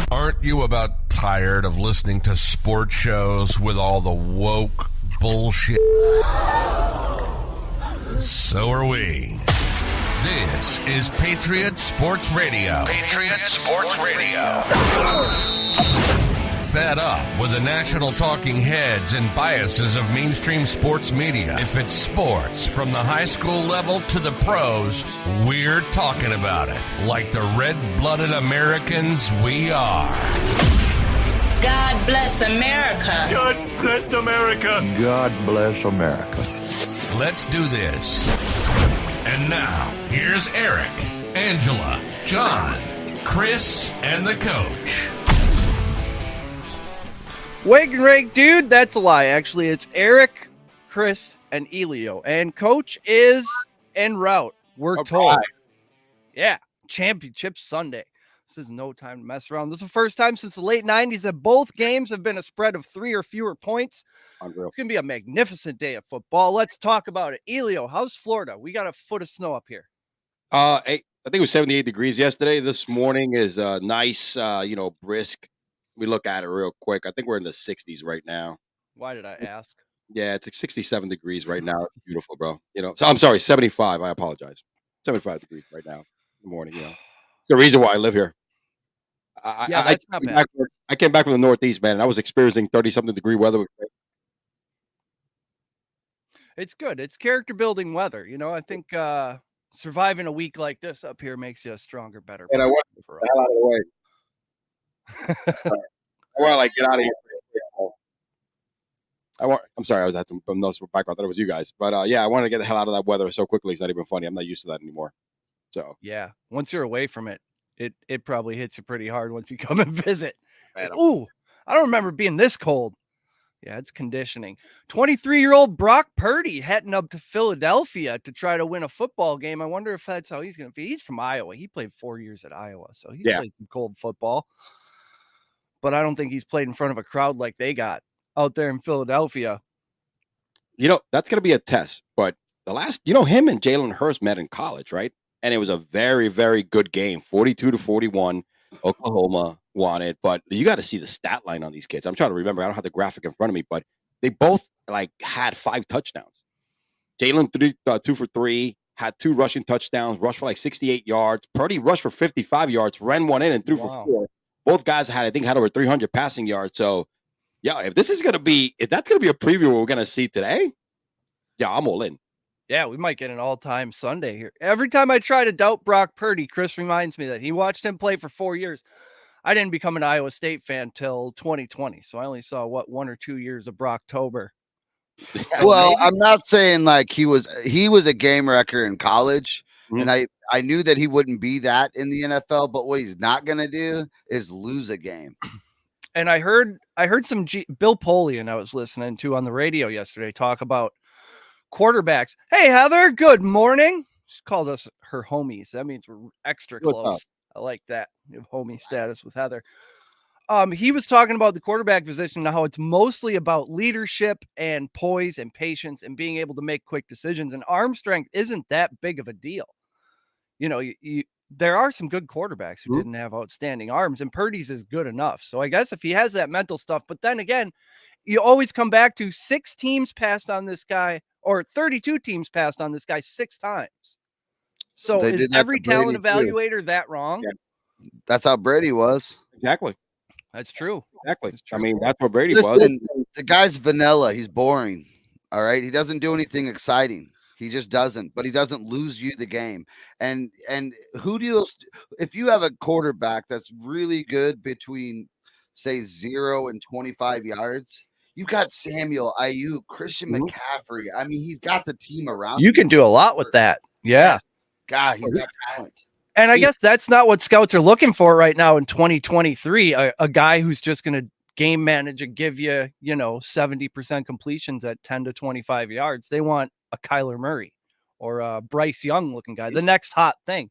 Aren't you about tired of listening to sports shows with all the woke bullshit? So are we. This is Patriot Sports Radio. Patriot Sports Radio. Fed up with the national talking heads and biases of mainstream sports media. If it's sports from the high school level to the pros, we're talking about it like the red-blooded Americans we are. God bless America. God bless America. God bless America. Let's do this. And now, here's Eric, Angela, John, Chris, and the coach. Wake and Rake, dude, that's a lie. Actually, it's Eric, Chris, and Elio. And Coach is en route, we're told. Right. Yeah, Championship Sunday. This is no time to mess around. This is the first time since the late 90s that both games have been a spread of 3 or fewer points. Unreal. It's going to be a magnificent day of football. Let's talk about it. Elio, how's Florida? We got a foot of snow up here. I think it was 78 degrees yesterday. This morning is nice, brisk. We look at it real quick. I think we're in the 60s right now. Why did I ask? Yeah, it's like 67 degrees right now. It's beautiful, bro. So I'm sorry, 75. I apologize. 75 degrees right now in the morning. It's the reason why I live here. That's not bad. I came back from the Northeast, man, and I was experiencing 30-something degree weather. It's good. It's character building weather. I think surviving a week like this up here makes you a stronger, better. And I want to get the hell out of the way. I want to get out of here. I'm sorry, I was at some noticeable background. I thought it was you guys, but I wanted to get the hell out of that weather so quickly. It's not even funny. I'm not used to that anymore. So yeah, once you're away from it, it probably hits you pretty hard once you come and visit. Man, Ooh, I don't remember being this cold. Yeah, it's conditioning. 23-year-old Brock Purdy heading up to Philadelphia to try to win a football game. I wonder if that's how he's going to be. He's from Iowa. He played 4 years at Iowa, so he's played some cold football. But I don't think he's played in front of a crowd like they got out there in Philadelphia. That's going to be a test. But him and Jalen Hurts met in college, right? And it was a very, very good game, 42-41. Oklahoma won it. But you got to see the stat line on these kids. I'm trying to remember. I don't have the graphic in front of me, but they both had 5 touchdowns. Jalen 2 for 3, had 2 rushing touchdowns, rushed for 68 yards. Purdy rushed for 55 yards, ran one in and threw for 4. Both guys had over 300 passing yards. So, if that's going to be a preview we're going to see today, I'm all in. Yeah, we might get an all-time Sunday here. Every time I try to doubt Brock Purdy, Chris reminds me that he watched him play for 4 years. I didn't become an Iowa State fan till 2020, so I only saw 1 or 2 years of Brocktober. Well, I'm not saying he was a game wrecker in college, and I knew that he wouldn't be that in the NFL, but what he's not going to do is lose a game. And I heard some Bill Polian I was listening to on the radio yesterday talk about quarterbacks. Hey, Heather, good morning. She called us her homies. That means we're extra close. I like that. You have homie status with Heather. He was talking about the quarterback position and how it's mostly about leadership and poise and patience and being able to make quick decisions. And arm strength isn't that big of a deal. There are some good quarterbacks who didn't have outstanding arms, and Purdy's is good enough. So I guess if he has that mental stuff, but then again, you always come back to 6 teams passed on this guy, or 32 teams passed on this guy 6 times. So is every talent evaluator that wrong? Yeah. That's how Brady was. Exactly. That's true. Exactly. That's true. I mean, that's what Brady was. The guy's vanilla. He's boring. All right. He doesn't do anything exciting. He just doesn't, but he doesn't lose you the game. And if you have a quarterback that's really good between, say, 0 and 25 yards, you've got Samuel, Ayuk, Christian McCaffrey. I mean, he's got the team around. You can do a lot with that. Yeah. God, he's got talent. And I guess that's not what scouts are looking for right now in 2023. A guy who's just going to game manage and give you, 70% completions at 10 to 25 yards. They want a Kyler Murray or a Bryce Young looking guy, the next hot thing.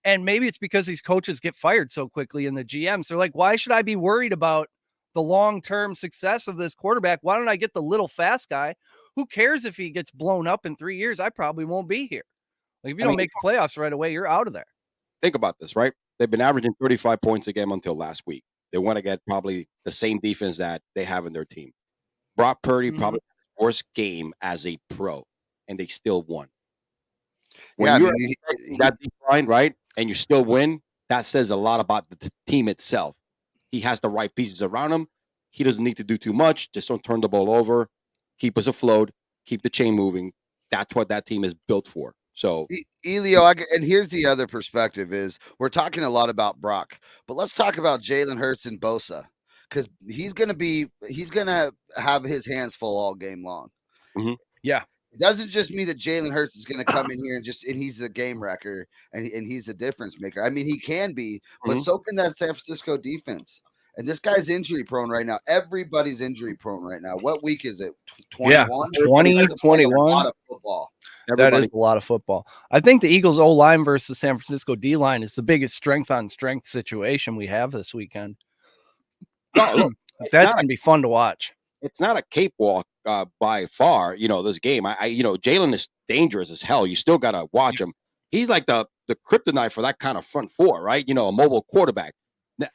And maybe it's because these coaches get fired so quickly in the GMs. They're like, why should I be worried about the long-term success of this quarterback? Why don't I get the little fast guy? Who cares if he gets blown up in 3 years? I probably won't be here. Like, if you don't make the playoffs right away, you're out of there. Think about this, right? They've been averaging 35 points a game until last week. They want to get probably the same defense that they have in their team. Brock Purdy probably had his worst game as a pro, and they still won. When Yeah, I you're mean, expecting that decline, right, and you still win, that says a lot about the team itself. He has the right pieces around him. He doesn't need to do too much. Just don't turn the ball over. Keep us afloat. Keep the chain moving. That's what that team is built for. So, Elio, and here's the other perspective is we're talking a lot about Brock, but let's talk about Jalen Hurts and Bosa because he's gonna have his hands full all game long. Mhm. Yeah. It doesn't just mean that Jalen Hurts is going to come in here and he's the game wrecker and he's the difference maker. I mean, he can be, but so can that San Francisco defense. And this guy's injury prone right now. Everybody's injury prone right now. What week is it? 21? Yeah, 20, 21. A lot of football. That is a lot of football. I think the Eagles O line versus San Francisco D line is the biggest strength on strength situation we have this weekend. No, look, that's gonna be fun to watch. It's not a cakewalk by far. This game. Jalen is dangerous as hell. You still gotta watch him. He's like the kryptonite for that kind of front four, right? A mobile quarterback.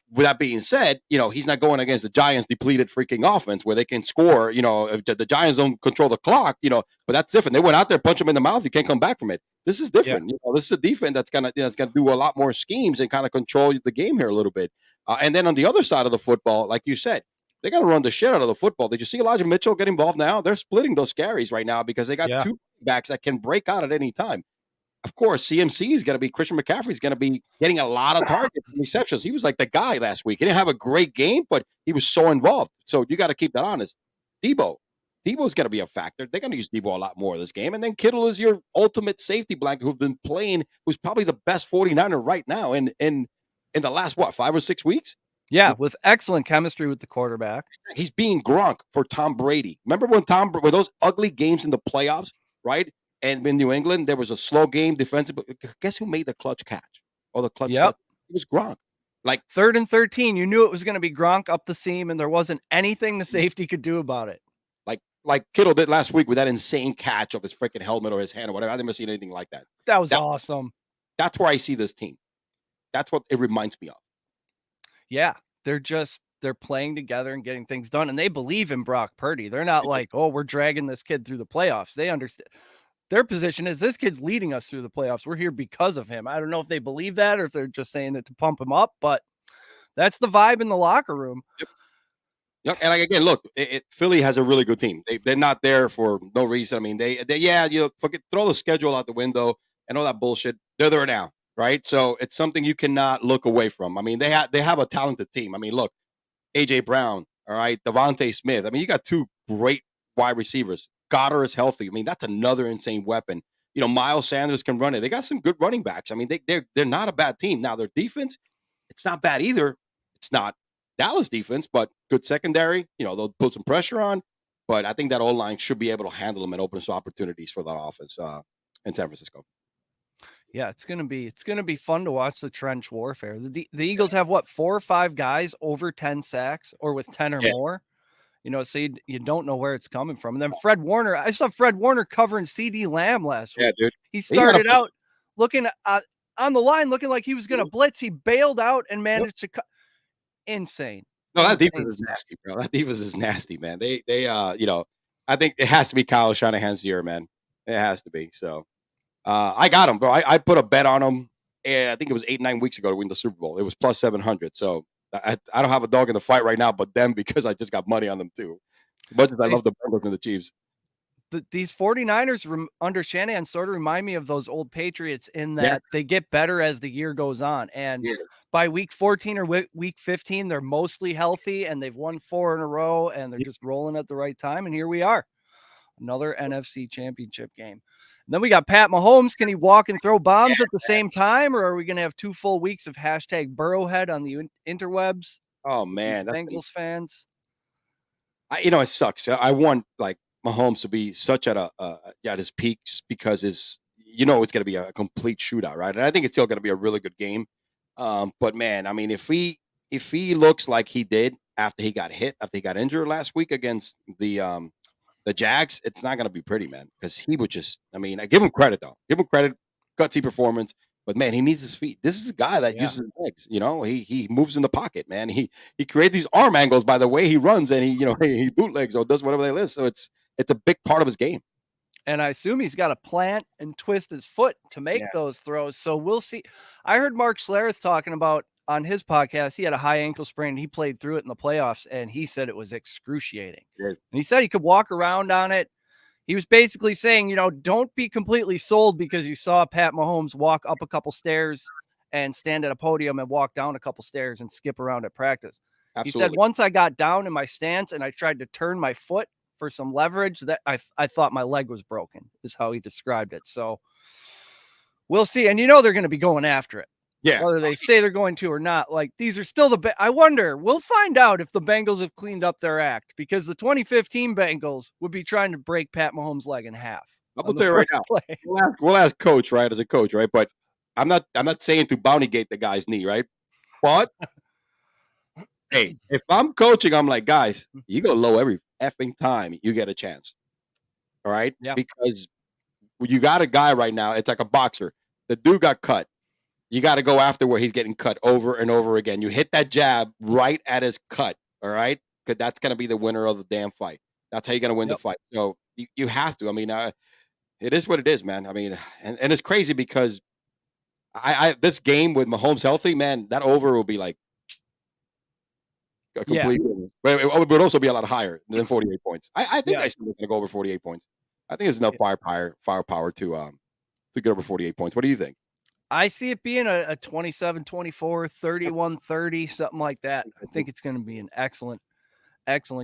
With that being said, he's not going against the Giants' depleted freaking offense where they can score. If the Giants don't control the clock, but that's different. They went out there, punch him in the mouth. You can't come back from it. This is different. Yeah. This is a defense that's gonna do a lot more schemes and kind of control the game here a little bit. And then on the other side of the football, like you said, they got to run the shit out of the football. Did you see Elijah Mitchell get involved now? They're splitting those carries right now because they got two backs that can break out at any time. Of course, CMC is going to be Christian McCaffrey is going to be getting a lot of targets and receptions. He was like the guy last week. He didn't have a great game, but he was so involved. So you got to keep that honest. Debo's going to be a factor. They're going to use Debo a lot more this game. And then Kittle is your ultimate safety blanket who's been playing, who's probably the best 49er right now in the last, 5 or 6 weeks? Yeah, with excellent chemistry with the quarterback. He's being Gronk for Tom Brady. Remember when those ugly games in the playoffs, right? And in New England, there was a slow game defensive. Guess who made the clutch catch? Or the clutch catch? It was Gronk. Like 3rd and 13, you knew it was going to be Gronk up the seam, and there wasn't anything the safety could do about it. Like Kittle did last week with that insane catch of his freaking helmet or his hand or whatever. I've never seen anything like that. That was awesome. That's where I see this team. That's what it reminds me of. Yeah, they're playing together and getting things done, and they believe in Brock Purdy. They're not like, oh, we're dragging this kid through the playoffs. They understand. Their position is this kid's leading us through the playoffs. We're here because of him. I don't know if they believe that or if they're just saying it to pump him up, but that's the vibe in the locker room. Yep. And again, look, Philly has a really good team. They're not there for no reason. I mean, throw the schedule out the window and all that bullshit. They're there now, right? So it's something you cannot look away from. I mean, they have a talented team. I mean, look, AJ Brown, all right, Devontae Smith. I mean, you got two great wide receivers. Goddard is healthy. I mean, that's another insane weapon. Miles Sanders can run it. They got some good running backs. I mean, they're not a bad team. Now, their defense, it's not bad either. It's not Dallas defense, but good secondary. They'll put some pressure on. But I think that O-line should be able to handle them and open some opportunities for that offense in San Francisco. Yeah, it's gonna be fun to watch the trench warfare. The Eagles have 4 or 5 guys over 10 sacks or with 10 or more. So you don't know where it's coming from. And then Fred Warner, I saw Fred Warner covering CD Lamb last week. Yeah, dude. He started out looking on the line, looking like he was going to blitz. He bailed out and managed to insane. No, that defense is nasty, bro. That defense is nasty, man. They I think it has to be Kyle Shanahan's year, man. It has to be. So I got him, bro. I put a bet on him. I think it was 8-9 weeks ago to win the Super Bowl. It was plus 700. So I don't have a dog in the fight right now, but them because I just got money on them too. As much as I love the Bengals and the Chiefs. These 49ers under Shanahan sort of remind me of those old Patriots in that they get better as the year goes on. And by week 14 or week 15, they're mostly healthy and they've won 4 in a row and they're just rolling at the right time. And here we are. Another NFC championship game. And then we got Pat Mahomes. Can he walk and throw bombs at the same time? Or are we going to have 2 full weeks of hashtag Burrowhead on the interwebs? Oh, man. Bengals fans. It sucks. I want Mahomes to be such at his peaks because it's going to be a complete shootout, right? And I think it's still going to be a really good game. But man, I mean, if he looks like he did after he got injured last week against the Jags, it's not going to be pretty, man, because he would just, I give him credit though. Give him credit, gutsy performance. But man, he needs his feet. This is a guy that uses his legs. You know, he moves in the pocket, man. He creates these arm angles by the way he runs, and he bootlegs or does whatever they list. So it's a big part of his game. And I assume he's got to plant and twist his foot to make those throws. So we'll see. I heard Mark Schlereth talking about on his podcast, he had a high ankle sprain. And he played through it in the playoffs, and he said it was excruciating. And he said he could walk around on it. He was basically saying, don't be completely sold because you saw Pat Mahomes walk up a couple stairs and stand at a podium and walk down a couple stairs and skip around at practice. Absolutely. He said, once I got down in my stance and I tried to turn my foot for some leverage, that I thought my leg was broken, is how he described it. So we'll see. And they're going to be going after it. Yeah. Whether they say they're going to or not. Like, these are still I wonder, we'll find out if the Bengals have cleaned up their act, because the 2015 Bengals would be trying to break Pat Mahomes' leg in half. I'll tell you right now. We'll ask coach, right, as a coach, right? But I'm not saying to bounty gate the guy's knee, right? But hey, if I'm coaching, I'm like, guys, you go low every effing time you get a chance. All right? Yeah. Because you got a guy right now, it's like a boxer. The dude got cut. You got to go after where he's getting cut over and over again. You hit that jab right at his cut, all right? Because that's going to be the winner of the damn fight. That's how you're going to win the fight. So you have to. I mean, it is what it is, man. I mean, and it's crazy because this game with Mahomes healthy, man, that over will be like a complete winner. But it would also be a lot higher than 48 points. I think I still going to go over 48 points. I think there's enough firepower to get over 48 points. What do you think? I see it being a 27-24, 31-30, something like that. I think it's going to be an excellent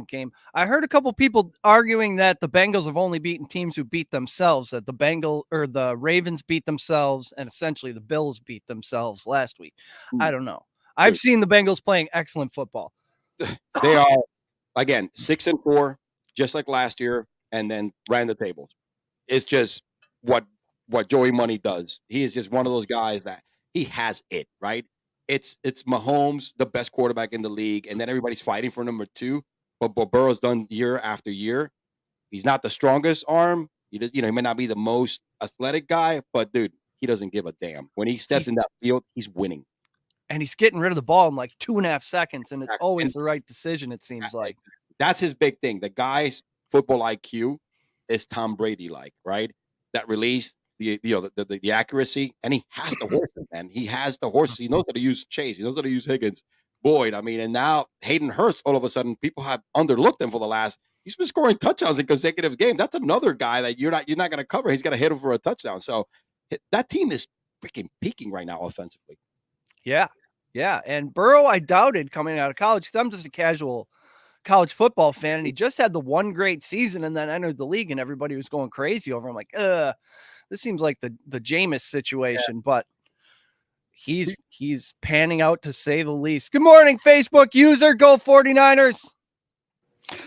game. I heard a couple people arguing that the Bengals have only beaten teams who beat themselves, that the Ravens beat themselves, and essentially the Bills beat themselves last week. I don't know. I've seen the Bengals playing excellent football. They are, again, 6-4, just like last year, and then ran the tables. It's just what Joey Money does. He is just one of those guys that he has it, right? It's Mahomes, the best quarterback in the league, and then everybody's fighting for number 2. But Burrow's done year after year. He's not the strongest arm. He may not be the most athletic guy, but dude, he doesn't give a damn. When he steps in that field, he's winning. And he's getting rid of the ball in like 2.5 seconds, and it's always the right decision, it seems like. That's his big thing. The guy's football IQ is Tom Brady-like, right? That release, the accuracy, and he has the horses, man. He has the horses. He knows how to use Chase. He knows how to use Higgins, Boyd. I mean, and now Hayden Hurst, all of a sudden, people have underlooked him for the last. He's been scoring touchdowns in consecutive games. That's another guy that you're not going to cover. He's going to hit him for a touchdown. So that team is freaking peaking right now offensively. Yeah. And Burrow, I doubted coming out of college because I'm just a casual college football fan, and he just had the one great season and then entered the league, and everybody was going crazy over him. Like, this seems like the Jameis situation, but he's panning out to say the least. Good morning, Facebook user. Go 49ers.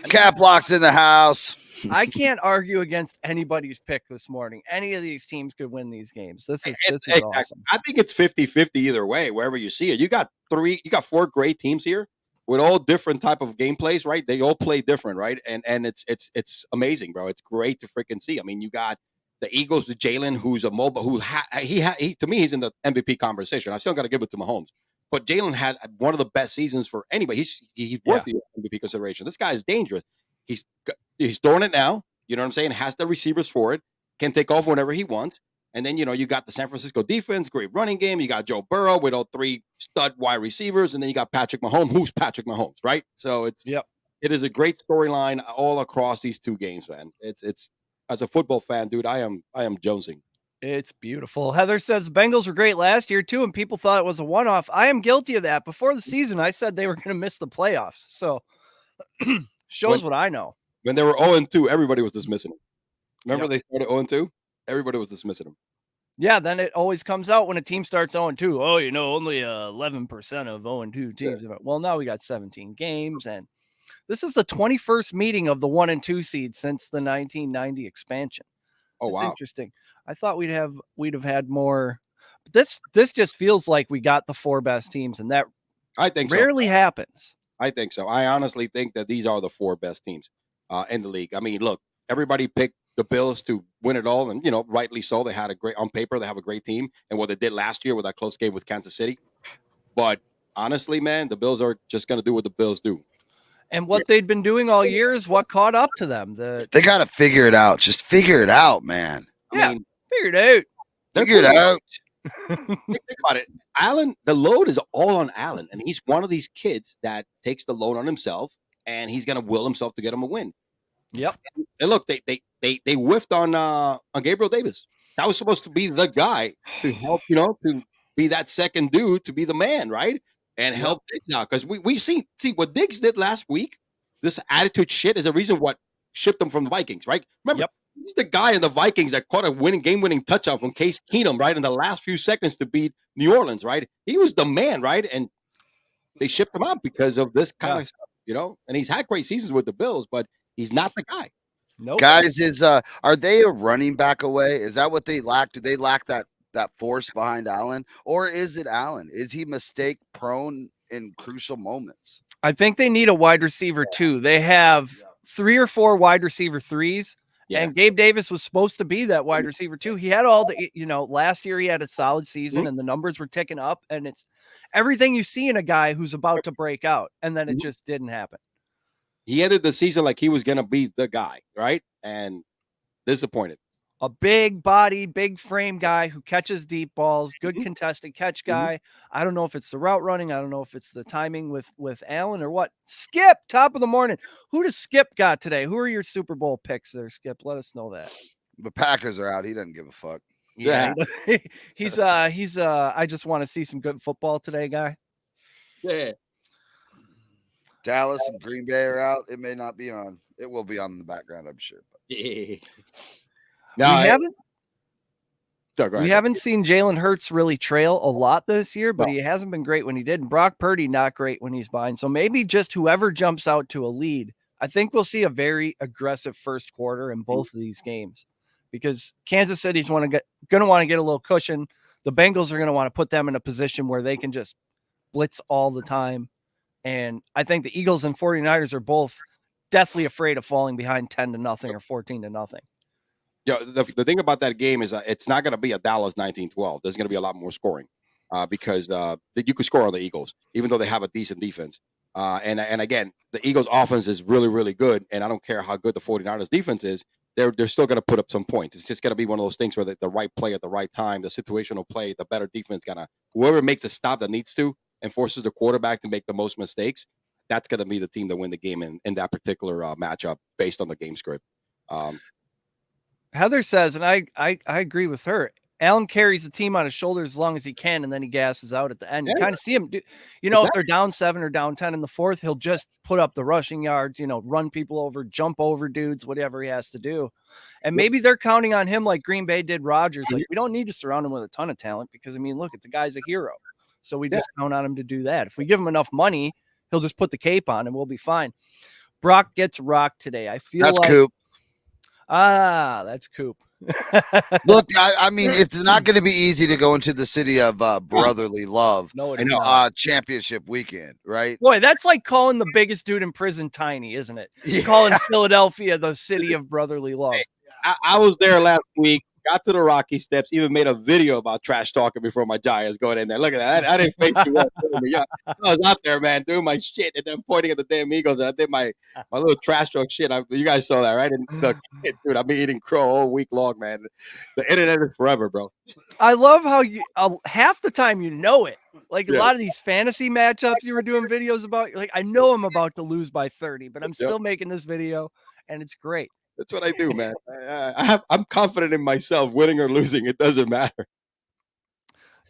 Cap locks in the house. I can't argue against anybody's pick this morning. Any of these teams could win these games. This is awesome. I think it's 50-50 either way, wherever you see it. You got 4 great teams here with all different type of game plays, right? They all play different, right? And it's amazing, bro. It's great to freaking see. I mean, you got the Eagles with Jalen, who's a mobile, he to me, he's in the MVP conversation. I still got to give it to Mahomes. But Jalen had one of the best seasons for anybody. He's worth the MVP consideration. This guy is dangerous. He's throwing it now. You know what I'm saying? Has the receivers for it. Can take off whenever he wants. And then, you got the San Francisco defense, great running game. You got Joe Burrow with all 3 stud wide receivers. And then you got Patrick Mahomes, who's Patrick Mahomes, right? So it is a great storyline all across these 2 games, man. It's as a football fan, dude, I am jonesing. It's beautiful. Heather says Bengals were great last year too, and people thought it was a one-off. I am guilty of that. Before the season, I said they were going to miss the playoffs. So shows what I know. When they were 0-2, everybody was dismissing them. Remember they started 0-2? Everybody was dismissing them. Yeah, then it always comes out when a team starts 0-2. Oh, only 11% of 0-2 teams. Yeah. Well, now we got 17 games, and this is the 21st meeting of the 1 and 2 seed since the 1990 expansion. Oh, wow. Interesting. I thought we'd have had more. This just feels like we got the 4 best teams, and that I think rarely happens. I think so. I honestly think that these are the 4 best teams in the league. I mean, look, everybody picked the Bills to win it all, and rightly so. They had on paper they have a great team, and what they did last year with that close game with Kansas City. But honestly, man, the Bills are just going to do what the Bills do. And what they'd been doing all year is what caught up to them. They got to figure it out. Just figure it out, man. I mean, figure it out. Figure it out. Think about it. Allen, the load is all on Allen, and he's one of these kids that takes the load on himself, and he's going to will himself to get him a win. Yep. And look, they whiffed on Gabriel Davis. That was supposed to be the guy to help, to be that second dude, to be the man, right? And help Diggs out, because we've seen what Diggs did last week. This attitude shit is the reason what shipped him from the Vikings, right? Remember, he's the guy in the Vikings that caught a game-winning touchdown from Case Keenum, right, in the last few seconds to beat New Orleans, right? He was the man, right? And they shipped him out because of this kind of stuff, And he's had great seasons with the Bills, but he's not the guy. Nope. Guys, are they a running back away? Is that what they lack? Do they lack that force behind Allen, or is it Allen? Is he mistake prone in crucial moments? I think they need a wide receiver too. They have 3 or 4 wide receiver 3s, and Gabe Davis was supposed to be that wide receiver too. He had all the, last year he had a solid season and the numbers were ticking up, and it's everything you see in a guy who's about to break out, and then it just didn't happen. He ended the season like he was going to be the guy, right? And disappointed. A big body, big frame guy who catches deep balls, good contested catch guy. I don't know if it's the route running. I don't know if it's the timing with Allen or what. Skip, top of the morning. Who does Skip got today? Who are your Super Bowl picks there, Skip? Let us know that. The Packers are out. He doesn't give a fuck. Yeah. He's I just want to see some good football today, guy. Yeah. Dallas and Green Bay are out. It may not be on. It will be on in the background, I'm sure. Yeah. We haven't seen Jalen Hurts really trail a lot this year, but he hasn't been great when he did. And Brock Purdy, not great when he's behind. So maybe just whoever jumps out to a lead. I think we'll see a very aggressive first quarter in both of these games, because Kansas City's going to want to get a little cushion. The Bengals are going to want to put them in a position where they can just blitz all the time. And I think the Eagles and 49ers are both deathly afraid of falling behind 10-0 or 14-0. Yeah, the thing about that game is it's not going to be a Dallas 19-12. There's going to be a lot more scoring because you could score on the Eagles, even though they have a decent defense. And again, the Eagles' offense is really, really good, and I don't care how good the 49ers' defense is. They're still going to put up some points. It's just going to be one of those things where the right play at the right time, the situational play, the better defense whoever makes a stop that needs to and forces the quarterback to make the most mistakes, that's going to be the team that win the game in that particular matchup based on the game script. Heather says, and I agree with her, Allen carries the team on his shoulders as long as he can, and then he gasses out at the end. You kind of see him do, if they're down 7 or down 10 in the fourth, he'll just put up the rushing yards, run people over, jump over dudes, whatever he has to do. And maybe they're counting on him like Green Bay did Rodgers. Like, we don't need to surround him with a ton of talent because, look, the guy's a hero. So we just count on him to do that. If we give him enough money, he'll just put the cape on and we'll be fine. Brock gets rocked today. I feel that's like Coop. That's Coop. Look, it's not going to be easy to go into the city of brotherly love. No, it's not. Championship weekend, right? Boy, that's like calling the biggest dude in prison tiny, isn't it? Calling Philadelphia the city of brotherly love. Hey, I was there last week. Got to the Rocky Steps, even made a video about trash talking before my Giants going in there. Look at that. I didn't fake you. I was out there, man, doing my shit, and then pointing at the damn Eagles, and I did my little trash talk shit. You guys saw that, right? And dude, I've been eating crow all week long, man. The internet is forever, bro. I love how you half the time you know it. Like a lot of these fantasy matchups you were doing videos about, you're like, I know I'm about to lose by 30, but I'm still making this video, and it's great. That's what I do, man. I'm confident in myself, winning or losing. It doesn't matter.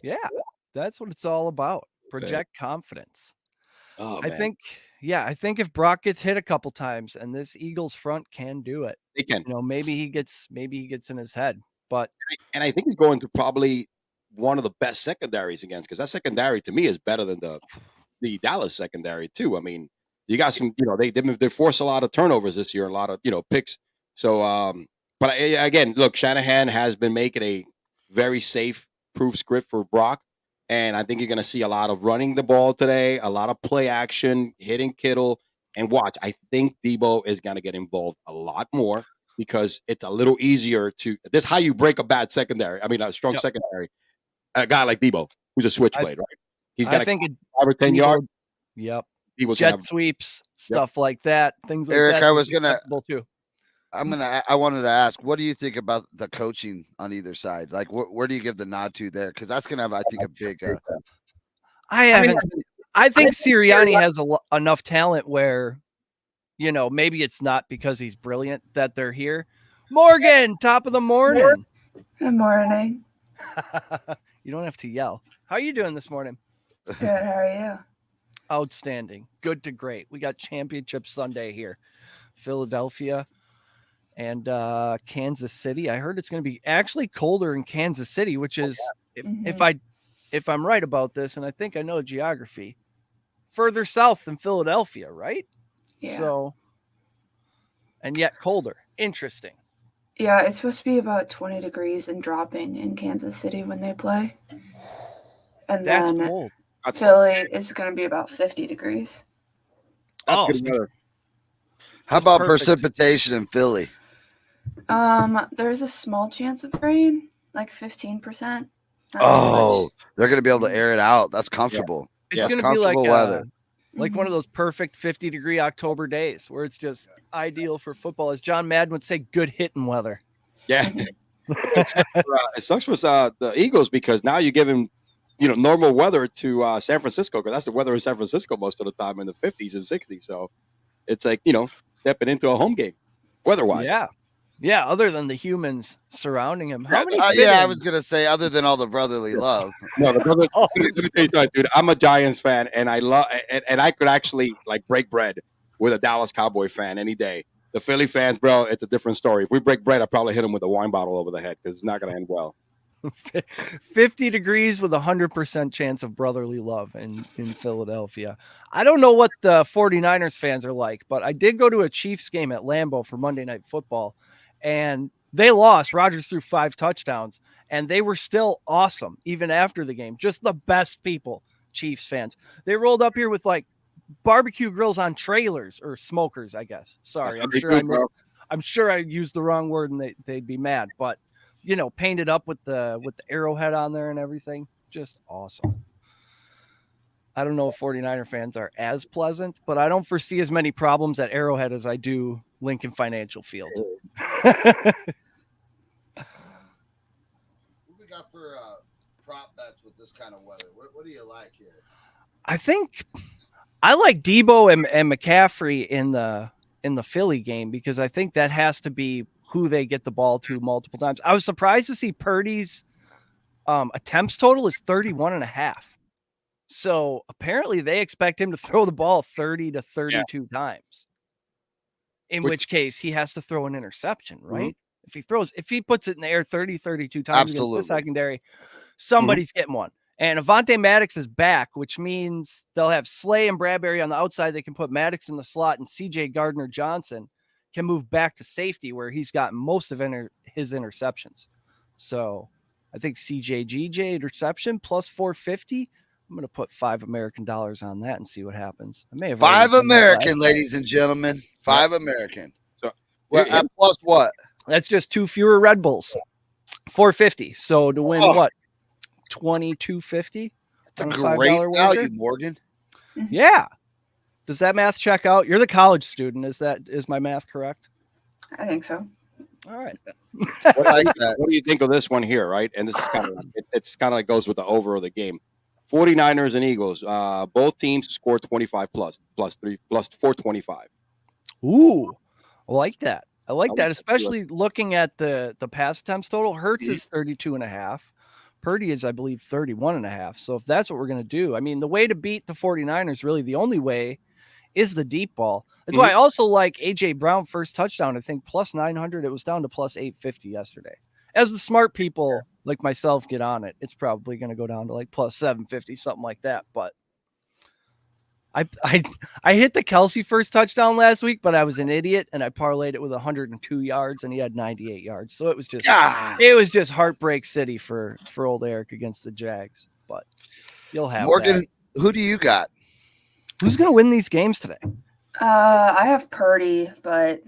Yeah, that's what it's all about. Project confidence. Oh, I think if Brock gets hit a couple times and this Eagles front can do it, they can. Maybe he gets in his head. But I think he's going to probably one of the best secondaries against, because that secondary to me is better than the Dallas secondary too. You got some, they force a lot of turnovers this year, a lot of picks. So, but again, look, Shanahan has been making a very safe, proof script for Brock, and I think you're going to see a lot of running the ball today, a lot of play action, hitting Kittle, and watch. I think Debo is going to get involved a lot more. because it's a little easier to. This how you break a bad secondary. I mean, a strong secondary. A guy like Debo, who's a switchblade, right? He's got 5 or 10 yards. Yep. Debo's Jet sweeps, stuff like that. Things like Eric, that. I was gonna. Too. I wanted to ask, what do you think about the coaching on either side? Like, where do you give the nod to there? Because that's gonna have, I think, a big. I think Sirianni has enough talent where, maybe it's not because he's brilliant that they're here. Morgan, top of the morning. Good morning. You don't have to yell. How are you doing this morning? Good. How are you? Outstanding. Good to great. We got Championship Sunday here. Philadelphia and Kansas City. I heard it's going to be actually colder in Kansas City, which is if I'm right about this, and I think I know geography, further south than Philadelphia, right? Yeah. So, and yet colder. Interesting. Yeah, it's supposed to be about 20 degrees and dropping in Kansas City when they play. And that's then cold. Philly is going to be about 50 degrees. That's good weather. How about precipitation in Philly? There's a small chance of rain, like 15%. Oh, they're going to be able to air it out. That's comfortable. It's going to be like weather. Like one of those perfect 50-degree October days where it's just ideal for football. As John Madden would say, good hitting weather. Yeah. It sucks for the Eagles because now you give him, normal weather to San Francisco because that's the weather in San Francisco most of the time in the 50s and 60s. So it's like, stepping into a home game weather-wise. Yeah. Yeah, other than the humans surrounding him. How many I was going to say, other than all the brotherly love. No, let me tell you something, dude. I'm a Giants fan, and I love, and I could actually break bread with a Dallas Cowboy fan any day. The Philly fans, bro, it's a different story. If we break bread, I'll probably hit them with a wine bottle over the head because it's not going to end well. 50 degrees with 100% chance of brotherly love in Philadelphia. I don't know what the 49ers fans are like, but I did go to a Chiefs game at Lambeau for Monday Night Football, and they lost. Rodgers threw 5 touchdowns, and they were still awesome, even after the game. Just the best people, Chiefs fans. They rolled up here with, barbecue grills on trailers, or smokers, I guess. Sorry, I'm sure I used the wrong word, and they'd be mad, but painted up with the arrowhead on there and everything. Just awesome. I don't know if 49er fans are as pleasant, but I don't foresee as many problems at Arrowhead as I do Lincoln Financial Field. What we got for prop bets with this kind of weather? What do you like here? I think I like Debo and McCaffrey in the Philly game because I think that has to be who they get the ball to multiple times. I was surprised to see Purdy's attempts total is 31.5. So apparently they expect him to throw the ball 30 to 32 times. In which case he has to throw an interception, right? Mm-hmm. If he puts it in the air 30, 32 times against the secondary, somebody's getting one. And Avonte Maddox is back, which means they'll have Slay and Bradbury on the outside. They can put Maddox in the slot, and CJ Gardner-Johnson can move back to safety where he's gotten most of his interceptions. So I think CJ interception plus 450. I'm going to put $5 American on that and see what happens. I may have $5 American, ladies and gentlemen. $5 American. So plus what? That's just 2 fewer Red Bulls. 450. So to win what? 22.50. That's a great value, Morgan. Yeah. Does that math check out? You're the college student. Is my math correct? I think so. All right. What do you think of this one here, right? And this is it's kind of goes with the over of the game. 49ers and Eagles, both teams scored 25 plus 425. Ooh, I like that. I like that, especially looking at the pass attempts total. Hurts is 32.5. Purdy is, I believe, 31.5. So if that's what we're going to do, I mean, the way to beat the 49ers, really the only way, is the deep ball. That's why I also like A.J. Brown first touchdown. I think plus 900. It was down to plus 850 yesterday. As the smart people like myself get on it, it's probably going to go down to like plus 750, something like that. But I hit the Kelsey first touchdown last week, but I was an idiot and I parlayed it with 102 yards and he had 98 yards. So it was just heartbreak city for old Eric against the Jags. But you'll have Morgan. Who do you got? Who's going to win these games today? I have Purdy, but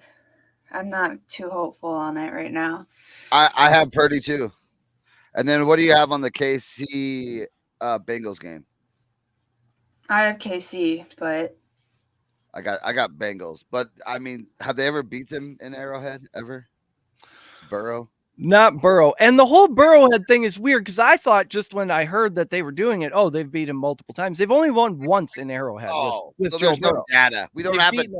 I'm not too hopeful on it right now. I have Purdy too. And then what do you have on the KC Bengals game? I have KC, but I got Bengals. But I mean, have they ever beat them in Arrowhead ever? Burrow? Not Burrow. And the whole Burrowhead thing is weird because I thought just when I heard that they were doing it, they've beat him multiple times. They've only won once in Arrowhead with so Joe there's Burrow. no data. We don't have it.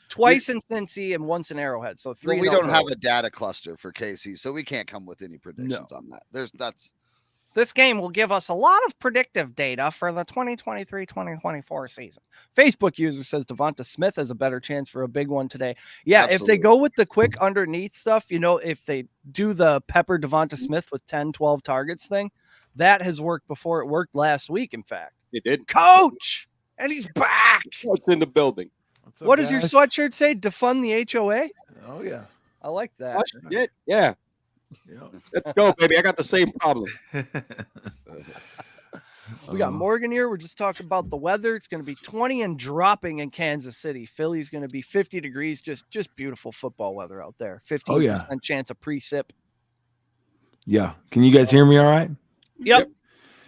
Twice in Cincy and once in Arrowhead. So 3. We don't have a data cluster for KC, so we can't come with any predictions on that. This game will give us a lot of predictive data for the 2023-2024 season. Facebook user says Devonta Smith has a better chance for a big one today. Yeah, Absolutely. If they go with the quick underneath stuff, if they do the pepper Devonta Smith with 10, 12 targets thing, that has worked before. It worked last week, in fact. It did. Coach! And he's back! What's in the building? What does your sweatshirt say? Defund the HOA? Oh, yeah. I like that. Oh, shit. Yeah. Let's go, baby. I got the same problem. We got Morgan here. We're just talking about the weather. It's going to be 20 and dropping in Kansas City. Philly's going to be 50 degrees. Just beautiful football weather out there. 15% chance of precip. Yeah. Can you guys hear me all right? Yep.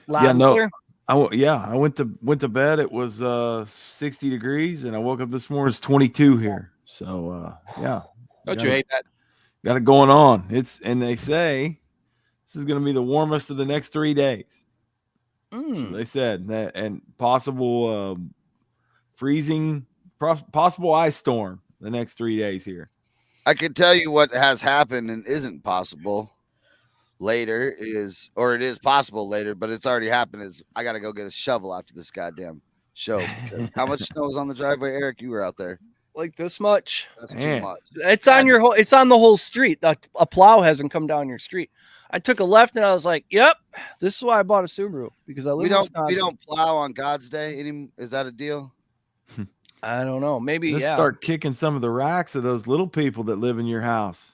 Loud and clear. I went to bed. It was 60 degrees, and I woke up this morning. It's 22 here. So yeah. Don't you hate that? Got it going on. And they say this is going to be the warmest of the next 3 days. So they said that, and possible freezing, possible ice storm the next 3 days here. I can tell you what has happened and isn't possible later it is possible later, but it's already happened. Is I got to go get a shovel after this goddamn show. How much snow is on the driveway, Eric? You were out there. Like this much. That's too much. It's on it's on the whole street. A plow hasn't come down your street. I took a left and I was like, "Yep, this is why I bought a Subaru because I live in Wisconsin." We don't plow on God's Day. Is that a deal? I don't know. Maybe Let's start kicking some of the racks of those little people that live in your house.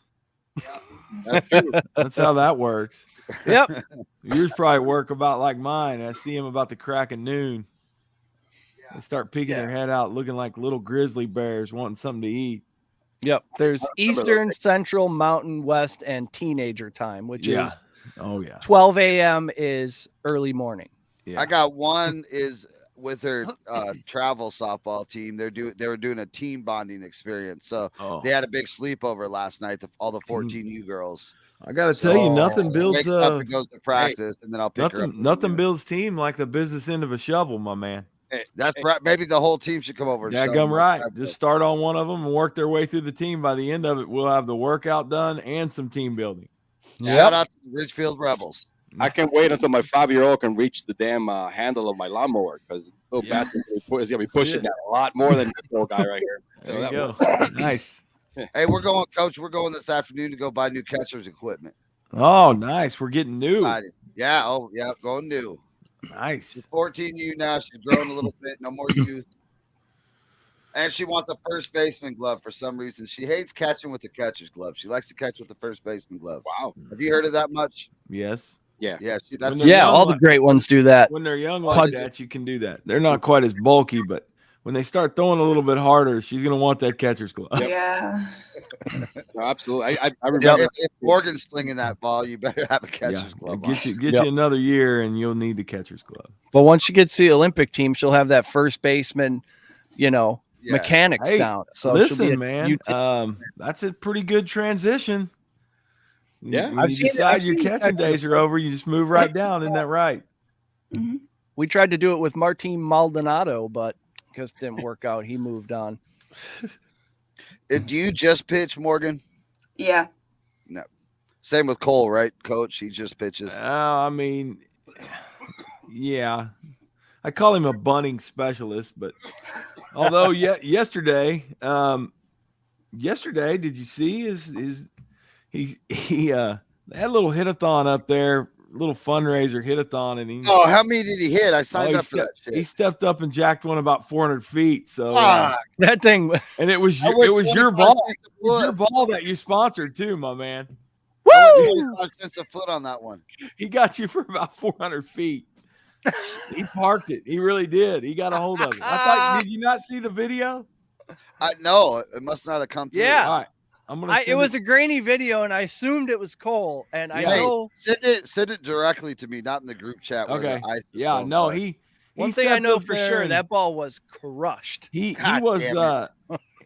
Yeah, that's true. That's how that works. Yep. Yours probably work about like mine. I see them about the crack of noon. They start peeking their head out, looking like little grizzly bears wanting something to eat. Yep. There's Eastern, Central, Mountain, West, and teenager time, which is 12 a.m. is early morning. Yeah. I got one is with her travel softball team. They were doing a team bonding experience. So they had a big sleepover last night. All the 14U girls. I got to tell you, nothing builds goes to practice, and then I'll pick her up. Nothing builds team like the business end of a shovel, my man. That's right. Maybe the whole team should come over. Yeah, come right. Just start on one of them and work their way through the team. By the end of it, we'll have the workout done and some team building. Shout out to the Ridgefield Rebels. I can't wait until my 5-year-old can reach the damn handle of my lawnmower because little bastard is going to be pushing that a lot more than this little guy right here. There you go. Nice. Hey, we're going, Coach. We're going this afternoon to go buy new catcher's equipment. Oh, nice. We're getting new. Yeah. Oh, yeah. Going new. Nice. She's 14U now. She's growing a little bit. No more youth. And she wants a first baseman glove for some reason. She hates catching with the catcher's glove. She likes to catch with the first baseman glove. Wow. Have you heard of that much? Yes. Yeah. Yeah. All the great ones do that. When they're young like that, you can do that. They're not quite as bulky, but when they start throwing a little bit harder, she's going to want that catcher's glove. Yeah. No, absolutely. I remember. If Morgan's slinging that ball, you better have a catcher's glove. Get you another year, and you'll need the catcher's glove. But once she gets to the Olympic team, she'll have that first baseman, mechanics down. So listen, man, that's a pretty good transition. Yeah. When you decide your catching days are over, you just move right down. Isn't that right? Mm-hmm. We tried to do it with Martin Maldonado, but because it didn't work out, he moved on. Do you just pitch, Morgan? Yeah. No. Same with Cole, right, Coach? He just pitches. I mean, yeah. I call him a bunting specialist, but although yesterday, did you see he had a little hit-a-thon up there, little fundraiser hit-a-thon, and how many did he hit? I signed up for that shit. He stepped up and jacked one about 400 feet. So that thing, and it was your ball. It was your ball that you sponsored too, my man. Woo! 25 cents a foot on that one. He got you for about 400 feet. He parked it. He really did. He got a hold of it. Did you not see the video? No, it must not have come through. Yeah. All right. I'm gonna. It was a grainy video, and I assumed it was Cole. And I Hey, know send it directly to me, not in the group chat. Where okay. the ISIS Yeah, phones no, are. one thing I know stepped up for there sure and that ball was crushed. he God was damn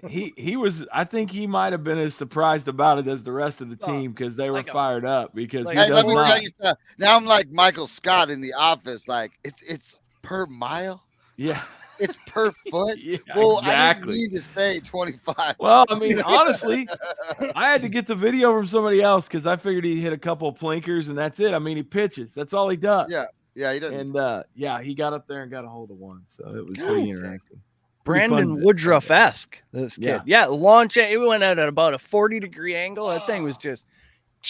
he was. I think he might have been as surprised about it as the rest of the team because they were like a- fired up because like he a Hey, let does me not. tell you something. Now I'm like Michael Scott in The Office. Like it's per mile. Yeah. It's per foot. Yeah, Well, exactly. I didn't mean to say 25. Well, I mean, honestly, I had to get the video from somebody else because I figured he hit a couple of plinkers and that's it. I mean, he pitches. That's all he does. Yeah, he doesn't. And he got up there and got a hold of one. So it was pretty interesting. Brandon Woodruff-esque, this kid. Yeah, launch it. It went out at about a 40-degree angle. That thing was just.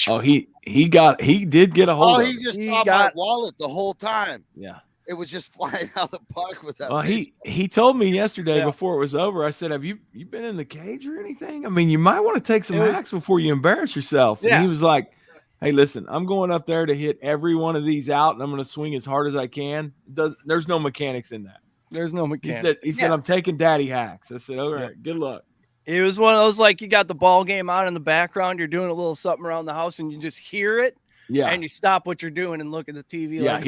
Oh, he did get a hold of it. He just saw my wallet the whole time. Yeah. It was just flying out of the park with that. Well, he told me yesterday before it was over. I said, "Have you been in the cage or anything? I mean, you might want to take some hacks before you embarrass yourself." And he was like, "Hey, listen, I'm going up there to hit every one of these out, and I'm going to swing as hard as I can. There's no mechanics in that. There's no mechanics." He said, "I'm taking daddy hacks." I said, "All right, good luck." It was one of those like you got the ball game on in the background, you're doing a little something around the house, and you just hear it. Yeah, and you stop what you're doing and look at the TV. Yeah, like,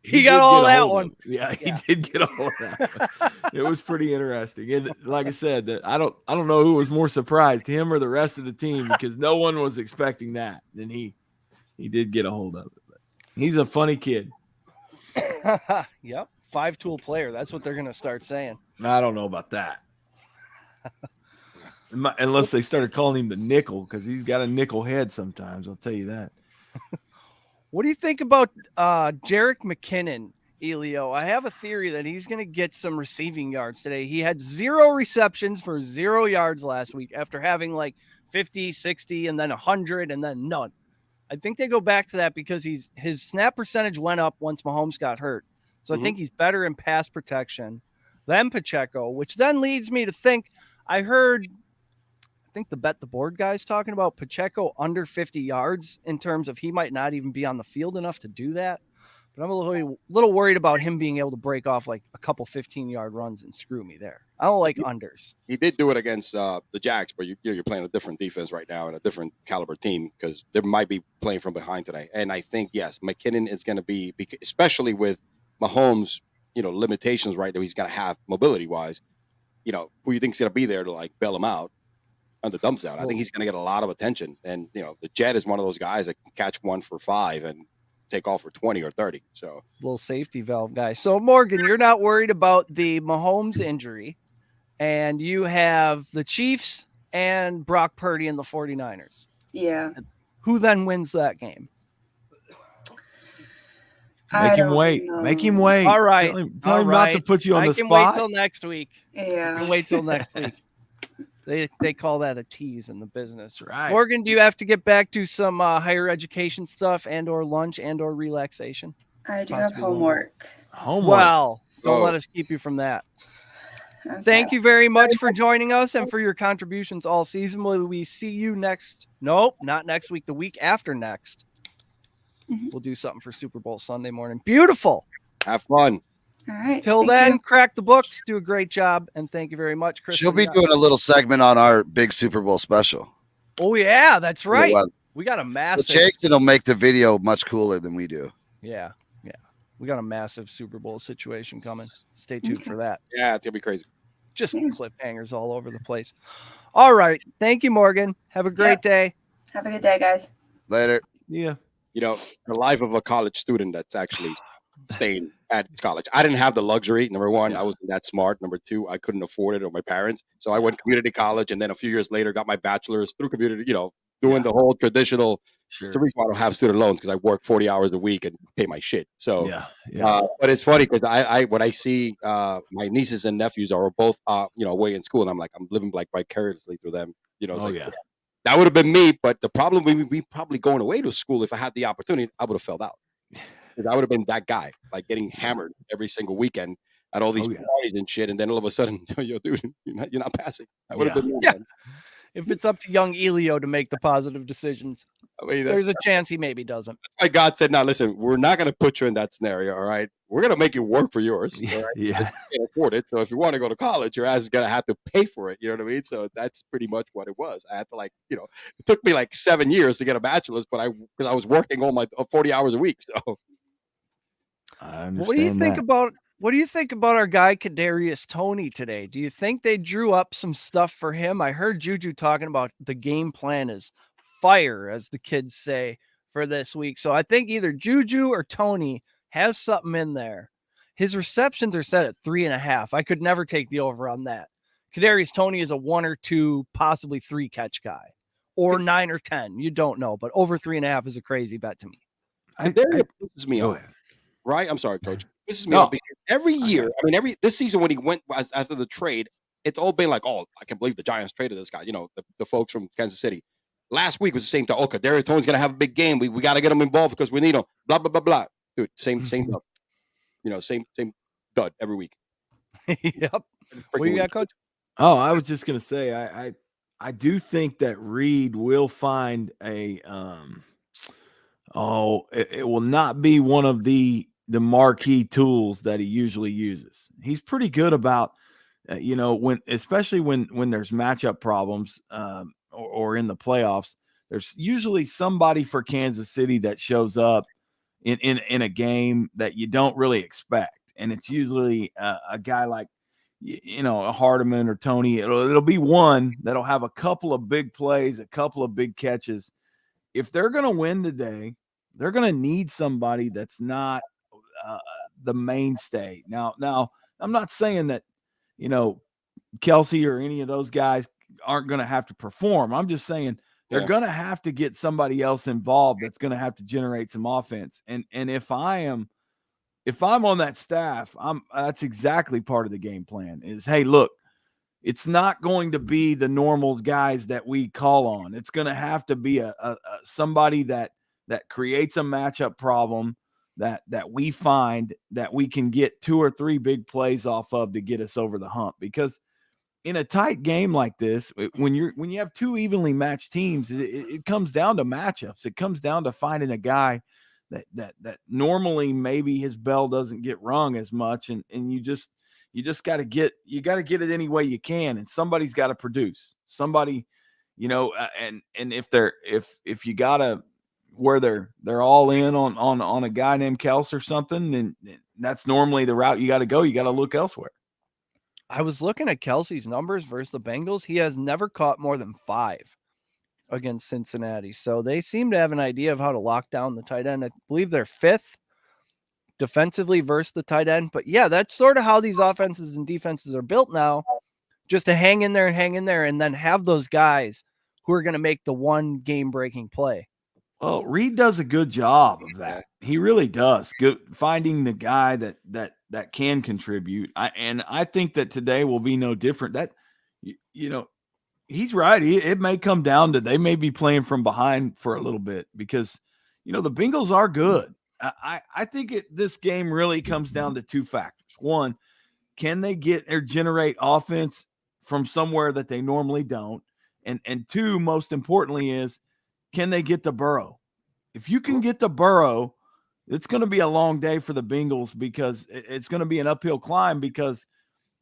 he got all that one. Yeah, he did get all that. It was pretty interesting. And like I said, that I don't know who was more surprised, him or the rest of the team, because no one was expecting that. And he did get a hold of it. But he's a funny kid. Yep, 5-tool player. That's what they're gonna start saying. I don't know about that. Unless they started calling him the nickel, because he's got a nickel head sometimes. I'll tell you that. What do you think about Jerick McKinnon, Elio? I have a theory that he's going to get some receiving yards today. He had 0 receptions for 0 yards last week after having like 50, 60, and then 100, and then none. I think they go back to that because his snap percentage went up once Mahomes got hurt. So I think he's better in pass protection than Pacheco, which then leads me to think I think the Bet the Board guy's talking about Pacheco under 50 yards in terms of he might not even be on the field enough to do that. But I'm a little worried about him being able to break off like a couple 15-yard runs and screw me there. I don't like unders. He did do it against the Jags, but you're playing a different defense right now and a different caliber team because they might be playing from behind today. And I think, yes, McKinnon is going to be, especially with Mahomes, limitations right now he's going to have mobility-wise, who you think is going to be there to like bail him out on the dump down. I think he's going to get a lot of attention. And, the Jet is one of those guys that can catch one for 5 and take off for 20 or 30. So little safety valve guy. So Morgan, you're not worried about the Mahomes injury, and you have the Chiefs and Brock Purdy and the 49ers. Yeah. Who then wins that game? Make him wait. Make him wait. All right. Tell him not to put you on the spot. I can wait till next week. Yeah. I can wait till next week. They call that a tease in the business. Right. Morgan, do you have to get back to some higher education stuff and or lunch and or relaxation? I do have homework. Well, don't let us keep you from that. Okay. Thank you very much for joining us and for your contributions all season. Will we see you not next week, the week after next. We'll do something for Super Bowl Sunday morning. Beautiful. Have fun. All right. Till then, crack the books. Do a great job. And thank you very much, Chris. She'll be doing a little segment on our big Super Bowl special. Oh, yeah, that's right. We got a massive. Jason will make the video much cooler than we do. Yeah. We got a massive Super Bowl situation coming. Stay tuned for that. Yeah, it's going to be crazy. Just cliffhangers all over the place. All right. Thank you, Morgan. Have a great day. Have a good day, guys. Later. Yeah. The life of a college student that's actually staying at college. I didn't have the luxury. Number one, I wasn't that smart. Number two, I couldn't afford it or my parents. So I went community college, and then a few years later got my bachelor's through community, doing the whole traditional. Sure. It's the reason why I don't have student loans because I work 40 hours a week and pay my shit. So, but it's funny because I when I see my nieces and nephews are both, away in school, and I'm like, I'm living like vicariously through them. That would have been me. But the problem would be probably going away to school. If I had the opportunity, I would have filled out. I would have been that guy, like getting hammered every single weekend at all these parties and shit. And then all of a sudden, yo, dude, you're not passing. That would have been me. Yeah. If it's up to young Elio to make the positive decisions. I mean, There's a chance he maybe doesn't. my God said, "Now listen, we're not going to put you in that scenario. All right, we're going to make you work for yours. All right, Yeah. you can't afford it. So if you want to go to college, your ass is going to have to pay for it. You know what I mean? So that's pretty much what it was. I had to it took me like 7 years to get a bachelor's, but because I was working all my 40 hours a week. So I understand What do you think that. about our guy Kadarius Toney today? Do you think they drew up some stuff for him? I heard Juju talking about the game plan is fire, as the kids say, for this week. So I think either Juju or Toney has something in there. His receptions are set at 3.5. I could never take the over on that. Kadarius Toney is a 1 or 2, possibly 3 catch guy, or 9 or 10. You don't know, but over 3.5 is a crazy bet to me. Kadarius pisses me Go off. ahead. Right? I'm sorry, Coach. This is me No. up because every year. I mean, this season when he went after the trade, it's all been like, "Oh, I can't believe the Giants traded this guy." The folks from Kansas City. Last week was the same thing. Okay, Darius Tony's gonna have a big game. We got to get him involved because we need him. Blah blah blah blah. Dude, same dud. Same dud every week. Yep. What do you got, Coach? Oh, I was just gonna say, I do think that Reed will find a it will not be one of the marquee tools that he usually uses. He's pretty good about especially when there's matchup problems or in the playoffs, there's usually somebody for Kansas City that shows up in a game that you don't really expect, and it's usually a guy like a Hardeman or Toney. It'll be one that'll have a couple of big plays, a couple of big catches. If they're going to win today, they're going to need somebody that's not the mainstay. Now, I'm not saying that, Kelsey or any of those guys aren't going to have to perform. I'm just saying they're going to have to get somebody else involved that's going to have to generate some offense. And if I'm on that staff, that's exactly part of the game plan is, hey, look, it's not going to be the normal guys that we call on. It's going to have to be a somebody that creates a matchup problem that we find that we can get 2 or 3 big plays off of to get us over the hump. Because in a tight game like this, when you have 2 evenly matched teams, it comes down to matchups. It comes down to finding a guy that normally maybe his bell doesn't get rung as much, and you just got to get it any way you can, and somebody's got to produce. Somebody, and if you gotta where they're all in on a guy named Kels or something, and that's normally the route you got to go. You got to look elsewhere. I was looking at Kelsey's numbers versus the Bengals. He has never caught more than 5 against Cincinnati. So they seem to have an idea of how to lock down the tight end. I believe they're 5th defensively versus the tight end. But yeah, that's sort of how these offenses and defenses are built now, just to hang in there and then have those guys who are going to make the one game-breaking play. Well, Reed does a good job of that. He really does. Good finding the guy that can contribute. I think that today will be no different. That he's right. It may come down to they may be playing from behind for a little bit because the Bengals are good. I think this game really comes down to 2 factors. One, can they get or generate offense from somewhere that they normally don't? And 2, most importantly, is can they get to Burrow? If you can get to Burrow, it's going to be a long day for the Bengals because it's going to be an uphill climb because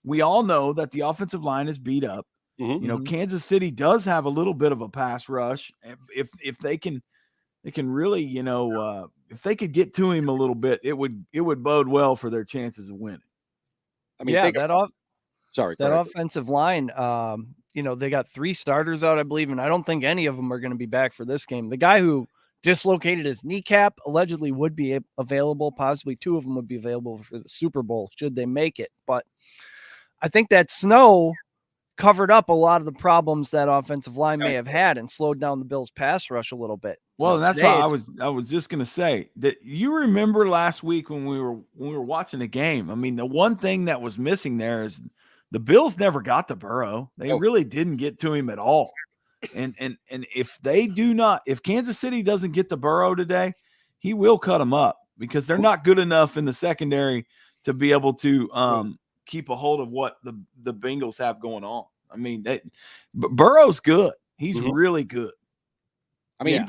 we all know that the offensive line is beat up. Kansas City does have a little bit of a pass rush. If they can really, if they could get to him a little bit, it would bode well for their chances of winning. I mean, that offensive line, they got 3 starters out, I believe, and I don't think any of them are going to be back for this game. The guy who dislocated his kneecap allegedly would be available. Possibly 2 of them would be available for the Super Bowl should they make it. But I think that snow covered up a lot of the problems that offensive line may have had and slowed down the Bills' pass rush a little bit. Well, that's why I was just going to say that you remember last week when we were watching the game. I mean, the one thing that was missing there is the Bills never got to Burrow. They really didn't get to him at all. And if Kansas City doesn't get to Burrow today, he will cut them up because they're not good enough in the secondary to be able to keep a hold of what the Bengals have going on. I mean, Burrow's good. He's really good. I mean,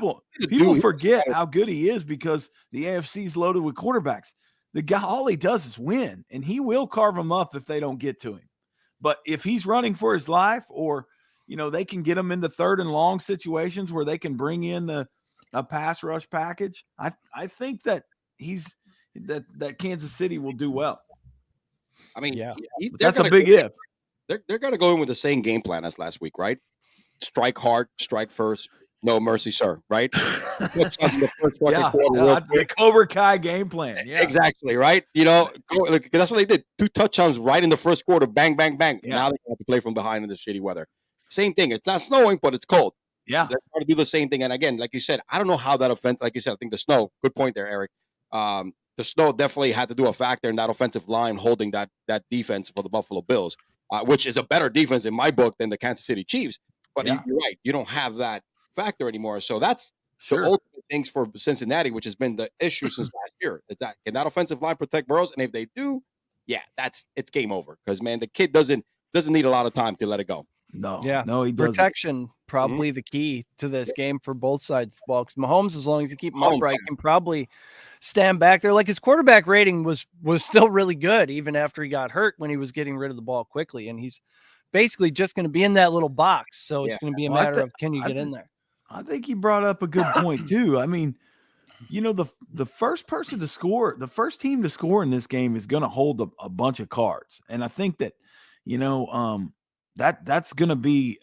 people forget how good he is because the AFC is loaded with quarterbacks. The guy, all he does is win, and he will carve them up if they don't get to him. But if he's running for his life, or they can get him into third and long situations where they can bring in a pass rush package, I think that that Kansas City will do well. I mean, that's a big if. They're going to go in with the same game plan as last week, right? Strike hard, strike first, no mercy, sir. Right? The Cobra Kai game plan. Yeah. Exactly. Right. That's what they did. 2 touchdowns right in the first quarter. Bang, bang, bang. Yeah. Now they have to play from behind in the shitty weather. Same thing. It's not snowing, but it's cold. Yeah. They're trying to do the same thing. And again, like you said, I don't know how that offense. Like you said, I think the snow. Good point there, Eric. The snow definitely had to do a factor in that offensive line holding that defense for the Buffalo Bills, which is a better defense in my book than the Kansas City Chiefs. But you're right. You don't have that factor anymore. So that's the ultimate things for Cincinnati, which has been the issue since last year. Can that offensive line protect Burrows? And if they do, it's game over. Because, man, the kid doesn't need a lot of time to let it go. No, he doesn't. Protection probably the key to this game for both sides. Well, because Mahomes, as long as you keep him upright, can probably stand back there. Like his quarterback rating was still really good even after he got hurt when he was getting rid of the ball quickly, and he's basically just going to be in that little box. So it's going to be a matter of can you get in there. I think he brought up a good point too. I mean, the first person to score, the first team to score in this game is going to hold a bunch of cards, and I think that that's going to be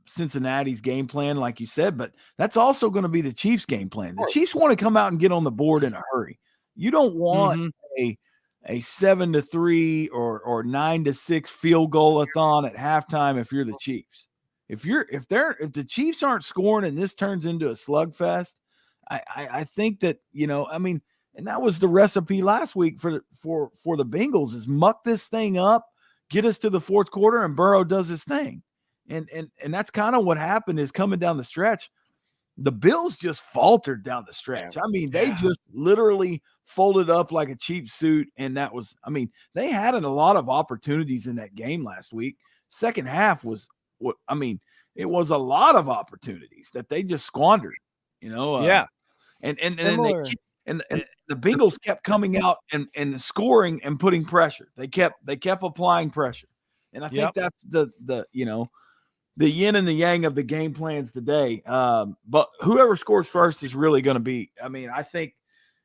Cincinnati's game plan, like you said, but that's also going to be the Chiefs' game plan. The Chiefs want to come out and get on the board in a hurry. You don't want a 7-3 or 9-6 field goal-a-thon at halftime if you're the Chiefs. If the Chiefs aren't scoring and this turns into a slugfest, I think that and that was the recipe last week for the Bengals is muck this thing up. Get us to the fourth quarter and Burrow does his thing. And that's kind of what happened is coming down the stretch. The Bills just faltered down the stretch. I mean, they just literally folded up like a cheap suit. And that was, they had a lot of opportunities in that game last week. Second half was it was a lot of opportunities that they just squandered, And the Bengals kept coming out and scoring and putting pressure. They kept applying pressure. And I think that's the yin and the yang of the game plans today. But whoever scores first is really going to be, I think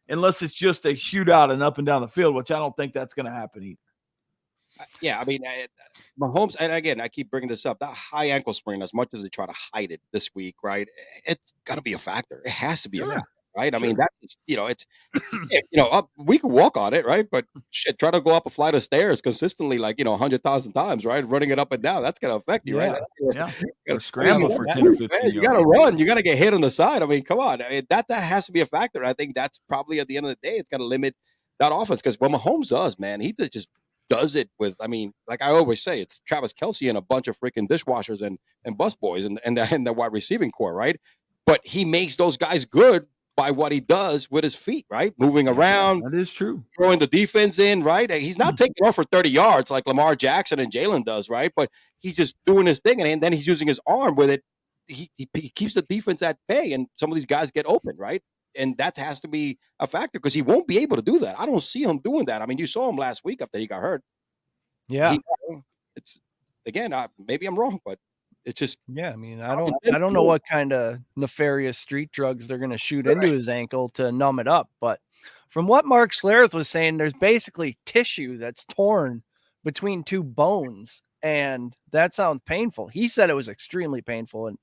unless it's just a shootout and up and down the field, which I don't think that's going to happen either. Yeah, Mahomes, and again, I keep bringing this up, that high ankle sprain, as much as they try to hide it this week, right? It's got to be a factor. It has to be a factor. Right. I mean, that's, we can walk on it. Right. But shit, try to go up a flight of stairs consistently, 100,000 times, right? Running it up and down. That's going to affect you. Right. Yeah. Or scramble for 10 or 15. You got to run. You got to get hit on the side. Come on. That has to be a factor. I think that's probably at the end of the day, it's going to limit that offense because what Mahomes does, man, he just does it with, like I always say, it's Travis Kelce and a bunch of freaking dishwashers and busboys and the wide receiving core. Right. But he makes those guys good by what he does with his feet, right? Moving around. That is true. Throwing the defense in, right? He's not taking off for 30 yards like Lamar Jackson and Jalen does, right? But he's just doing his thing, and then he's using his arm with it. He keeps the defense at bay, and some of these guys get open, right? And that has to be a factor because he won't be able to do that. I don't see him doing that. You saw him last week after he got hurt. Yeah. It's, again, maybe I'm wrong, but it's just I don't know what kind of nefarious street drugs they're going to shoot into his ankle to numb it up, but from what Mark Schlereth was saying, there's basically tissue that's torn between 2 bones, and that sounds painful. He said it was extremely painful, and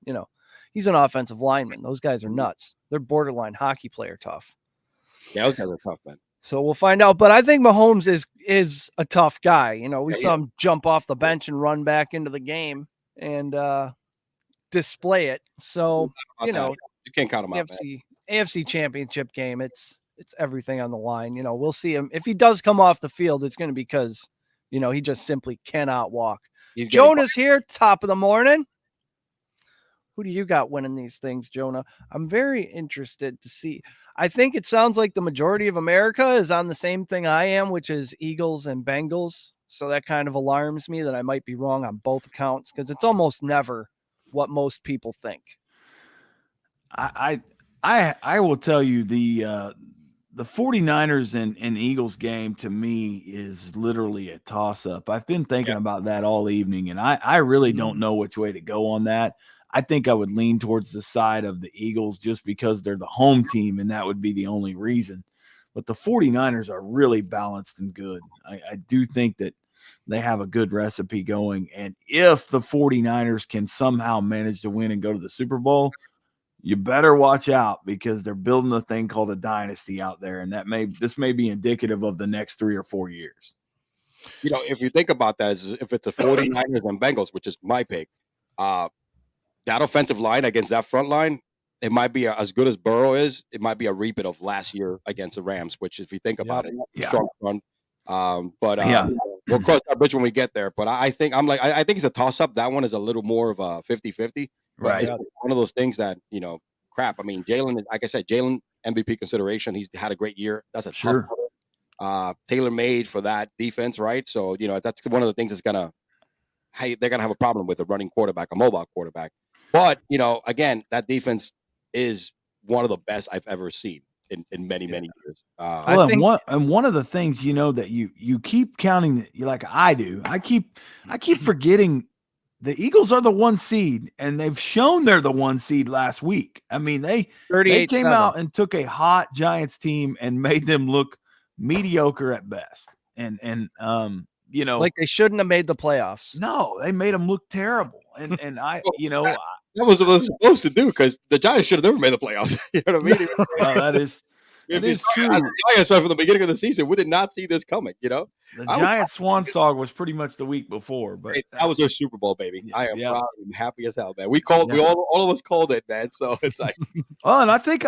he's an offensive lineman. Those guys are nuts. They're borderline hockey player tough. Yeah, those guys are tough, man. So we'll find out, but I think Mahomes is a tough guy. We saw him jump off the bench and run back into the game and display it. So you can't count him out. AFC championship game, it's everything on the line. We'll see him if he does come off the field. It's going to be because he just simply cannot walk. Jonah's here, top of the morning. Who do you got winning these things, Jonah? I'm very interested to see. I think it sounds like the majority of America is on the same thing I am, which is Eagles and Bengals. So that kind of alarms me that I might be wrong on both accounts because it's almost never what most people think. I will tell you the 49ers and Eagles game to me is literally a toss up. I've been thinking about that all evening, and I really don't know which way to go on that. I think I would lean towards the side of the Eagles just because they're the home team, and that would be the only reason. But the 49ers are really balanced and good. I do think that they have a good recipe going. And if the 49ers can somehow manage to win and go to the Super Bowl, you better watch out because they're building a thing called a dynasty out there. And this may be indicative of the next 3 or 4 years. If you think about that, if it's a 49ers and Bengals, which is my pick, that offensive line against that front line, it might be as good as Burrow is. It might be a repeat of last year against the Rams, which if you think about it, strong front. We'll cross that bridge when we get there. But I think I think it's a toss up. That one is a little more of a 50-50. Right. It's one of those things that, crap. I mean, Jalen, like I said, Jalen MVP consideration. He's had a great year. That's a tough tailor-made for that defense, right? So, that's one of the things that's they're gonna have a problem with a running quarterback, a mobile quarterback. But, again, that defense is one of the best I've ever seen in many years. One of the things that you keep counting, like I do, I keep forgetting the Eagles are the 1 seed, and they've shown they're the 1 seed last week. I mean, they came out and took a hot Giants team and made them look mediocre at best. And like they shouldn't have made the playoffs. No, they made them look terrible. And that was what they were supposed to do because the Giants should have never made the playoffs. You know what I mean? That is true. As the Giants right from the beginning of the season, we did not see this coming. The Giants swan song was pretty much the week before, but that was their Super Bowl, baby. I am proud and happy as hell, man. We all of us called it, man. So it's like, well, and I think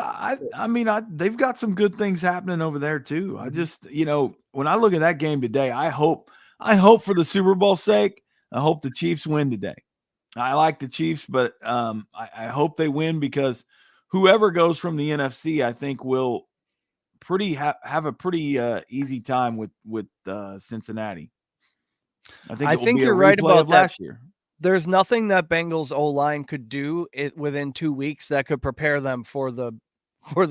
they've got some good things happening over there too. I just, when I look at that game today, I hope for the Super Bowl sake, I hope the Chiefs win today. I like the Chiefs, but I hope they win because whoever goes from the NFC, I think will have a pretty easy time with Cincinnati. I think you're right about last year. There's nothing that Bengals O-line could do within 2 weeks that could prepare them for the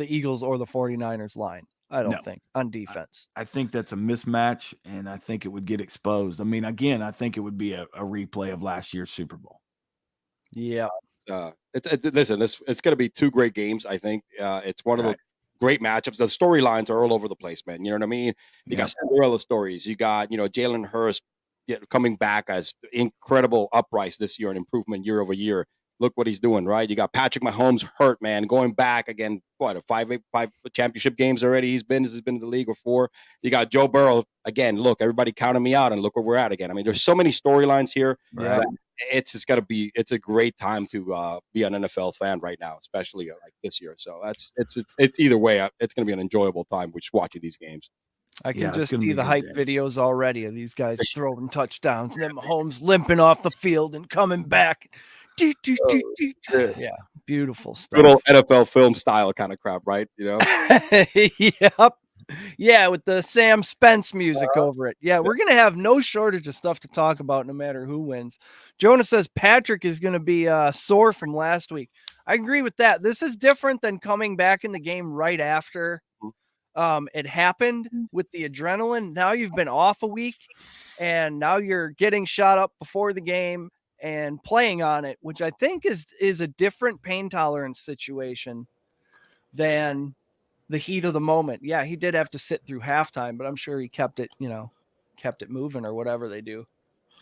Eagles or the 49ers line. I don't think on defense. I think that's a mismatch, and I think it would get exposed. I mean, again, I think it would be a replay of last year's Super Bowl. Yeah. Listen, it's going to be 2 great games. I think it's one of the great matchups. The storylines are all over the place, man. You know what I mean? You got Cinderella stories. You got, Jalen Hurst coming back as incredible uprise this year and improvement year over year. Look what he's doing, right? You got Patrick Mahomes hurt, man, going back again. What, 5 championship games already? He's been in the league or 4. You got Joe Burrow again. Look, everybody counted me out, and look where we're at again. I mean, there's so many storylines here. Right. It's just got to be. It's a great time to be an NFL fan right now, especially like this year. So it's either way. It's going to be an enjoyable time watching these games. I can just see the hype videos already of these guys throwing touchdowns, and then Mahomes limping off the field and coming back. Yeah, beautiful stuff. Good old NFL film style kind of crap, right? Yep. Yeah, with the Sam Spence music over it. Yeah, we're going to have no shortage of stuff to talk about no matter who wins. Jonah says Patrick is going to be sore from last week. I agree with that. This is different than coming back in the game right after it happened with the adrenaline. Now you've been off a week, and now you're getting shot up before the game and playing on it, which I think is a different pain tolerance situation than the heat of the moment. Yeah, he did have to sit through halftime, but I'm sure he kept it moving or whatever they do.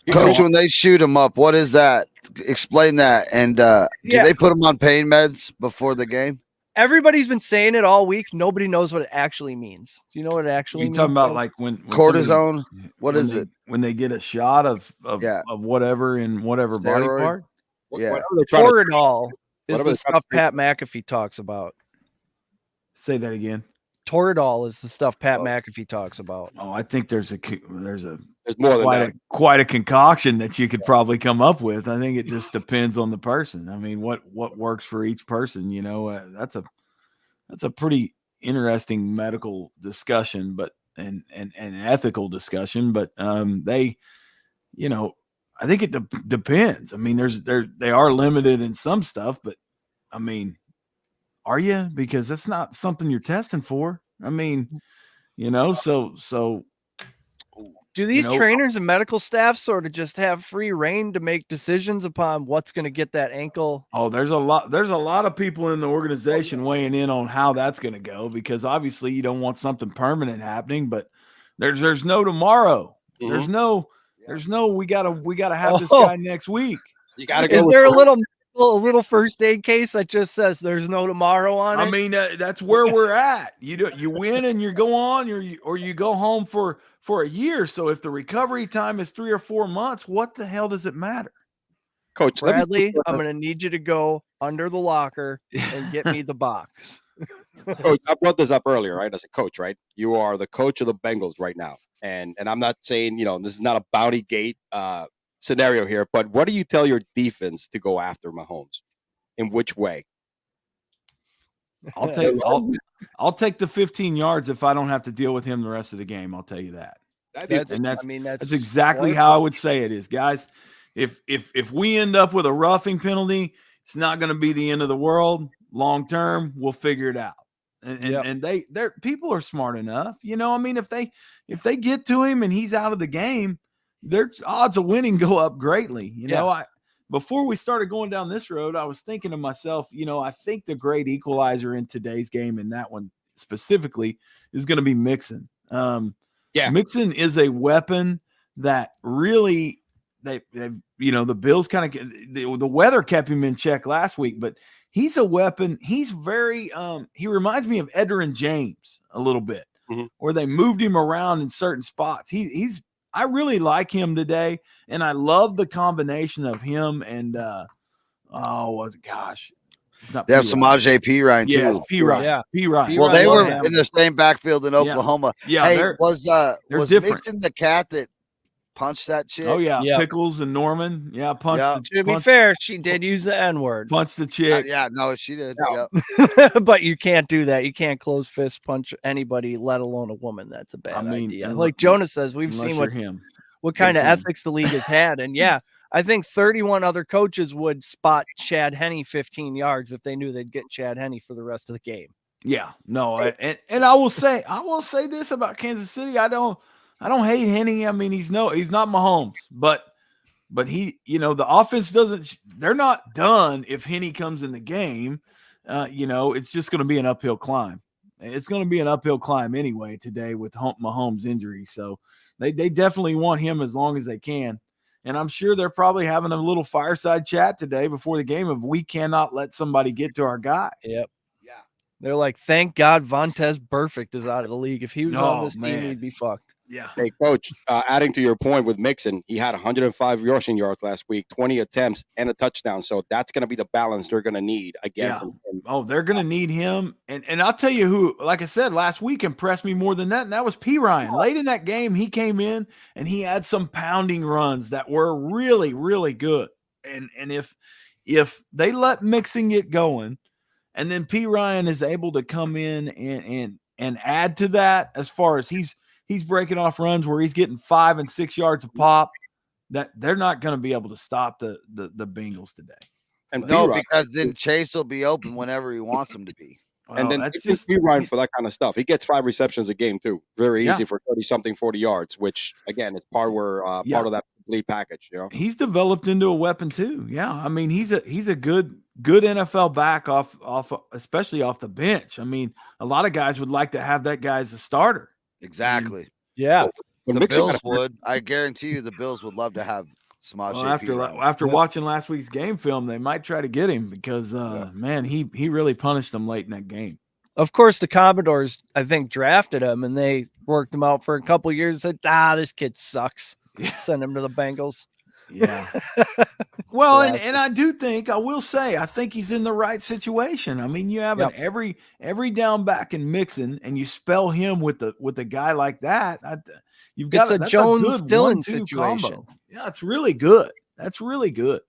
Coach, when they shoot him up, what is that? Explain that. And do they put him on pain meds before the game? Everybody's been saying it all week. Nobody knows what it actually means. Do you know what it actually means? You're talking about like when cortisone? What is it? When they get a shot of whatever in whatever body part? Toradol is the stuff Pat McAfee talks about. Say that again. Toradol is the stuff Pat McAfee talks about. Oh, I think there's more than that. Quite a concoction that you could probably come up with. I think it just depends on the person. I mean, what works for each person, that's a pretty interesting medical discussion, but and ethical discussion. But I think it depends. I mean, they are limited in some stuff, but I mean, Are you? Because that's not something you're testing for. I mean, so do these trainers and medical staff sort of just have free reign to make decisions upon what's going to get that ankle? Oh, there's a lot of people in the organization weighing in on how that's going to go, because obviously you don't want something permanent happening, but there's no tomorrow. Mhm. There's no we gotta have this guy next week. You got to go. Is there a little first aid case that just says there's no tomorrow on it? I mean, that's where we're at. You win and you go on, or you go home for a year. So if the recovery time is 3 or 4 months, what the hell does it matter? Coach Bradley, I'm going to need you to go under the locker and get me the box. Coach, I brought this up earlier, right? As a coach, right? You are the coach of the Bengals right now. And I'm not saying, this is not a bounty gate scenario here, but what do you tell your defense to go after Mahomes? In which way? I'll take the 15 yards if I don't have to deal with him the rest of the game. I'll tell you that. That's exactly how I would say it is, guys. If we end up with a roughing penalty, it's not going to be the end of the world. Long term, we'll figure it out. And people are smart enough. If they get to him and he's out of the game, their odds of winning go up greatly. Before we started going down this road, I was thinking to myself, I think the great equalizer in today's game, and that one specifically, is going to be Mixon. Mixon is a weapon that really the Bills kind of the weather kept him in check last week, but he's a weapon. He's very he reminds me of Edgerrin James a little bit, where they moved him around in certain spots. I really like him today, and I love the combination of him and it's not. They have Samaje Perine too. Yes, Perine. Yeah, Perine. Well, they were in the same backfield in Oklahoma. Yeah, hey, was different. Mixon the cat that punched that chick? Oh yeah, Pickles and Norman. Yeah, punched. To be fair, she did use the N-word. Punched the chick. No, she did. No. But you can't do that. You can't close fist punch anybody, let alone a woman. That's a bad idea. Like Jonas says, we've seen what kind of ethics the league has had, and I think 31 other coaches would spot Chad Henne 15 yards if they knew they'd get Chad Henne for the rest of the game. Yeah, no, and I will say this about Kansas City. I don't hate Henne. I mean, he's not Mahomes, but he, the offense they're not done if Henne comes in the game. It's just going to be an uphill climb. It's going to be an uphill climb anyway today with Mahomes' injury. So they definitely want him as long as they can. And I'm sure they're probably having a little fireside chat today before the game of we cannot let somebody get to our guy. Yep. Yeah. They're like, thank God Vontaze Burfict is out of the league. If he was on this team, he'd be fucked. Yeah. Hey, Coach, adding to your point with Mixon, he had 105 rushing yards last week, 20 attempts, and a touchdown. So that's going to be the balance they're going to need again from him. Oh, they're going to need him. And I'll tell you who, like I said, last week impressed me more than that, and that was Perine. Late in that game, he came in, and he had some pounding runs that were really, really good. And if they let Mixon get going, and then Perine is able to come in and add to that as far as he's breaking off runs where he's getting 5 and 6 yards a pop, that they're not going to be able to stop the Bengals today. And no, because then Chase will be open whenever he wants him to be. And then that's just Perine for that kind of stuff. He gets 5 receptions a game too. Very easy for 30-something, 40 yards, which again is part of that complete package. He's developed into a weapon too. Yeah, I mean he's a good NFL back off especially off the bench. I mean a lot of guys would like to have that guy as a starter. Exactly. Yeah. The Bills would. I guarantee you the Bills would love to have Samaje. After watching last week's game film, they might try to get him because, man, he really punished them late in that game. Of course, the Commodores, I think, drafted him, and they worked him out for a couple of years and said, this kid sucks. Send him to the Bengals. Yeah. Well, and I do think, I will say, I think he's in the right situation. I mean, you have an every down back in Mixon, and you spell him with a guy like that. You've got a Jones-Dillon situation. Combo. Yeah, it's really good. That's really good.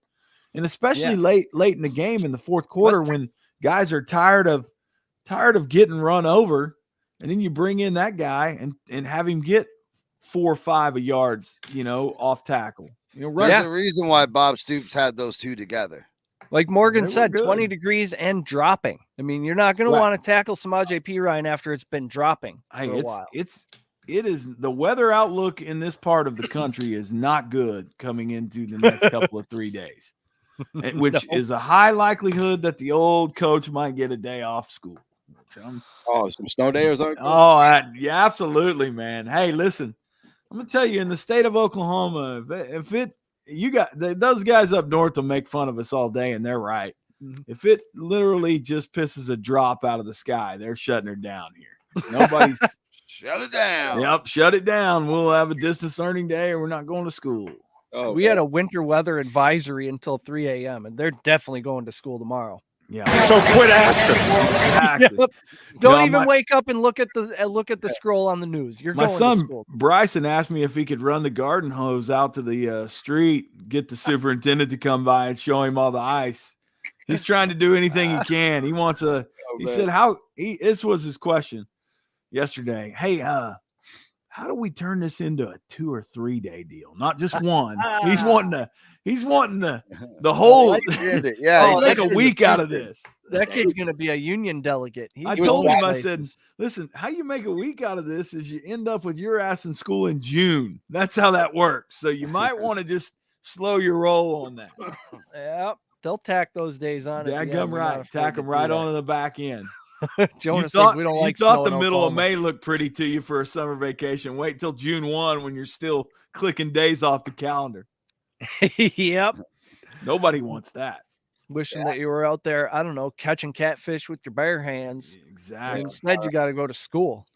And especially late in the game in the fourth quarter when guys are tired of getting run over, and then you bring in that guy and have him get 4 or 5 yards, off tackle. There's a reason why Bob Stoops had those two together. Like Morgan They were said, good. 20 degrees and dropping. I mean, you're not going to want to tackle Samaje Perine after it's been dropping for a while. It is the weather outlook in this part of the country is not good coming into the next couple of 3 days, which is a high likelihood that the old coach might get a day off school. Some snow day or something? Yeah, absolutely, man. Hey, listen, I'm gonna tell you, in the state of Oklahoma, those guys up north will make fun of us all day, and they're right. If it literally just pisses a drop out of the sky, they're shutting her down here. Nobody's shut it down. Yep, shut it down. We'll have a distance learning day, or we're not going to school. We had a winter weather advisory until 3 a.m. and they're definitely going to school tomorrow. Yeah. So quit asking. Exactly. Yep. Don't even wake up and look at the scroll on the news. You're my going son to school. Bryson asked me if he could run the garden hose out to the street, get the superintendent to come by and show him all the ice. He's trying to do anything he can. He wants he said this was his question yesterday. Hey, how do we turn this into a 2 or 3 day deal? Not just one. He's wanting the whole make a week out of this. That kid's gonna be a union delegate. I told him, I said, listen, how you make a week out of this is you end up with your ass in school in June. That's how that works. So you might want to just slow your roll on that. Yep. They'll tack those days on. Yeah, come right. Tack them right on to the back end. Jonas says we don't like. You thought the middle of May looked pretty to you for a summer vacation. Wait till June 1 when you're still clicking days off the calendar. Yep. Nobody wants that. Wishing that you were out there, I don't know, catching catfish with your bare hands. Exactly. Instead, you got to go to school.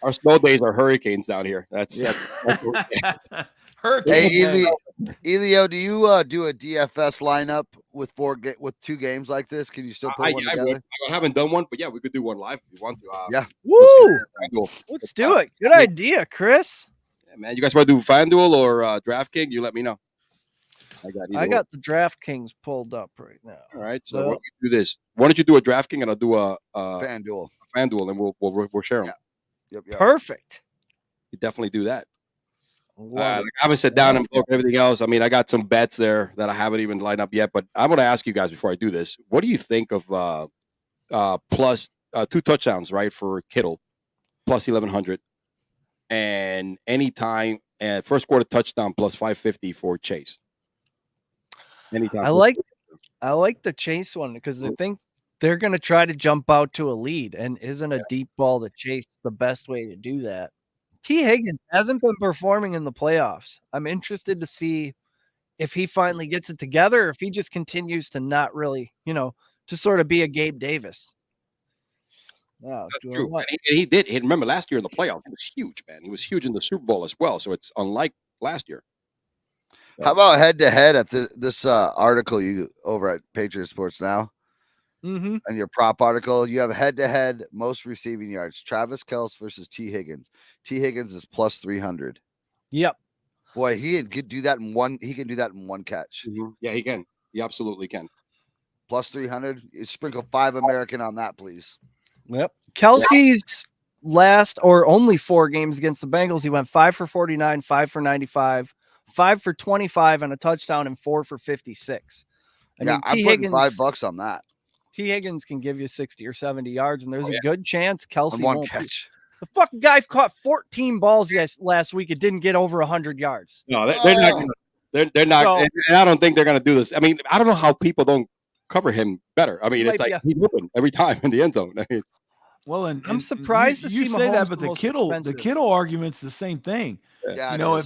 Our snow days are hurricanes down here. That's Hey, Elio, do you do a DFS lineup with 2 games like this? Can you still put one together? I haven't done one, but yeah, we could do one live if you want to. Yeah. Woo! Let's do it. Good idea, Chris. Yeah, man. You guys want to do FanDuel or DraftKings? You let me know. I got the DraftKings pulled up right now. All right, so why don't we do this? Why don't you do a DraftKings and I'll do a FanDuel, and we'll share them. Yep. Perfect. You definitely do that. I haven't sat down and looked at everything else. I mean, I got some bets there that I haven't even lined up yet. But I'm going to ask you guys before I do this: what do you think of plus 2 touchdowns, right, for Kittle, plus 1,100, and anytime and first quarter touchdown plus 550 for Chase? Anytime. I like the Chase one because I think they're going to try to jump out to a lead, and isn't a deep ball to Chase the best way to do that? T. Higgins hasn't been performing in the playoffs. I'm interested to see if he finally gets it together, or if he just continues to not really, to sort of be a Gabe Davis. Wow, that's true. And he did. Remember last year in the playoffs, he was huge, man. He was huge in the Super Bowl as well. So it's unlike last year. How about head-to-head at this article you over at Patriot Sports Now? Mm-hmm. And your prop article, you have head-to-head most receiving yards. Travis Kelce versus T. Higgins. T. Higgins is plus 300. Yep. Boy, he could do that in one. He can do that in one catch. Mm-hmm. Yeah, he can. He absolutely can. Plus 300. You sprinkle 5 American on that, please. Yep. Kelsey's last or only 4 games against the Bengals, he went 5 for 49, 5 for 95, 5 for 25 and a touchdown, and 4 for 56. I mean, I'm putting $5 on that. T. Higgins can give you 60 or 70 yards, and there's a good chance Kelsey won't catch. The fucking guy caught 14 balls last week. It didn't get over 100 yards. No, they're not. They're not. So, and I don't think they're going to do this. I mean, I don't know how people don't cover him better. I mean, it's like he's open every time in the end zone. I mean, well, and I'm surprised to see you say Mahomes that, but the Kittle argument's the same thing. Yeah,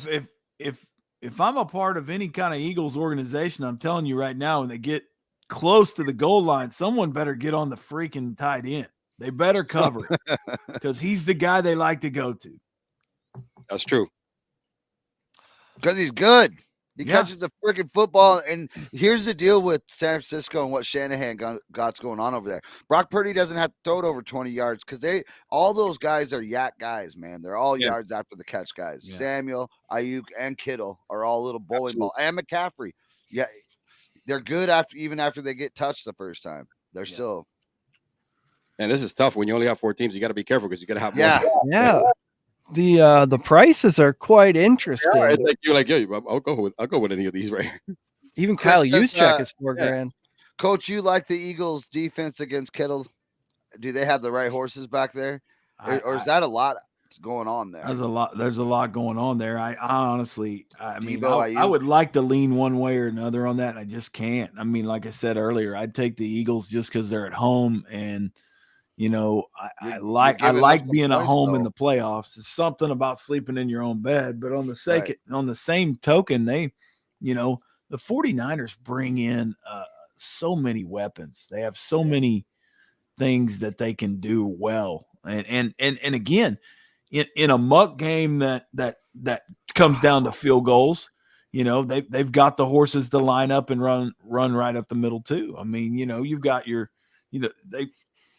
if I'm a part of any kind of Eagles organization, I'm telling you right now, when they get close to the goal line, someone better get on the freaking tight end. They better cover it because he's the guy they like to go to. That's true. Because he's good. He catches the freaking football. And here's the deal with San Francisco and what Shanahan got's going on over there. Brock Purdy doesn't have to throw it over 20 yards because all those guys are yak guys, man. They're all yards after the catch guys. Yeah. Samuel, Ayuk, and Kittle are all little bowling ball. And McCaffrey. Yeah. They're good even after they get touched the first time. They're still. And this is tough. When you only have 4 teams, you got to be careful because you got to have more. Yeah. The prices are quite interesting. Yeah, it's like you're like, I'll go with any of these, right? Even Kyle Juszczyk is $4,000. Coach, you like the Eagles' defense against Kittle? Do they have the right horses back there, or is that a lot going on there? There's a lot. There's a lot going on there. I honestly, I mean, Debo, I would like to lean one way or another on that. I just can't. I mean, like I said earlier, I'd take the Eagles just because they're at home, and you know, I like being at home in the playoffs. It's something about sleeping in your own bed. But on the same token, they, you know, the 49ers bring in so many weapons. They have so many things that they can do well, and again, in a muck game that comes down to field goals, you know, they've got the horses to line up and run right up the middle too. I mean, you know, you've got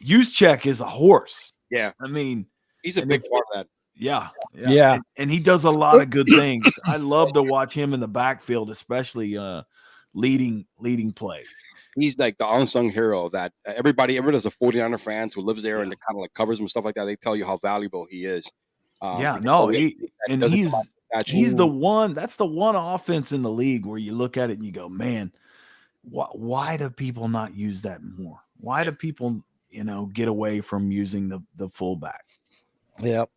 Juszczyk is a horse. Yeah, I mean, he's a big part of that. Yeah. And he does a lot of good things. I love to watch him in the backfield, especially leading plays. He's like the unsung hero that everybody has a 49er fans who lives there and kind of like covers him and stuff like that. They tell you how valuable he is. He's the one. That's the one offense in the league where you look at it and you go, man, why do people not use that more? Why do people, you know, get away from using the fullback? Yep.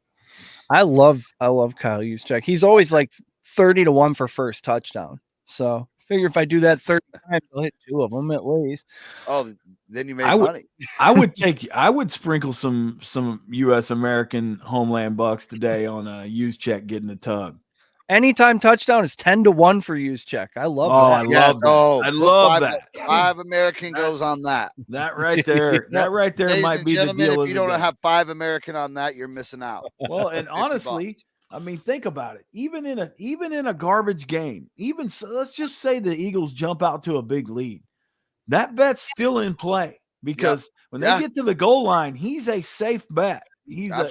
I love Kyle Juszczyk. He's always like 30-1 for first touchdown. So figure if I do that 30 times, I'll hit 2 of them at least. Oh, then you make money. I would sprinkle some U.S. American homeland bucks today on a Juszczyk getting a tug. Anytime touchdown is 10-1 for Juszczyk. I love that. I love that. 5 American goes on that. That right there. That right there might be the deal. If you don't have 5 American on that, you're missing out. Well, and honestly, I mean, think about it. Even in a garbage game, let's just say the Eagles jump out to a big lead. That bet's still in play because when they get to the goal line, he's a safe bet. He's a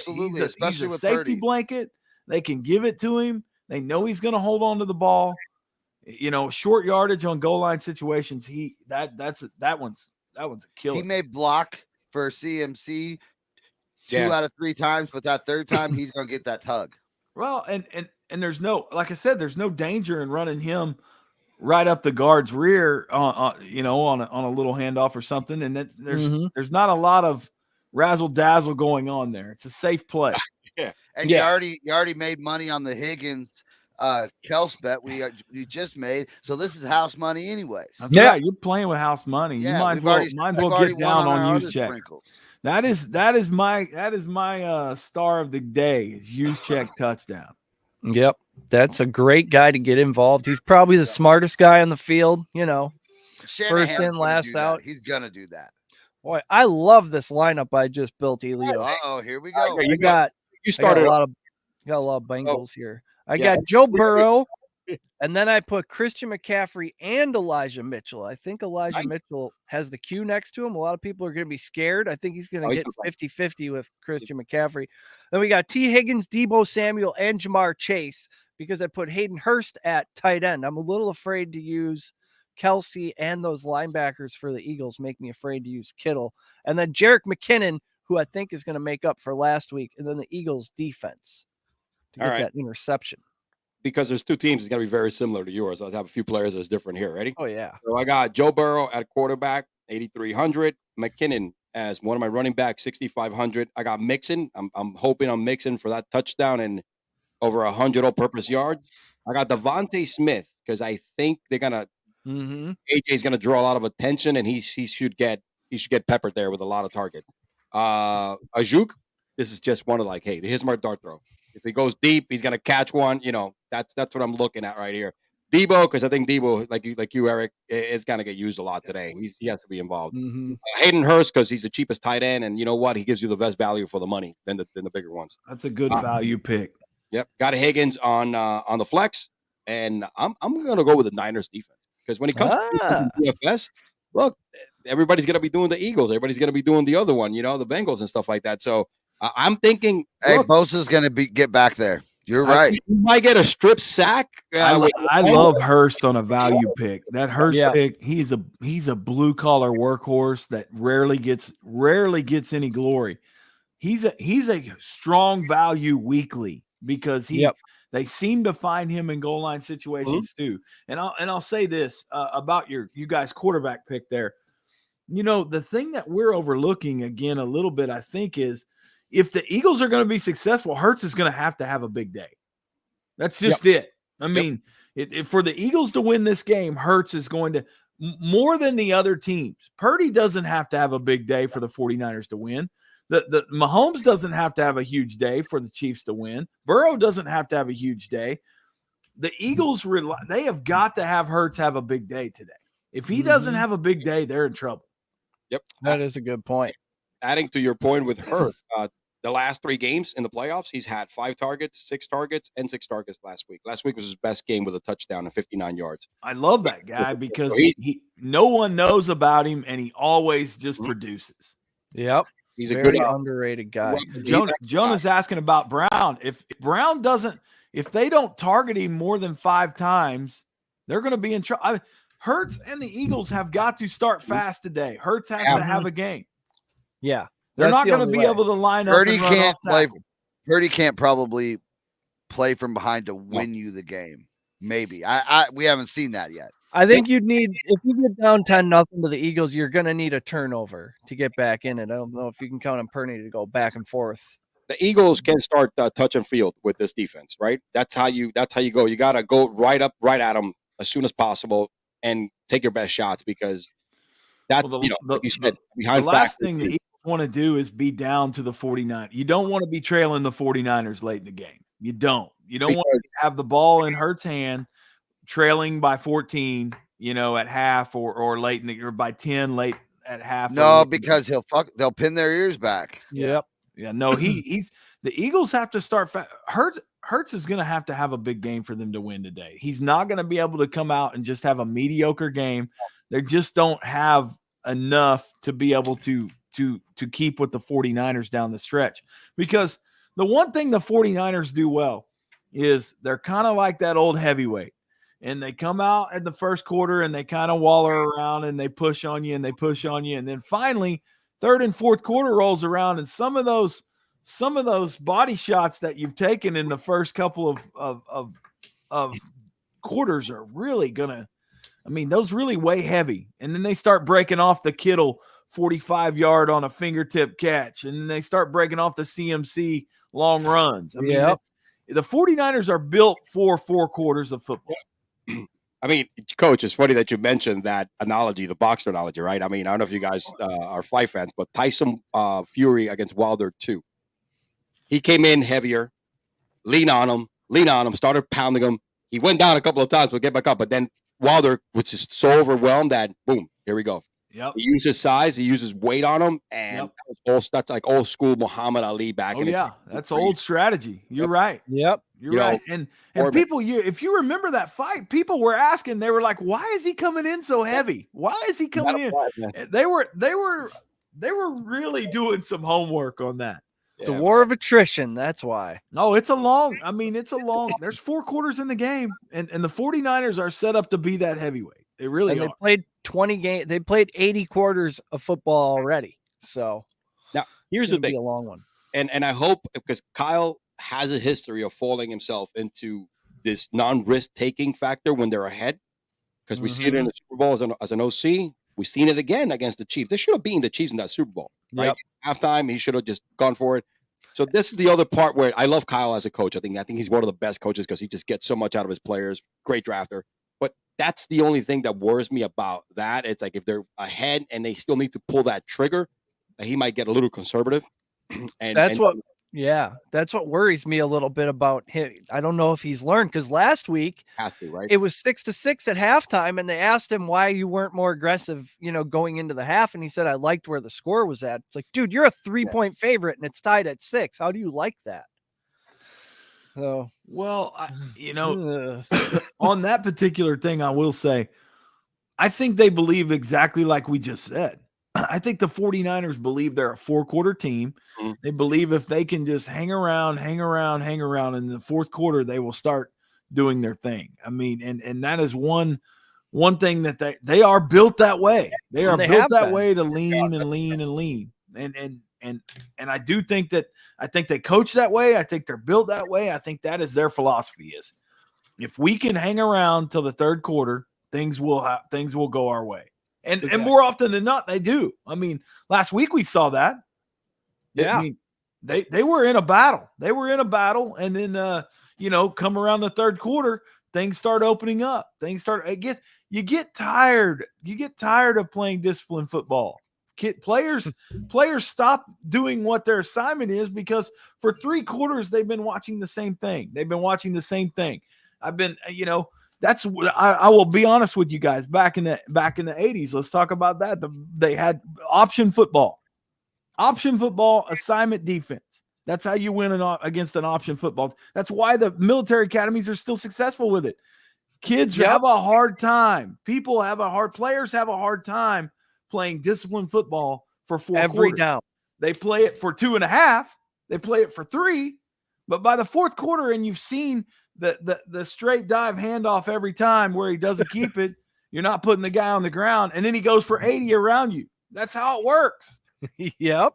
safety blanket. They can give it to him. They know he's going to hold on to the ball. You know, short yardage on goal line situations. That one's a killer. He may block for CMC 2 out of 3 times, but that third time he's going to get that tug. Well, and there's no, like I said, there's no danger in running him right up the guard's rear, you know, on a little handoff or something. And there's not a lot of razzle dazzle going on there. It's a safe play. And you already made money on the Higgins Kels bet we just made. So this is house money anyways. That's right. You're playing with house money. You might as well get down on Juszczyk. That is my star of the day is Juszczyk touchdown. Yep. That's a great guy to get involved. He's probably the smartest guy on the field, you know. First in, last out. He's gonna do that. Boy, I love this lineup I just built, Elio. Oh, here we go. I got a lot of Bengals here. I got Joe Burrow, and then I put Christian McCaffrey and Elijah Mitchell. I think Elijah Mitchell has the Q next to him. A lot of people are going to be scared. I think he's going to get 50-50 with Christian McCaffrey. Then we got T. Higgins, Deebo Samuel, and Jamar Chase because I put Hayden Hurst at tight end. I'm a little afraid to use Kelsey and those linebackers for the Eagles make me afraid to use Kittle. And then Jerick McKinnon, who I think is going to make up for last week, and then the Eagles defense to get that interception. Because there's 2 teams, it's going to be very similar to yours. I have a few players that's different here. Ready? Oh, yeah. So I got Joe Burrow at quarterback, 8,300. McKinnon as one of my running backs, 6,500. I got Mixon. I'm hoping I'm Mixon for that touchdown and over 100 all-purpose yards. I got Devontae Smith because I think they're going to AJ's going to draw a lot of attention, and he should get peppered there with a lot of targets. Ajuk, this is just one of like, hey, here's my dart throw. If he goes deep, he's going to catch one. You know, that's what I'm looking at right here. Deebo, because I think Deebo, like you, Eric, is going to get used a lot today. He has to be involved. Hayden Hurst, because he's the cheapest tight end, and you know what? He gives you the best value for the money than the bigger ones. That's a good value pick. Yep, got a Higgins on the flex, and I'm going to go with the Niners defense because when it comes to DFS, look, everybody's going to be doing the Eagles. Everybody's going to be doing the other one, you know, the Bengals and stuff like that. So I'm thinking, hey, Bosa's going to get back there. You're right. You might get a strip sack. I love Hurst on a value pick. That Hurst pick, he's a blue collar workhorse that rarely gets any glory. He's a strong value weekly because they seem to find him in goal line situations too. And I'll say this about you guys quarterback pick there. the thing that we're overlooking again a little bit, I think, is if the Eagles are going to be successful, Hurts is going to have a big day. That's just it. I mean, for the Eagles to win this game, Hurts is going to more than the other teams. Purdy doesn't have to have a big day for the 49ers to win. The Mahomes doesn't have to have a huge day for the Chiefs to win. Burrow doesn't have to have a huge day. The Eagles, they have got to have Hurts have a big day today. If he doesn't have a big day, they're in trouble. Yep. That is a good point. Adding to your point with Hurts, the last 3 games in the playoffs, he's had 5 targets, 6 targets, and 6 targets last week. Last week was his best game with a touchdown and 59 yards. I love that guy because no one knows about him, and he always just produces. Yep. He's a very good underrated guy. Jonah's asking about Brown. If Brown if they don't target him more than 5 times, they're going to be in trouble. Hurts and the Eagles have got to start fast today. Hurts has to have a game. Yeah. They're not going to be able to line up. Purdy can't play. Purdy can't probably play from behind to win you the game. Maybe. We haven't seen that yet. I think you'd need, if you get down 10-0 to the Eagles, you're going to need a turnover to get back in it. I don't know if you can count on Purdy to go back and forth. The Eagles can start touch and field with this defense, right? That's how you go. You got to go right at them as soon as possible and take your best shots because that, like you said, behind the last thing the Eagles want to do is be down to the 49. You don't want to be trailing the 49ers late in the game. You don't want to have the ball in Hurts' hand, trailing by 14, at half or late or by 10 late at half. No, because they'll pin their ears back. Yep. Yeah, no, the Eagles have to start Hurts is going to have a big game for them to win today. He's not going to be able to come out and just have a mediocre game. They just don't have enough to be able to keep with the 49ers down the stretch. Because the one thing the 49ers do well is they're kind of like that old heavyweight. And they come out at the first quarter and they kind of waller around and they push on you and they push on you. And then finally, third and fourth quarter rolls around and some of those body shots that you've taken in the first couple of quarters are really gonna, those really weigh heavy. And then they start breaking off the Kittle 45-yard on a fingertip catch, and then they start breaking off the CMC long runs. The 49ers are built for 4 quarters of football. Coach, it's funny that you mentioned that analogy, the boxer analogy, right? I don't know if you guys are fight fans, but Tyson Fury against Wilder 2. He came in heavier, lean on him, started pounding him. He went down a couple of times, but get back up. But then Wilder was just so overwhelmed that, boom, here we go. Yep. He used his size, he used his weight on him, and that's like old school Muhammad Ali back in the day. That's old strategy. You're right. Yep. You're right. And people, if you remember that fight, people were asking, they were like, why is he coming in so heavy? Why is he coming in? They were really doing some homework on that. It's a war of attrition. That's why. No, it's a long, there's 4 quarters in the game, and the 49ers are set up to be that heavyweight. They really are. They played 20 games. They played 80 quarters of football already. So now here's the thing. Be a long one. And I hope, because Kyle has a history of falling himself into this non-risk taking factor when they're ahead, because we see it in the Super Bowl as an OC. We've seen it again against the Chiefs. They should have beaten the Chiefs in that Super Bowl, right? Yep. Halftime, he should have just gone for it. So this is the other part where I love Kyle as a coach. I think he's one of the best coaches because he just gets so much out of his players. Great drafter. But that's the only thing that worries me about that. It's like if they're ahead and they still need to pull that trigger, he might get a little conservative. That's what worries me a little bit about him. I don't know if he's learned, because last week it was 6-6 at halftime, and they asked him why you weren't more aggressive, going into the half, and he said, I liked where the score was at. It's like, dude, you're a 3-point favorite and it's tied at 6. How do you like that? So, well, on that particular thing, I will say, I think they believe exactly like we just said. I think the 49ers believe they're a 4-quarter team. Mm-hmm. They believe if they can just hang around in the fourth quarter, they will start doing their thing. And that is one thing that they are built that way. They are built that way to lean and lean and lean. And I do think they coach that way. I think they're built that way. I think that is their philosophy is if we can hang around till the third quarter, things will go our way. And more often than not, they do. I mean, last week we saw that. Yeah. I mean, they were in a battle. They were in a battle, and then come around the third quarter, things start opening up. You get tired. You get tired of playing disciplined football. Players stop doing what their assignment is because for 3 quarters they've been watching the same thing. I've been, I will be honest with you guys. Back in the 80s, let's talk about that. They had option football, assignment defense. That's how you win against an option football. That's why the military academies are still successful with it. Kids have a hard time. Players have a hard time playing disciplined football for 4 every quarters. down. They play it for 2.5. They play it for 3. But by the 4th quarter, and you've seen the straight dive handoff every time where he doesn't keep it, you're not putting the guy on the ground, and then he goes for 80 around you. That's how it works. Yep.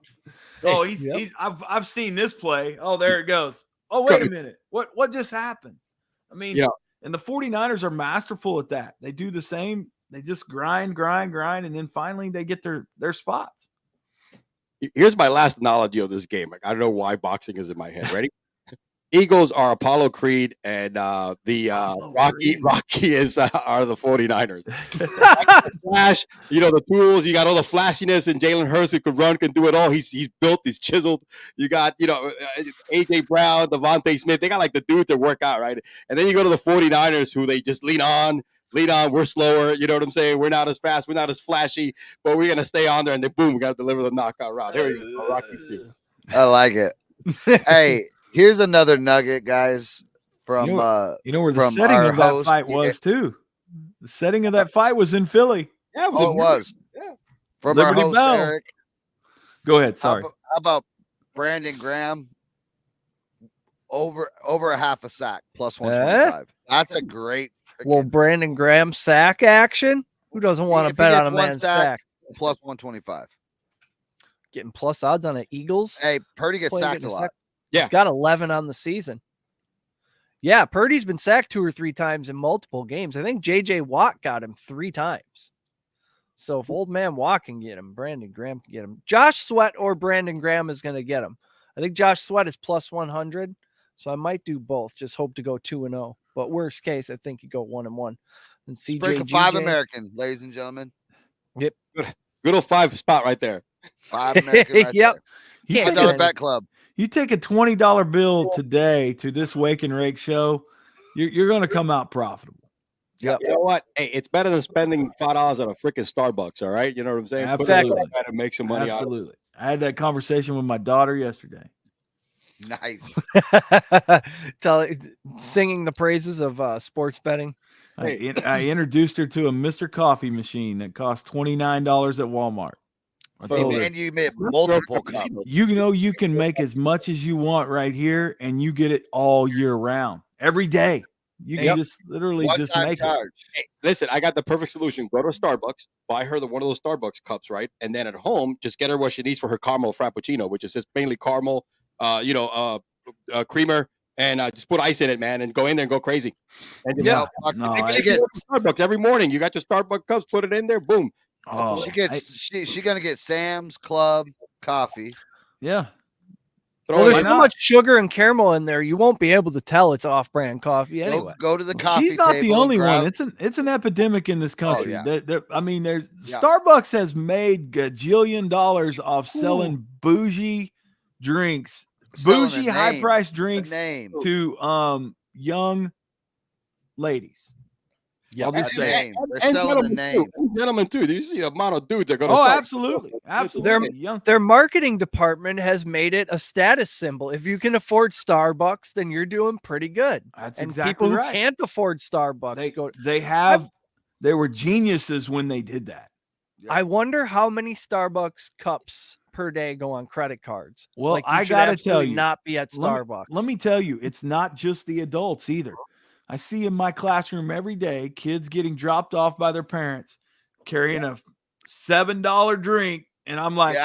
Oh, I've seen this play. Oh, there it goes. Oh, wait a minute. What just happened? I mean, and the 49ers are masterful at that. They do the same. They just grind, and then finally they get their spots. Here's my last analogy of this game. I don't know why boxing is in my head. Ready? Eagles are Apollo Creed, and Rocky is are the 49ers. Flash, the tools. You got all the flashiness, and Jalen Hurts who could run, can do it all. He's built, he's chiseled. You got AJ Brown, Devontae Smith. They got like the dudes that work out, right? And then you go to the 49ers, who they just lean on. We're slower. You know what I'm saying? We're not as fast. We're not as flashy, but we're gonna stay on there, and then boom, we got to deliver the knockout round. Here we go, Rocky 3. I like it. Hey. Here's another nugget, guys, from where the setting of that fight was too. The setting of that fight was in Philly. Yeah, it was. Yeah. From Liberty our host, Bell. Eric. Go ahead. Sorry. How about Brandon Graham? Over a half a sack plus 125. That's a great. Well, Brandon Graham sack action. Who doesn't want to bet on a man's sack? Plus 125. Getting plus odds on an Eagles. Hey, Purdy gets sacked a lot. Yeah. He's got 11 on the season. Yeah, Purdy's been sacked 2 or 3 times in multiple games. I think J.J. Watt got him 3 times. So if old man Watt can get him, Brandon Graham can get him. Josh Sweat or Brandon Graham is going to get him. I think Josh Sweat is plus 100, so I might do both. Just hope to go 2-0. But worst case, I think you go 1-1. And CJ Break a 5 American, ladies and gentlemen. Yep. Good old 5 spot right there. 5 American right yep. there. $1 bet club. You take a $20 bill today to this Wake and Rake show, you're going to come out profitable. Yep. You know what? Hey, it's better than spending $5 at a freaking Starbucks. All right, you know what I'm saying? Absolutely. Better make some money. Absolutely. I had that conversation with my daughter yesterday. Nice. Singing the praises of sports betting. I introduced her to a Mr. Coffee machine that cost $29 at Walmart. And you made multiple cups. You can make as much as you want right here, and you get it all year round, every day. You can just literally just make it. Hey, listen, I got the perfect solution. Go to Starbucks, buy her one of those Starbucks cups, right? And then at home, just get her what she needs for her caramel frappuccino, which is just mainly caramel, creamer, and just put ice in it, man, and go in there and go crazy. And Starbucks every morning. You got your Starbucks cups, put it in there, boom. She's gonna get Sam's Club coffee. Yeah. Well, there's so much sugar and caramel in there, you won't be able to tell it's off-brand coffee anyway. Go to the coffee. She's not the only one. It's an epidemic in this country. Oh, yeah. Starbucks has made gajillion dollars off selling bougie drinks, bougie high-priced drinks to young ladies. Yeah, they're selling the name. Gentlemen too. Do you see the amount of dudes that are going to start? Absolutely. Their marketing department has made it a status symbol. If you can afford Starbucks, then you're doing pretty good. That's and exactly people right. who can't afford Starbucks they were geniuses when they did that. I wonder how many Starbucks cups per day go on credit cards. Well, I got to tell you, not be at Starbucks. Let me tell you, it's not just the adults either. I see in my classroom every day kids getting dropped off by their parents carrying a $7 drink, and I'm like,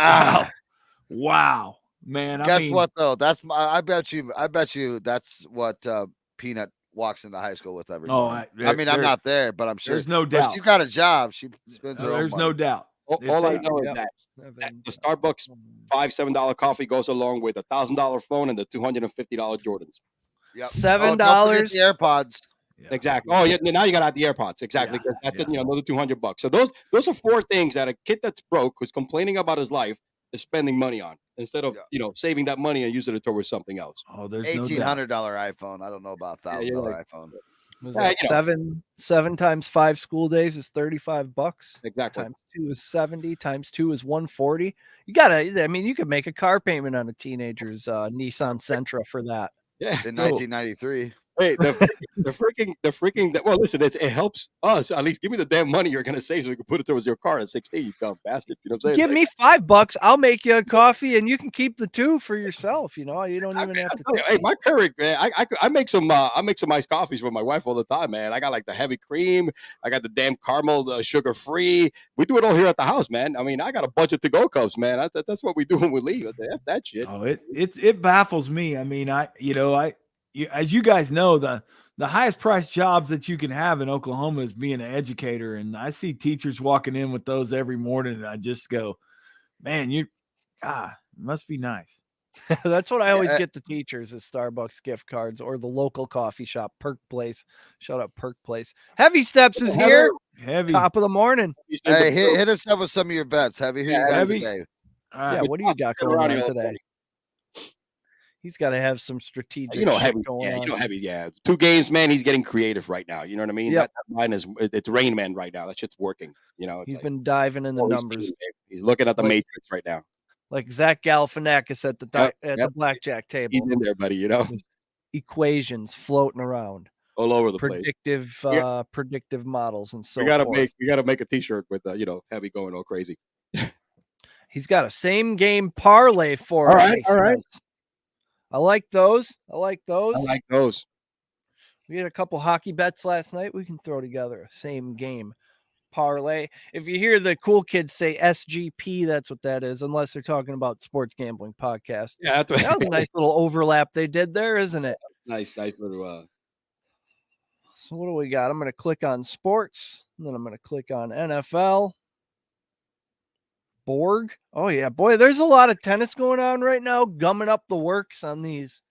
wow, man. Guess what though? I bet you that's what Peanut walks into high school with every morning. I mean, I'm there- not there, but I'm sure. There's no But doubt. she's got a job. She spends her own There's money. no doubt. All I know is that the Starbucks $5-7 coffee goes along with $1,000 phone and the $250 Jordans. Yep. $7. Don't forget the AirPods. Exactly. Oh, yeah. Now you got to add the AirPods. Exactly. Yeah, That's yeah. another $200. So those are four things that a kid that's broke, who's complaining about his life, is spending money on instead of saving that money and using it towards something else. Oh, there's $1,800 iPhone. I don't know about $1,000 iPhone. Was that seven times 5 school days is $35. Exactly. Times 2 is 70. Times 2 is 140. You gotta. I mean, you could make a car payment on a teenager's Nissan Sentra for that. Yeah. In 1993. Hey, the freaking. Well, listen, it helps us. At least give me the damn money you're gonna save so we can put it towards your car at 16. You dumb bastard. You know what I'm saying? Give me $5. I'll make you a coffee, and you can keep the 2 for yourself. You don't even have to. Hey, my Keurig, man. I make some iced coffees for my wife all the time, man. I got like the heavy cream. I got the damn caramel, sugar free. We do it all here at the house, man. I mean, I got a bunch of to-go cups, man. That's what we do when we leave. F that shit. Oh, it baffles me. I mean, as you guys know, the highest priced jobs that you can have in Oklahoma is being an educator. And I see teachers walking in with those every morning. And I just go, man, it must be nice. That's what I always get the teachers is Starbucks gift cards or the local coffee shop, Perk Place. Shout out Perk Place. Heavy Steps is here. Heavy. Top of the morning. Hey, hit us up with some of your bets. Heavy, who you got Heavy. today? Yeah, what do you got going on today? He's got to have some strategic. Heavy. Going Yeah, on. heavy. Yeah, 2 games, man. He's getting creative right now. You know what I mean? Yep. That line it's Rain Man right now. That shit's working. He's been diving in the numbers. He's looking at the Matrix right now. Like Zach Galifianakis at the blackjack table. He's in there, buddy. Equations floating around all over the predictive, place. Predictive models and so we gotta forth. make a T-shirt with Heavy going all crazy. He's got a same game parlay for us. All right. I like those. We had a couple hockey bets last night. We can throw together a same game parlay. If you hear the cool kids say SGP, that's what that is, unless they're talking about sports gambling podcast. Yeah, that was a nice little overlap they did there, isn't it? Nice little. So what do we got? I'm going to click on sports, and then I'm going to click on NFL. Borg. Oh yeah, boy, there's a lot of tennis going on right now, gumming up the works on these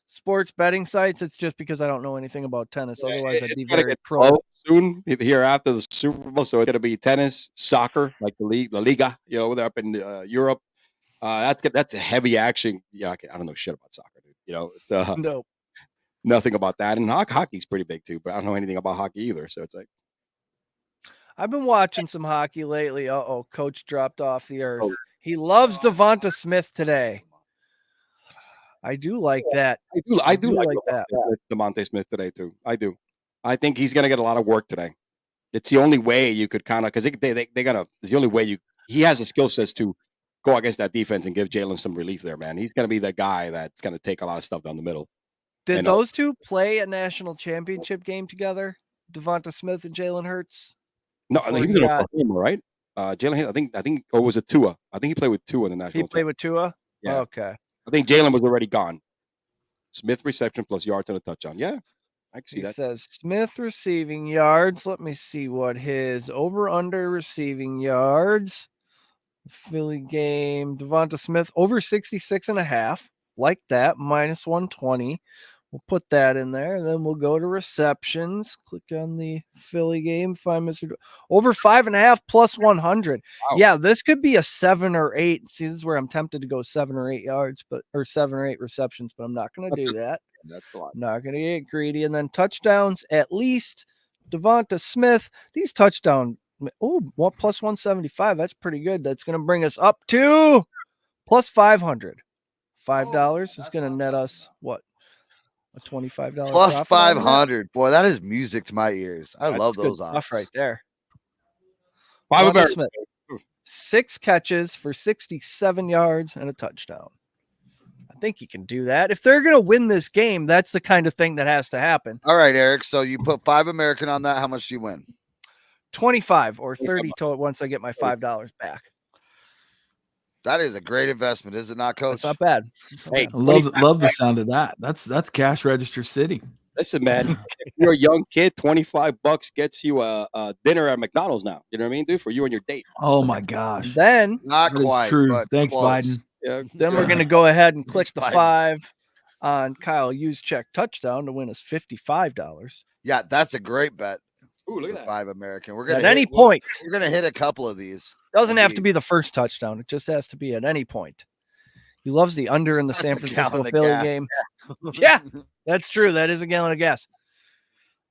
sports betting sites. It's just because I don't know anything about tennis. Otherwise, I'd be very pro. Soon here after the Super Bowl, so it's gonna be tennis, soccer, like the Liga. They're up in Europe. That's a heavy action. I don't know shit about soccer, dude. It's no, nothing about that. And hockey's pretty big too, but I don't know anything about hockey either. So it's like. I've been watching some hockey lately. Coach dropped off the earth. He loves Devonta Smith today. I do like that. I do like that. Devonta Smith today too. I do. I think he's gonna get a lot of work today. It's the only way you could kind of because they gotta. It's the only way he has the skill sets to go against that defense and give Jalen some relief there, man. He's gonna be the guy that's gonna take a lot of stuff down the middle. Did those two play a national championship game together? Devonta Smith and Jalen Hurts. No, I think he was in Oklahoma, right? Jalen, I think, or was it Tua? I think he played with Tua in the national. He played with Tua. Yeah. Okay. I think Jalen was already gone. Smith reception plus yards and a touchdown. Yeah, I can see that. It says Smith receiving yards. Let me see what his over/under receiving yards. Philly game. Devonta Smith over 66.5. Like that. Minus 120. We'll put that in there, and then we'll go to receptions. Click on the Philly game. Find Mr. Over 5.5 plus 100. Wow. Yeah, this could be a 7 or 8. See, this is where I'm tempted to go 7 or 8 yards, or 7 or 8 receptions, but I'm not going to do that. That's a lot. I'm not going to get greedy. And then touchdowns, at least Devonta Smith. These touchdowns, plus 175. That's pretty good. That's going to bring us up to plus 500. $5 is going to net us what? A $25 plus 500. Boy, that is music to my ears. I love those odds right there. 6 catches for 67 yards and a touchdown. I think he can do that. If they're going to win this game, that's the kind of thing that has to happen. All right, Eric. So you put 5 American on that. How much do you win? 25 or 30 total once I get my $5 back. That is a great investment, is it not, Coach? It's not bad. I love the sound of that. That's cash register city. Listen, man, if you're a young kid, $25 gets you a dinner at McDonald's now. You know what I mean, dude? For you and your date. Oh my gosh. Then Not That is quite. true. But Thanks, close. Biden. Yeah. Then we're going to go ahead and click the Biden. 5 on Kyle Juszczyk touchdown to win us $55. Yeah, that's a great bet. Ooh, look for at that. 5 American. We're At gonna any point. We're gonna hit a couple of these. Doesn't have to Indeed. be the first touchdown. It just has to be at any point. He loves the under in the San That's a Francisco gallon of Philly gas. game. Yeah, that's true. That is a gallon of gas.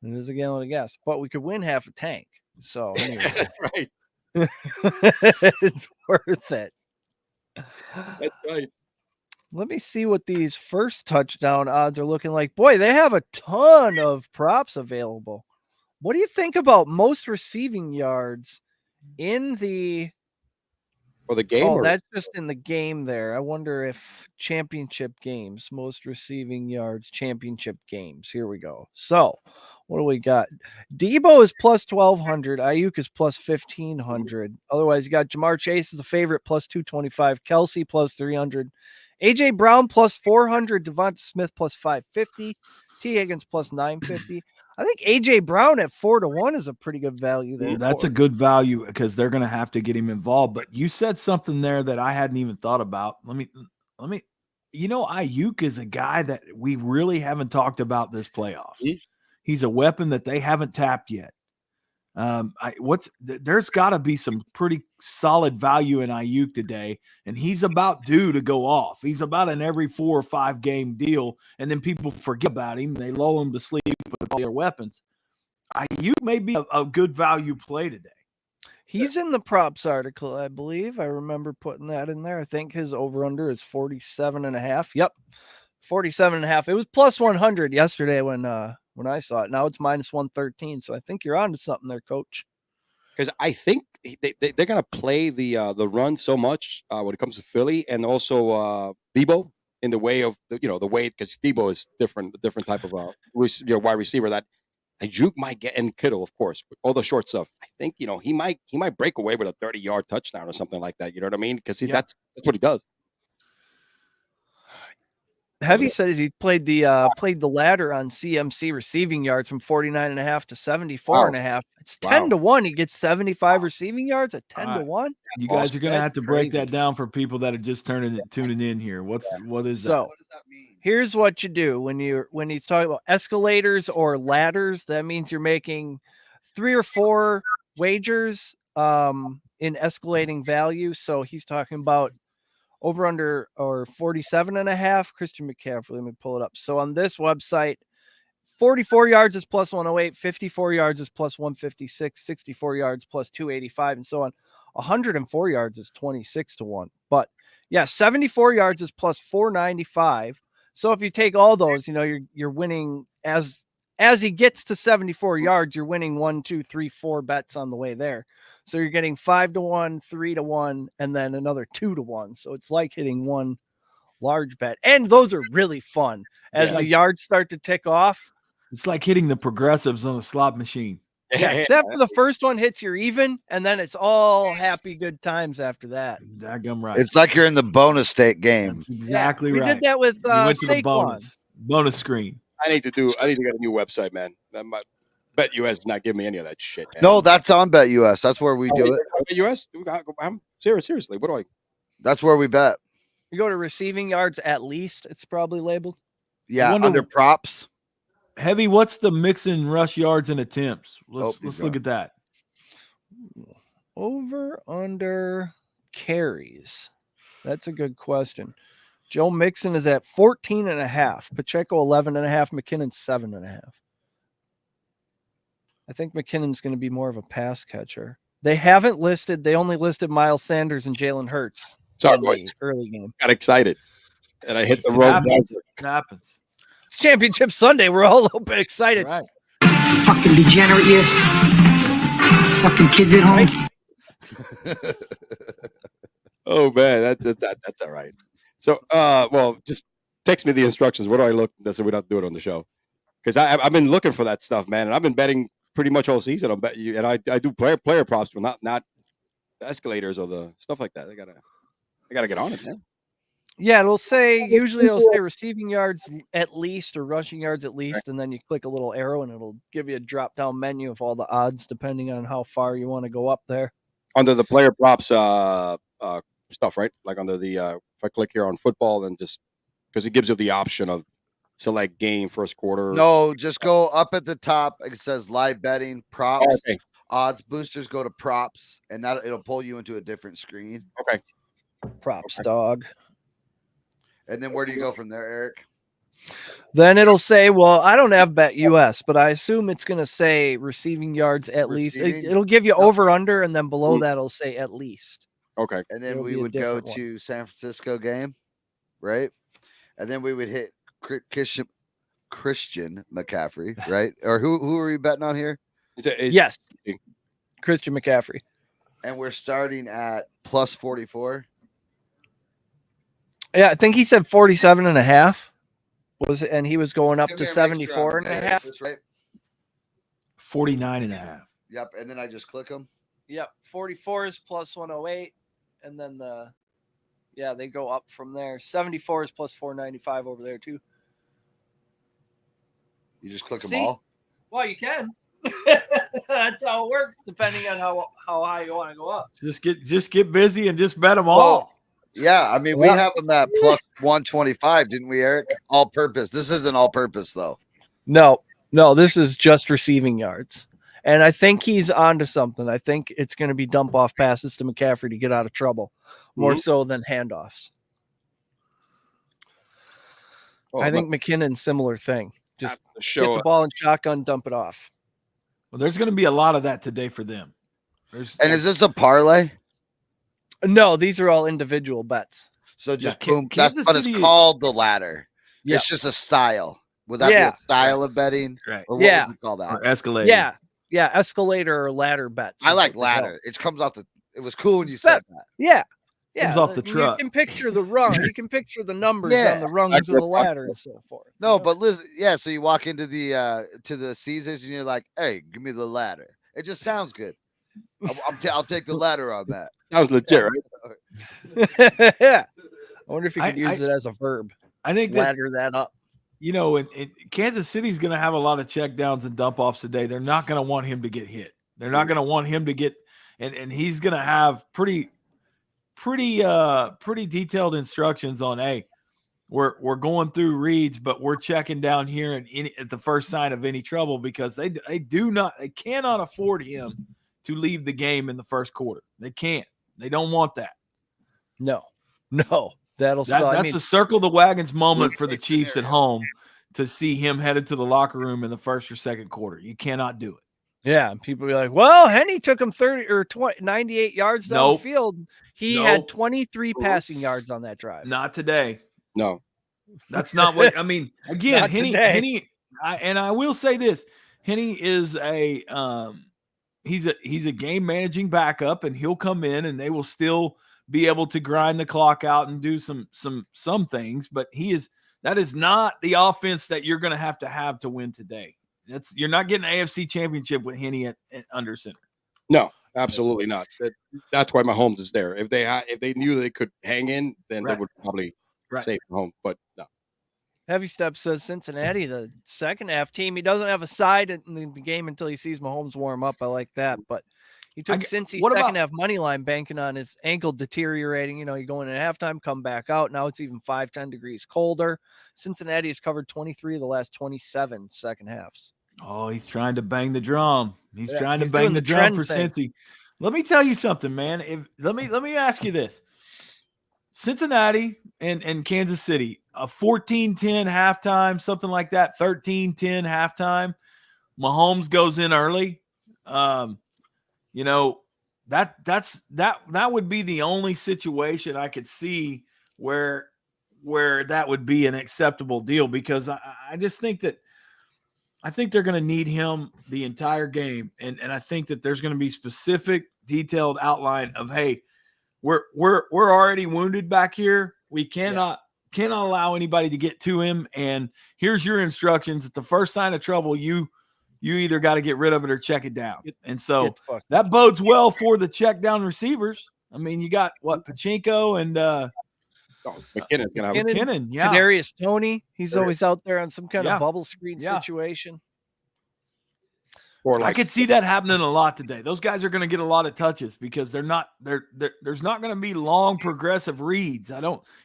It is a gallon of gas. But we could win half a tank. So anyway. Right. It's worth it. That's right. Let me see what these first touchdown odds are looking like. Boy, they have a ton of props available. What do you think about most receiving yards in the For the game. Oh, or- that's just in the game there. I wonder if championship games, most receiving yards, championship games. Here we go. So, what do we got? Debo is plus 1,200. Ayuk is plus 1,500. Otherwise, you got Jamar Chase is a favorite plus 225. Kelsey plus 300. AJ Brown plus 400. Devonta Smith plus 550. T. Higgins plus 950. I think AJ Brown at 4-1 is a pretty good value there. That's a good value because they're going to have to get him involved. But you said something there that I hadn't even thought about. Let me, Ayuk is a guy that we really haven't talked about this playoffs. He's a weapon that they haven't tapped yet. There's got to be some pretty solid value in Ayuk today, and he's about due to go off. He's about an every 4 or 5 game deal, and then people forget about him. They lull him to sleep with all their weapons. Ayuk may be a good value play today. He's in the props article, I believe. I remember putting that in there. I think his over-under is 47.5. Yep, 47.5. It was plus 100 yesterday when I saw it. Now it's minus 113. So I think you're on to something there, Coach. Because I think they're going to play the run so much when it comes to Philly, and also Debo in the way of the way, because Debo is different type of wide receiver that Ayuk might get, and Kittle, of course, all the short stuff. I think he might break away with a 30-yard touchdown or something like that. You know what I mean? Because that's what he does. Heavy says he played the ladder on CMC receiving yards from 49.5 to 74.5. It's 10-1. He gets 75 receiving yards at 10-1. You guys are going to have to break that down for people that are just tuning in here. What is that? What does that mean? Here's what you do when he's talking about escalators or ladders. That means you're making 3 or 4 wagers in escalating value. So he's talking about over under or 47.5. Christian McCaffrey. Let me pull it up. So on this website, 44 yards is plus 108, 54 yards is plus 156, 64 yards plus 285, and so on. 104 yards is 26-1. But yeah, 74 yards is plus 495. So if you take all those, you're winning as he gets to 74 yards, you're winning 1, 2, 3, 4 bets on the way there. So you're getting 5-1, 3-1, and then another 2-1. So it's like hitting one large bet. And those are really fun as the yards start to tick off. It's like hitting the progressives on a slot machine. Yeah, except for the first one hits your even, and then it's all happy good times after that. Daggum right. It's like you're in the bonus state game. That's exactly right. We did that with you went to the Saquon. bonus screen. I need to get a new website, man. BetUS is not giving me any of that shit. Man. No, that's on BetUS. That's where we do it. BetUS? I'm seriously. What do I? That's where we bet. You go to receiving yards at least. It's probably labeled. Yeah, under props. Heavy, what's the mix in rush yards and attempts? Let's look at that. Over under carries. That's a good question. Joe Mixon is at 14.5. Pacheco 11.5. McKinnon 7.5. I think McKinnon's going to be more of a pass catcher. They only listed Miles Sanders and Jalen Hurts. Sorry, boys. Early game. Got excited. And I hit the road. It happens. It's Championship Sunday. We're all a little bit excited. Right. Fucking degenerate, you. Fucking kids at home. Oh man, that's all right. So, just text me the instructions. Where do I look so we don't do it on the show? Because I've been looking for that stuff, man, and I've been betting pretty much all season. And I do player props, but not the escalators or the stuff like that. I gotta get on it, man. Yeah, usually it'll say receiving yards at least or rushing yards at least, and then you click a little arrow and it'll give you a drop down menu of all the odds depending on how far you want to go up there. Under the player props stuff, right? Like under the if I click here on football, then just because it gives you the option of select game first quarter. No, just go up at the top. It says live betting, props, Okay. odds, boosters. Go to props, and it'll pull you into a different screen. Okay. Props, dog. And then where do you go from there, Eric? Then it'll say, well, I don't have Bet US, but I assume it's going to say receiving yards at least. It'll give you over under, and then below that it'll say at least. Okay. And then It'll we be a would go different to San Francisco game, right? And then we would hit Christian McCaffrey, right? Or who are we betting on here? Yes. Christian McCaffrey. And we're starting at plus 44. Yeah, I think he said 47.5 and he was going up to 74.5. That's right. 49.5. Yep. And then I just click them. Yep. 44 is plus 108. And then they go up from there. 74 is plus 495 over there too. You just click them all? Well, you can. That's how it works, depending on how high you want to go up. Just get busy and just bet them all. Yeah, I mean, we have them at plus 125, didn't we, Eric? All purpose. This isn't all purpose, though. No, this is just receiving yards. And I think he's onto something. I think it's going to be dump off passes to McCaffrey to get out of trouble, more so than handoffs. I think McKinnon's similar thing. Just get the ball in shotgun, dump it off. Well, there's going to be a lot of that today for them. And is this a parlay? No, these are all individual bets. So just boom. That's what it's called, the ladder. Yeah. It's just a style. Would that be a style of betting? Right. Or what would you call that? Or escalator. Yeah, escalator or ladder bets. I like ladder. It comes off it was cool when you said that. Yeah. Comes off the truck. You can picture the rung. You can picture the numbers on the rungs of the ladder and so forth. No, but listen, so you walk into the Caesars and you're like, hey, give me the ladder. It just sounds good. I'll take the ladder on that. Sounds legit, right? Yeah. I wonder if you could use it as a verb. I think ladder that up. You know, in Kansas City's going to have a lot of check downs and dump offs today. They're not going to want him to get hit. They're not going to want him to get, and he's going to have pretty detailed instructions on, hey, we're going through reads, but we're checking down here at the first sign of any trouble, because they cannot afford him to leave the game in the first quarter. They can't. They don't want that. No. That's a circle the wagons moment for the Chiefs at home to see him headed to the locker room in the first or second quarter. You cannot do it. Yeah, and people be like, well, Henny took him 98 yards down the field. He had 23 passing yards on that drive. Not today. No. That's not what I mean. Again, Henny, I will say this. Henny is he's a game managing backup, and he'll come in and they will still be able to grind the clock out and do some things, but that is not the offense that you're going to have to win today. You're not getting an AFC championship with Henny at under center. No, absolutely not. That's why Mahomes is there. If they knew they could hang in, then they would probably save Mahomes, but no. Heavy Step says Cincinnati, the second half team. He doesn't have a side in the game until he sees Mahomes warm up. I like that, but he took Cincy's second half money line, banking on his ankle deteriorating. You go in at halftime, come back out. Now it's even 5-10 degrees colder. Cincinnati has covered 23 of the last 27 second halves. Oh, he's trying to bang the drum. He's trying to bang the drum for Cincy. Let me tell you something, man. Let me ask you this. Cincinnati and Kansas City, a 14-10 halftime, something like that, 13-10 halftime. Mahomes goes in early. That would be the only situation I could see where that would be an acceptable deal, because I just think that they're going to need him the entire game, and I think that there's going to be specific, detailed outline of, hey, we're already wounded back here. We cannot allow anybody to get to him, and here's your instructions. At the first sign of trouble, you either got to get rid of it or check it down. And so that bodes well for the check down receivers. I mean, you got Pachinko and Oh, McKinnon's gonna have McKinnon, yeah. Kadarius Toney, he's always out there on some kind Yeah. of bubble screen situation. or I like could see that happening a lot today. Those guys are going to get a lot of touches because there's not going to be long progressive reads.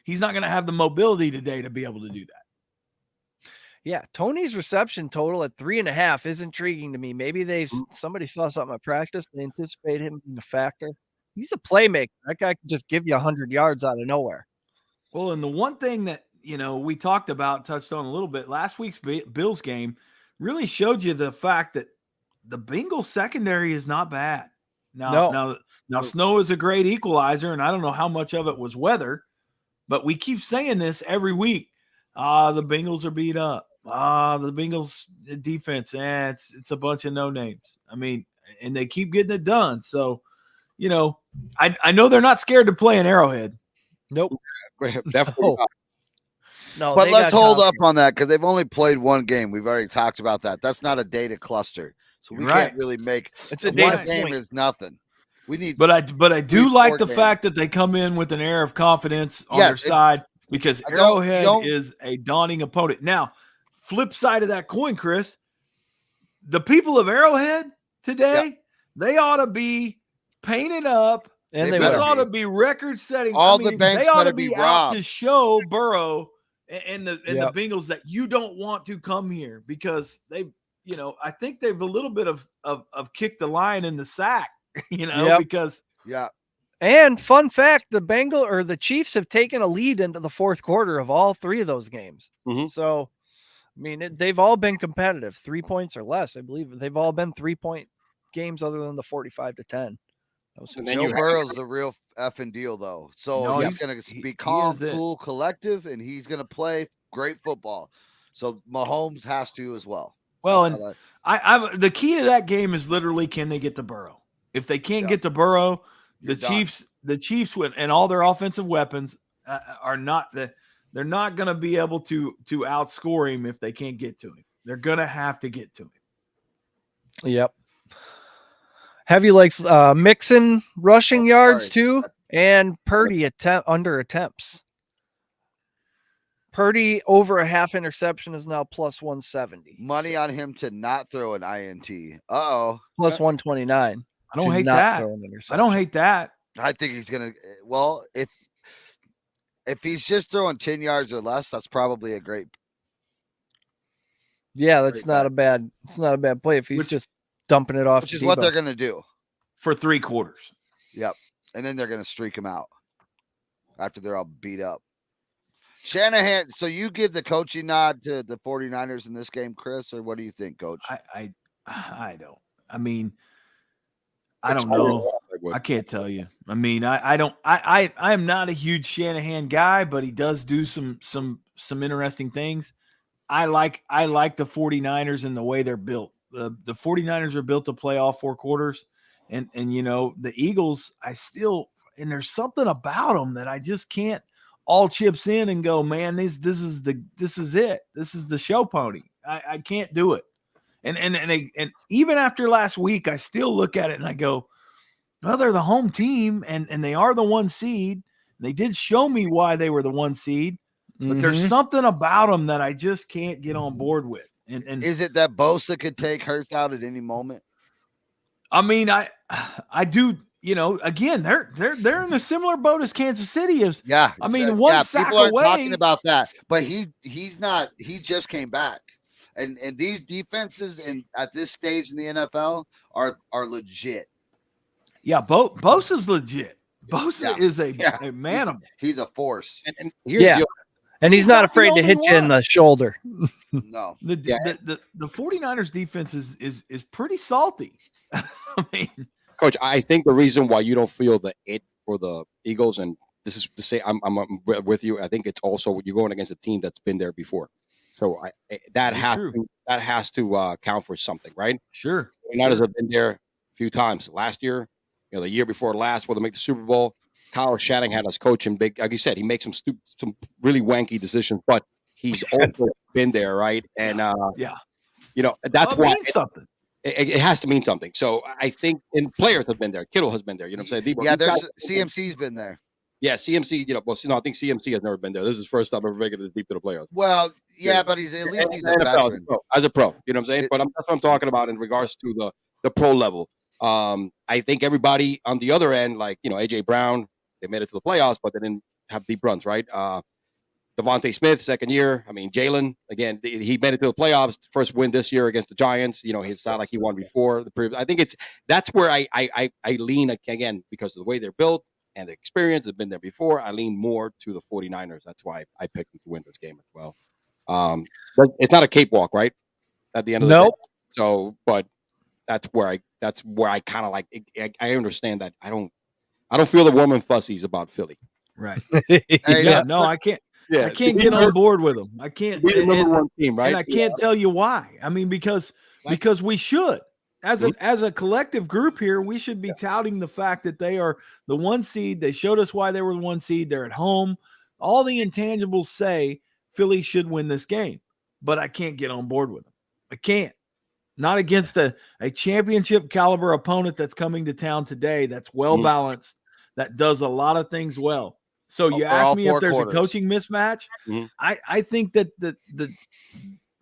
He's not going to have the mobility today to be able to do that. Yeah, Tony's reception total at 3.5 is intriguing to me. Maybe somebody saw something at practice. They anticipate him being a factor. He's a playmaker. That guy can just give you 100 yards out of nowhere. Well, and the one thing that we touched on a little bit last week's Bills game really showed you the fact that the Bengals secondary is not bad. Now, snow is a great equalizer, and I don't know how much of it was weather, but we keep saying this every week. The Bengals are beat up. The Bengals defense, it's a bunch of no names. I mean, and they keep getting it done. So, I know they're not scared to play an Arrowhead. Nope. Definitely not. No, but let's hold up on that because they've only played one game. We've already talked about that. That's not a data cluster. So we can't really make it's a data one game point. is nothing. We need, but I do like the fact that they come in with an air of confidence on their side because Arrowhead is a daunting opponent. Now, flip side of that coin, Chris, the people of Arrowhead today, they ought to be painted up. And this ought to be record setting. The banks they ought to be out to show Burrow and the Bengals that you don't want to come here because I think they've a little bit of kicked the lion in the sack, because And fun fact, the Chiefs have taken a lead into the fourth quarter of all three of those games. Mm-hmm. So, I mean, they've all been competitive, 3 points or less. I believe they've all been 3-point games other than the 45-10. Joe Burrow's the real effing deal, though. So he's going to be calm, cool, collective, and he's going to play great football. So Mahomes has to as well. Well, and the key to that game is literally, can they get to Burrow? If they can't get to Burrow, the Chiefs win, and all their offensive weapons are not they're not going to be able to outscore him if they can't get to him. They're going to have to get to him. Yep. Heavy likes Mixon rushing yards too, and Purdy under attempts. Purdy over a half interception is now plus 170. Money on him to not throw an INT. Plus 129. I don't hate that. I don't hate that. I think he's gonna. Well, if he's just throwing 10 yards or less, that's probably a great. Yeah, that's not a bad. It's not a bad play if he's just dumping it off. Which is what they're gonna do for 3 quarters. Yep, and then they're gonna streak him out after they're all beat up. Shanahan, so you give the coaching nod to the 49ers in this game, Chris, or what do you think, Coach? I don't. I mean, I don't know. I can't tell you. I mean, I don't. I am not a huge Shanahan guy, but he does do some interesting things. I like the 49ers and the way they're built. The 49ers are built to play all 4 quarters, and the Eagles. And there's something about them that I just can't all chips in and go, man, this is it. This is the show pony. I can't do it. And even after last week, I still look at it and I go, well, they're the home team and they are the 1 seed. They did show me why they were the 1 seed, but there's something about them that I just can't get on board with. And is it that Bosa could take Hurts out at any moment? I mean, I do. Again, they're in a similar boat as Kansas City is. Yeah, I mean, one sack people away. Talking about that, but he's not. He just came back, and these defenses at this stage in the NFL are legit. Yeah, Bosa's legit. Bosa is a man. He's a force. And here's and he's not afraid to hit you in the shoulder. No, the 49ers defense is pretty salty. I mean. Coach, I think the reason why you don't feel the it for the Eagles, and this is to say I'm with you. I think it's also you're going against a team that's been there before, so that has to count for something, right? Sure. The Niners have been there a few times. Last year, the year before last, where they make the Super Bowl. Kyle Shanahan had us coaching big, like you said, he makes some really wanky decisions, but he's also been there, right? And that's why something. It has to mean something. So I think, and players have been there. Kittle has been there. You know what I'm saying? Yeah, CMC's been there. Yeah, CMC. I think CMC has never been there. This is his first time ever making it this deep to the playoffs. Well, yeah, but he's at least he's a veteran. As a pro. You know what I'm saying? But that's what I'm talking about in regards to the pro level. I think everybody on the other end, like AJ Brown, they made it to the playoffs, but they didn't have deep runs, right? Devontae Smith, second year. I mean, Jalen, again, he made it to the playoffs. First win this year against the Giants. It's not like he won before. I think that's where I lean, again, because of the way they're built and the experience. Have been there before. I lean more to the 49ers. That's why I picked them to win this game as well. It's not a cakewalk, right? At the end of the day. So, but that's where I kind of like, I understand that I don't feel the warm and fuzzies about Philly. Right. No, I can't. Yeah, I can't get on board with them. I can't. Be the number one team, right? And I can't tell you why. I mean, because we should, as a collective group here, we should be touting the fact that they are the 1 seed. They showed us why they were the 1 seed. They're at home. All the intangibles say Philly should win this game, but I can't get on board with them. I can't. Not against a championship caliber opponent that's coming to town today. That's well balanced. That does a lot of things well. So you ask me if there's a coaching mismatch. I think that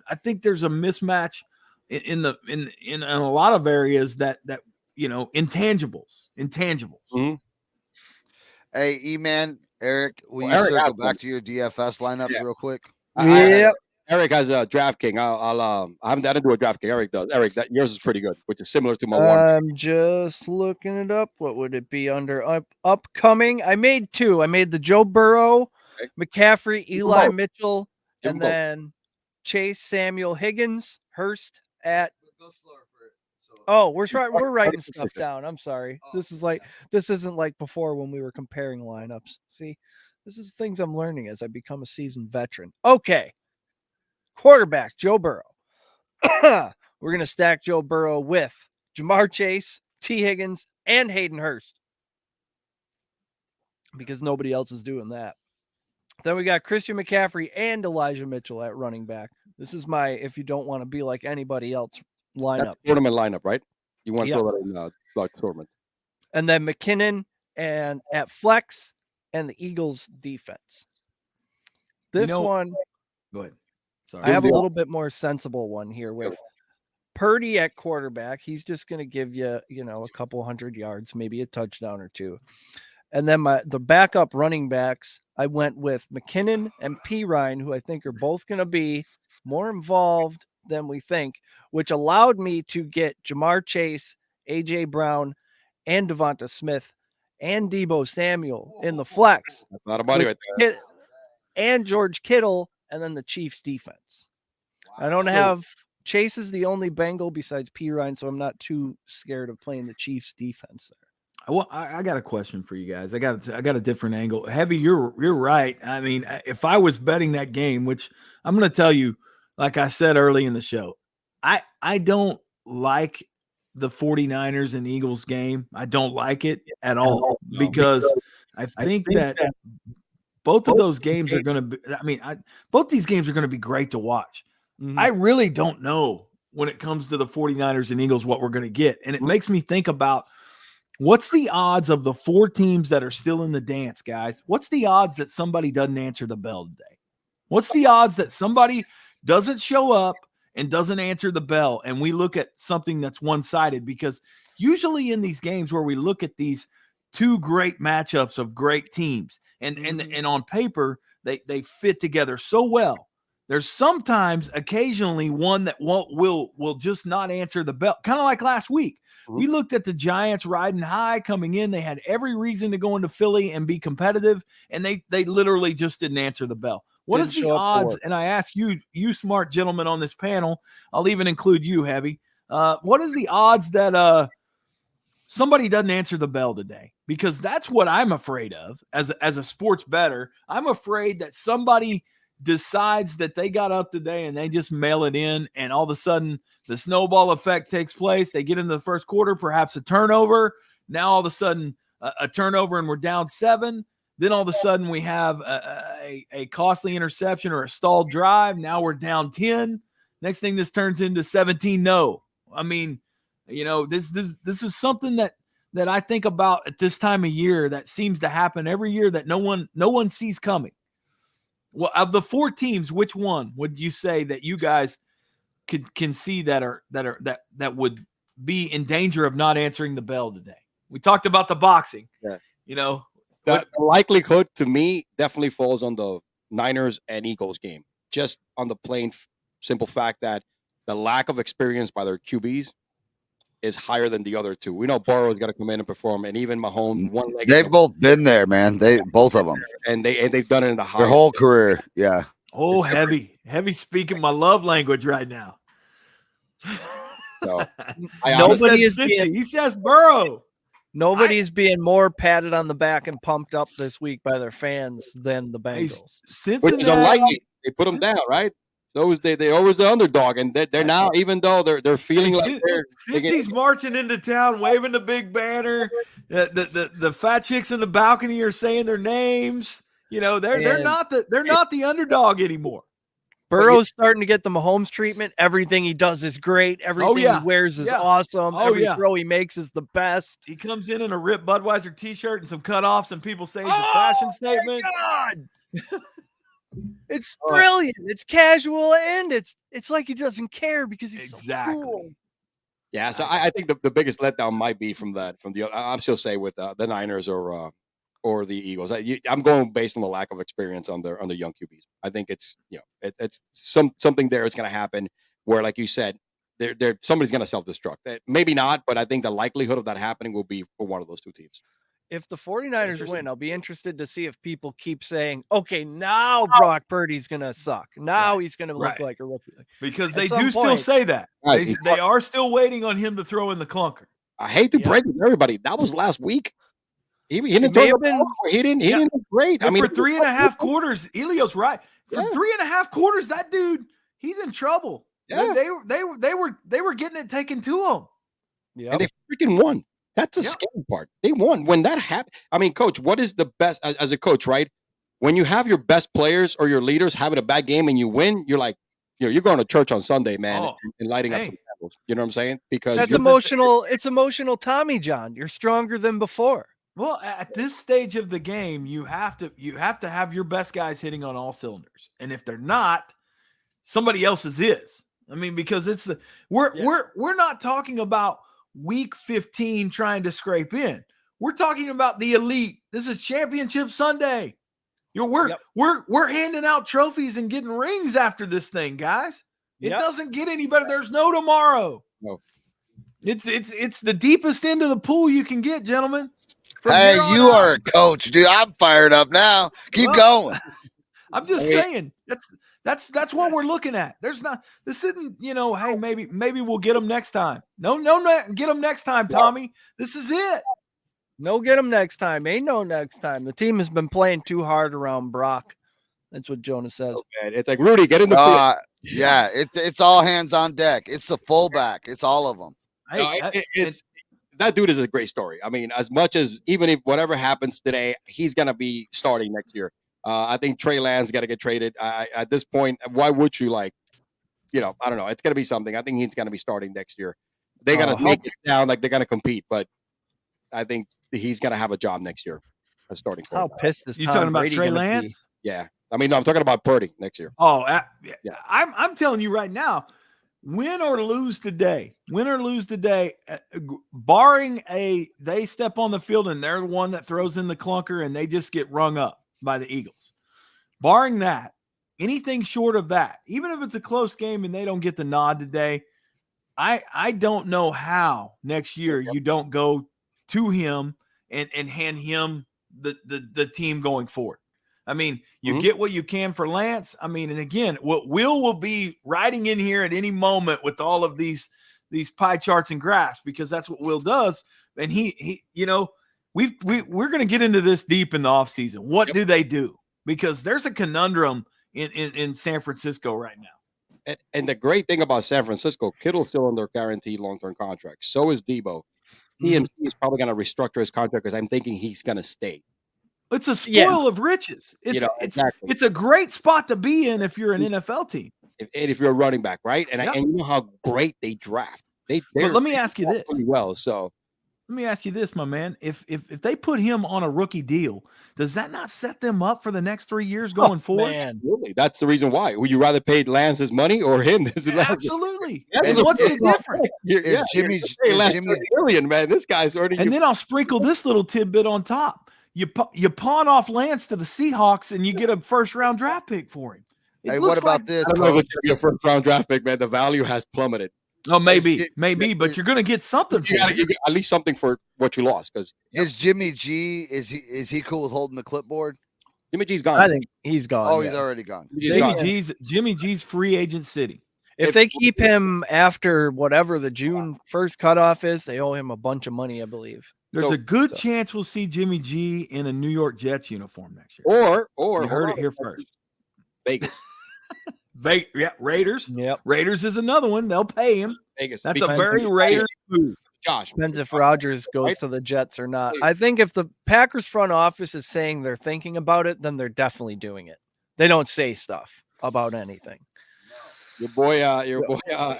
I think there's a mismatch in a lot of areas that intangibles. Hey, E-Man, Eric, will you circle back to your DFS lineups real quick? Eric has a DraftKings. I didn't do a DraftKings. Eric does. Eric, yours is pretty good, which is similar to my one. I'm just looking it up. What would it be under upcoming? I made 2. I made the Joe Burrow, McCaffrey, Eli Mitchell, and then Chase, Samuel, Higgins, Hurst at. Oh, we're writing stuff down. I'm sorry. This isn't like before when we were comparing lineups. See, this is things I'm learning as I become a seasoned veteran. Okay. Quarterback, Joe Burrow. We're going to stack Joe Burrow with Jamar Chase, T. Higgins, and Hayden Hurst because nobody else is doing that. Then we got Christian McCaffrey and Elijah Mitchell at running back. This is my, if you don't want to be like anybody else, lineup. That's tournament lineup, right? You want to throw that in like tournaments. And then McKinnon and at flex and the Eagles defense. This one. Go ahead. Sorry. I have a little bit more sensible one here with Purdy at quarterback. He's just going to give you, a couple 100 yards, maybe a touchdown or 2. And then the backup running backs, I went with McKinnon and P. Ryan, who I think are both going to be more involved than we think, which allowed me to get Jamar Chase, A.J. Brown, and Devonta Smith and Deebo Samuel in the flex. That's a lot of money right there. And George Kittle. And then the Chiefs defense. Wow. I don't have Chase is the only Bengal besides P. Ryan, so I'm not too scared of playing the Chiefs defense there. Well, I got a question for you guys. I got a different angle. Heavy, you're right. I mean, if I was betting that game, which I'm going to tell you, like I said early in the show, I don't like the 49ers and Eagles game. I don't like it at all because I think that both of those games are going to be, both these games are going to be great to watch. Mm-hmm. I really don't know when it comes to the 49ers and Eagles what we're going to get. And it makes me think about what's the odds of the 4 teams that are still in the dance, guys? What's the odds that somebody doesn't answer the bell today? What's the odds that somebody doesn't show up and doesn't answer the bell and we look at something that's one-sided? Because usually in these games where we look at these 2 great matchups of great teams, and on paper they fit together so well. There's sometimes occasionally one that will just not answer the bell. Kind of like last week. Mm-hmm. We looked at the Giants riding high coming in. They had every reason to go into Philly and be competitive, and they literally just didn't answer the bell. What is the odds? And I ask you smart gentlemen on this panel, I'll even include you, Heavy. What is the odds that somebody doesn't answer the bell today? Because that's what I'm afraid of as a sports bettor. I'm afraid that somebody decides that they got up today and they just mail it in, and all of a sudden the snowball effect takes place. They get into the first quarter, perhaps a turnover. Now all of a sudden a turnover and we're down 7. Then all of a sudden we have a costly interception or a stalled drive. Now we're down 10. Next thing, this turns into 17-0. I mean, this is something that that I think about at this time of year that seems to happen every year that no one sees coming. Well, of the 4 teams, which one would you say that you guys can see that would be in danger of not answering the bell today? We talked about the boxing. Yeah. The likelihood to me definitely falls on the Niners and Eagles game, just on the plain simple fact that the lack of experience by their QBs is higher than the other two. We know Burrow's got to come in and perform, and even Mahomes, one leg. They've both been there, man. Both of them, and they've done it in the their whole career. Yeah. Oh, heavy speaking my love language right now. So, he says Burrow. Nobody's being more patted on the back and pumped up this week by their fans than the Bengals. Which is unlikely. They put them down, right? They always the underdog, and they're now, even though they're feeling like he's marching into town waving the big banner, the fat chicks in the balcony are saying their names. They're not the underdog anymore. Burrow's starting to get the Mahomes treatment. Everything he does is great. Everything he wears is awesome. Every throw he makes is the best. He comes in a ripped Budweiser t-shirt and some cutoffs, and people say it's a fashion statement. God. It's brilliant. It's casual, and it's like he doesn't care because he's so cool. Yeah, so I think the biggest letdown might be from the I'm still say with the Niners or the Eagles. I'm going based on the lack of experience on the young QBs. I think it's it's something there is going to happen where, like you said, somebody's going to self-destruct. Maybe not, but I think the likelihood of that happening will be for one of those two teams. If the 49ers win, I'll be interested to see if people keep saying, okay, now Brock Purdy's going to suck. Now he's going to look like a rookie. Because they do still say that. They are still waiting on him to throw in the clunker. I hate to break it to everybody. That was last week. He didn't look great. I mean, for 3.5 quarters, Elio's right. For 3.5 quarters, that dude, he's in trouble. Yeah. They were getting it taken to him. Yeah. And they freaking won. That's the scary part. They won. When that happened, I mean, coach, what is the best as a coach, right? When you have your best players or your leaders having a bad game and you win, you're like, you're going to church on Sunday, man, and lighting up some candles. You know what I'm saying? Because that's emotional. It's emotional, Tommy John. You're stronger than before. Well, at this stage of the game, you have to have your best guys hitting on all cylinders, and if they're not, somebody else's is. I mean, because we're not talking about week 15 trying to scrape in. We're talking about the elite. This is Championship Sunday. We're handing out trophies and getting rings after this thing, guys. It doesn't get any better. There's no tomorrow. No. It's the deepest end of the pool you can get, gentlemen. Hey, you are a coach, dude. I'm fired up now. Keep going. I'm just saying that's what we're looking at. This isn't, hey, maybe we'll get them next time. No, get them next time, Tommy. This is it. No, get them next time. Ain't no next time. The team has been playing too hard around Brock. That's what Jonah says. It's like, Rudy, get in the field. Yeah, it's all hands on deck. It's the fullback. It's all of them. That dude is a great story. I mean, as much as even if whatever happens today, he's going to be starting next year. I think Trey Lance got to get traded. At this point, why would you I don't know. It's going to be something. I think he's going to be starting next year. They're going to make it sound like they're going to compete, but I think he's going to have a job next year as starting. How pissed is you talking about Trey Lance? Yeah. I mean, no, I'm talking about Purdy next year. Oh, yeah. I'm telling you right now, win or lose today, barring they step on the field and they're the one that throws in the clunker and they just get rung up by the Eagles. Barring that, anything short of that, even if it's a close game and they don't get the nod today, I don't know how next year you don't go to him and hand him the team going forward. I mean, you get what you can for Lance. I mean, and again, what will be riding in here at any moment with all of these pie charts and graphs, because that's what Will does. And he we're going to get into this deep in the offseason. What do they do? Because there's a conundrum in San Francisco right now. And the great thing about San Francisco, Kittle's still under guaranteed long-term contract. So is Debo. CMC is probably going to restructure his contract because I'm thinking he's going to stay. It's a spoil of riches. It's a great spot to be in if you're an NFL team. If you're a running back, right? And you know how great they draft. But let me ask you this. Pretty well, so Let me ask you this, my man. If they put him on a rookie deal, does that not set them up for the next 3 years going forward? Man. Absolutely. That's the reason why. Would you rather pay Lance his money or him? This is Absolutely. That's And what's the difference? Jimmy million, man? This guy's already. And then I'll sprinkle this little tidbit on top. You pawn off Lance to the Seahawks and you get a first-round draft pick for him. Hey, what about this? I don't know if it's your first round draft pick, man. The value has plummeted. Oh, maybe, but you're going to get something. You got to get at least something for what you lost. Because is Jimmy G? Is he cool with holding the clipboard? Jimmy G's gone. I think he's gone. Oh, he's already gone. Jimmy G's free agent city. If they keep him after whatever the June 1st cutoff is, they owe him a bunch of money, I believe. There's a good chance we'll see Jimmy G in a New York Jets uniform next year. Or you heard it here first. Vegas. Raiders. Yep. Raiders is another one. They'll pay him. Vegas. That's a very Raiders move. Josh. Depends if Rodgers goes to the Jets or not. I think if the Packers front office is saying they're thinking about it, then they're definitely doing it. They don't say stuff about anything. Your boy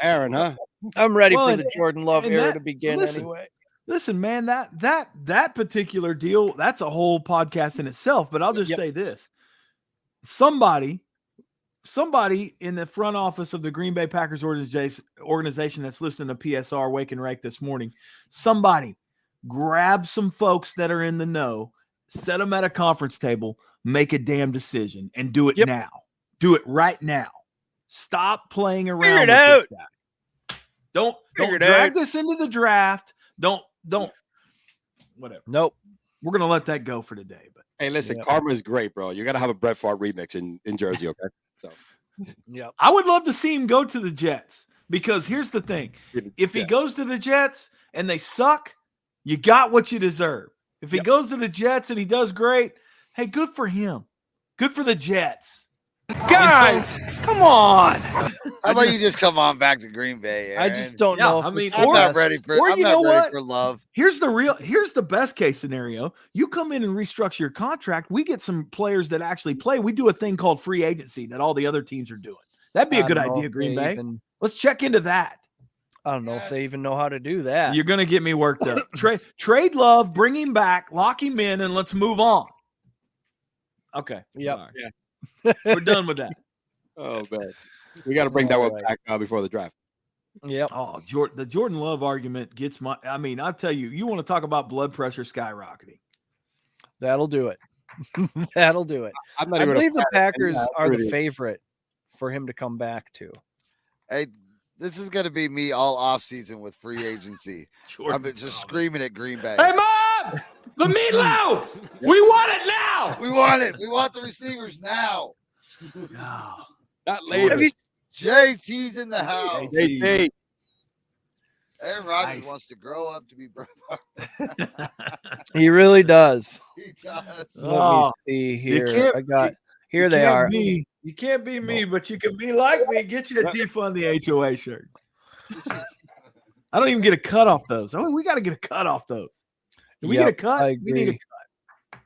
Aaron, huh? I'm ready for the Jordan Love era to begin anyway. Listen, man, that particular deal, that's a whole podcast in itself. But I'll just say this. Somebody in the front office of the Green Bay Packers organization that's listening to PSR Wake and Rake this morning, somebody grab some folks that are in the know, set them at a conference table, make a damn decision, and do it now. Do it right now. Stop playing around with this guy. Don't drag this into the draft. Don't whatever. Nope. We're gonna let that go for today. But hey, listen, karma is great, bro. You got to have a Brett Favre remix in Jersey, okay? So, I would love to see him go to the Jets because here's the thing: if he goes to the Jets and they suck, you got what you deserve. If he goes to the Jets and he does great, hey, good for him. Good for the Jets. Guys, come on. How about you just come on back to Green Bay, Aaron? I just don't know. I'm not ready for love. Here's the best case scenario. You come in and restructure your contract. We get some players that actually play. We do a thing called free agency that all the other teams are doing. That'd be a good idea, Green Bay. Let's check into that. I don't know if they even know how to do that. You're going to get me worked up. Trade Love, bring him back, lock him in, and let's move on. Okay. Yeah. We're done with that. Oh, man. We got to bring that one back before the draft. Yep. Oh, the Jordan Love argument gets I'll tell you, you want to talk about blood pressure skyrocketing. That'll do it. That'll do it. I believe the Packers are the favorite for him to come back to. Hey, this is going to be me all offseason with free agency. I've been just screaming at Green Bay. Hey, Mom! The meatloaf! We want it now! We want it. We want the receivers now. No. Not later. JT's in the house. JT. Aaron Rodgers wants to grow up to be Brett Favre. He really does. He does. Let me see here. They are. You can't be me, but you can be like me. Get you to defund the HOA shirt. I don't even get a cut off those. Oh, we got to get a cut off those. Do we get a cut? We need a cut.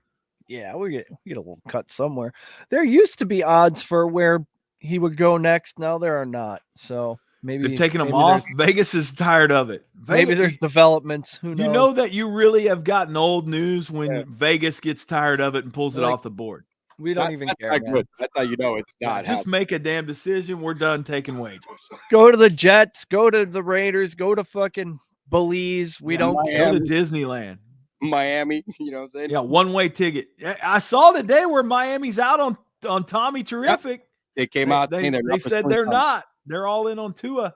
Yeah, we get a little cut somewhere. There used to be odds for where he would go next. Now there are not. So maybe they've taken him off. Vegas is tired of it. Maybe there's developments. Who knows? You know that you really have gotten old news when Vegas gets tired of it and pulls it off the board. We don't even care. That's how you know it's not. Just make a damn decision. We're done taking wagers. Go to the Jets. Go to the Raiders. Go to fucking Belize. We don't go to Disneyland. Miami, you know what I'm saying? Yeah, one-way ticket. I saw today where Miami's out on Tommy Terrific. Yep. It came out. They said they're not. They're all in on Tua.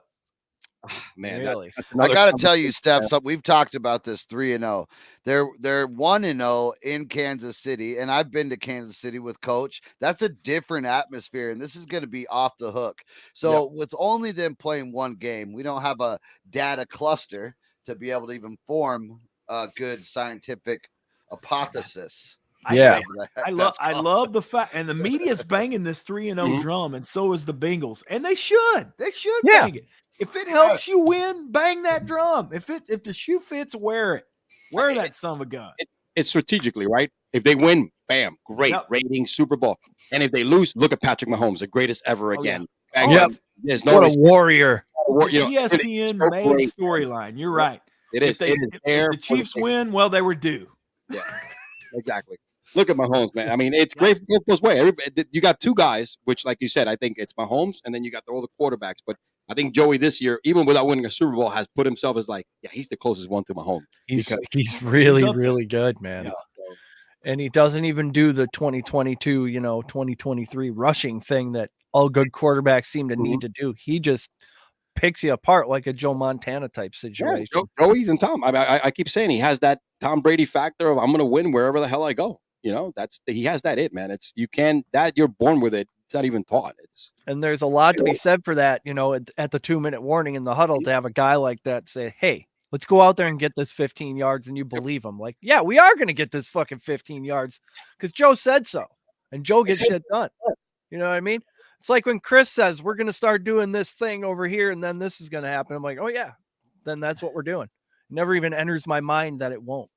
Man, really? I got to tell you, Steph, we've talked about this 3-0. They're 1-0 in Kansas City, and I've been to Kansas City with Coach. That's a different atmosphere, and this is going to be off the hook. So with only them playing one game, we don't have a data cluster to be able to even form a good scientific hypothesis. Yeah, I love the fact, and the media's banging this 3-0 drum, and so is the Bengals, and they should bang it. If it helps you win, bang that drum. If the shoe fits, wear it. Wear that son of a gun. It's strategically right. If they win, bam, great rating, Super Bowl. And if they lose, look at Patrick Mahomes, the greatest ever again. There's no what a warrior. You know, ESPN made storyline. You're right. It is. If the Chiefs win, well, they were due. Yeah, exactly. Look at Mahomes, man. I mean, it's great both ways. You got two guys, which, like you said, I think it's Mahomes, and then you got all the quarterbacks. But I think Joey this year, even without winning a Super Bowl, has put himself as like, yeah, he's the closest one to Mahomes. He's really good, man. Yeah, so. And he doesn't even do the 2022, 2023 rushing thing that all good quarterbacks seem to need to do. He just picks you apart like a Joe Montana type situation. Yeah, Joey's and Tom. I keep saying he has that Tom Brady factor of I'm going to win wherever the hell I go. He has that man. You're born with it. It's not even taught. And there's a lot to be said for that, at the 2-minute warning in the huddle to have a guy like that say, hey, let's go out there and get this 15 yards. And you believe him. Like, yeah, we are going to get this fucking 15 yards because Joe said so. And Joe gets shit done. You know what I mean? It's like when Chris says, we're going to start doing this thing over here and then this is going to happen. I'm like, oh, yeah, then that's what we're doing. It never even enters my mind that it won't.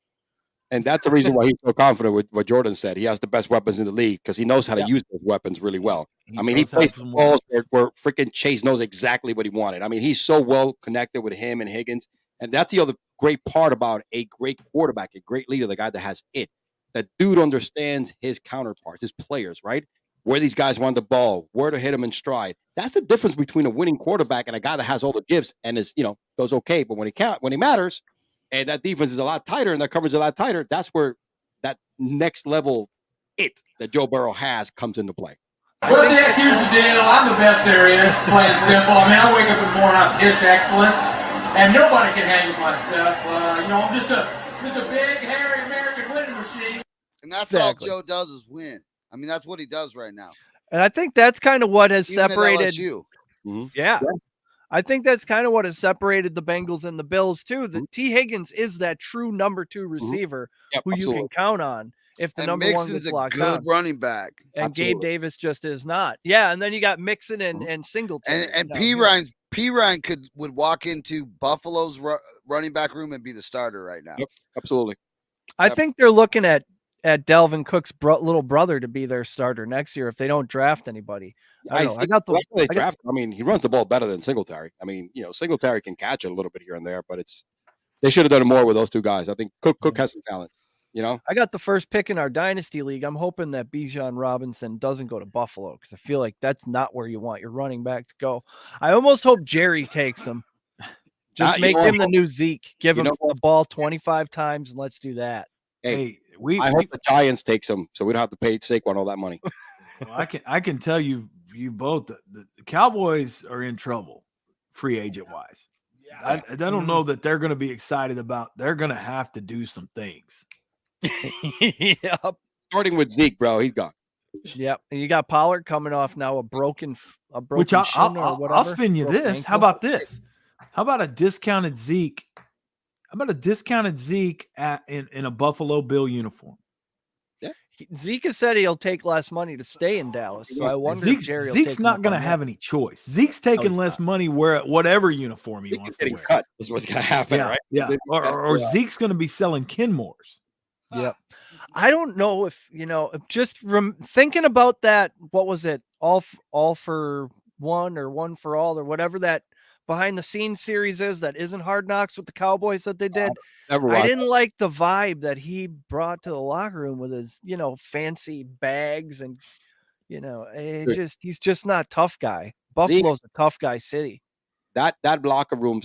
And that's the reason why he's so confident with what Jordan said. He has the best weapons in the league because he knows how to use those weapons really well. He plays the balls where freaking Chase knows exactly what he wanted. I mean, he's so well connected with him and Higgins. And that's the other great part about a great quarterback, a great leader, the guy that has it. That dude understands his counterparts, his players, right? Where these guys want the ball, where to hit them in stride. That's the difference between a winning quarterback and a guy that has all the gifts and goes okay. But when he matters, and that defense is a lot tighter and that coverage is a lot tighter, that's where that next level that Joe Burrow has comes into play. Well, Dick, here's the deal. I'm the best there is, plain and simple. I mean, I wake up in the morning on dish excellence, and nobody can hang with my stuff. I'm just a big, hairy American winning machine. And that's all Joe does is win. I mean, that's what he does right now. And I think that's kind of what has Even separated you. Yeah. I think that's kind of what has separated the Bengals and the Bills too. That T. Higgins is that true number 2 receiver who you can count on if the number Mixon's 1 gets a locked good down. running back. And Gabe Davis just is not. Yeah, and then you got Mixon and Singletary. And P. Ryan would walk into Buffalo's running back room and be the starter right now. Yep, absolutely. I think they're looking at Dalvin Cook's little brother to be their starter next year if they don't draft anybody. He runs the ball better than Singletary. I mean, Singletary can catch it a little bit here and there, but they should have done it more with those two guys. I think Cook has some talent. I got the first pick in our dynasty league. I'm hoping that Bijan Robinson doesn't go to Buffalo because I feel like that's not where you want your running back to go. I almost hope Jerry takes him. Just make him the new Zeke. Give him the ball 25 times and let's do that. Hey, I hope the Giants takes him so we don't have to pay Saquon all that money. Well, I can tell you both the Cowboys are in trouble free agent wise. Yeah. I don't know that they're going to be excited about. They're going to have to do some things. Yep. Starting with Zeke, bro, he's gone. Yep. And you got Pollard coming off now a broken Which I'll spin you this. Ankle. How about this? How about a discounted Zeke? How about a discounted Zeke in a Buffalo Bill uniform? Yeah. Zeke has said he'll take less money to stay in Dallas. So I wonder if Jerry will Zeke's not going to have any choice. Zeke's taking less money whatever uniform he wants to wear. Cut is what's going to happen, right? Yeah. Or Zeke's going to be selling Kenmores. Yep. I don't know if, just thinking about that, what was it? All for one or one for all or whatever that behind the scenes series is that isn't Hard Knocks with the Cowboys that they did. I didn't like the vibe that he brought to the locker room with his, fancy bags and, he's just not a tough guy. Buffalo's a tough guy city. That locker room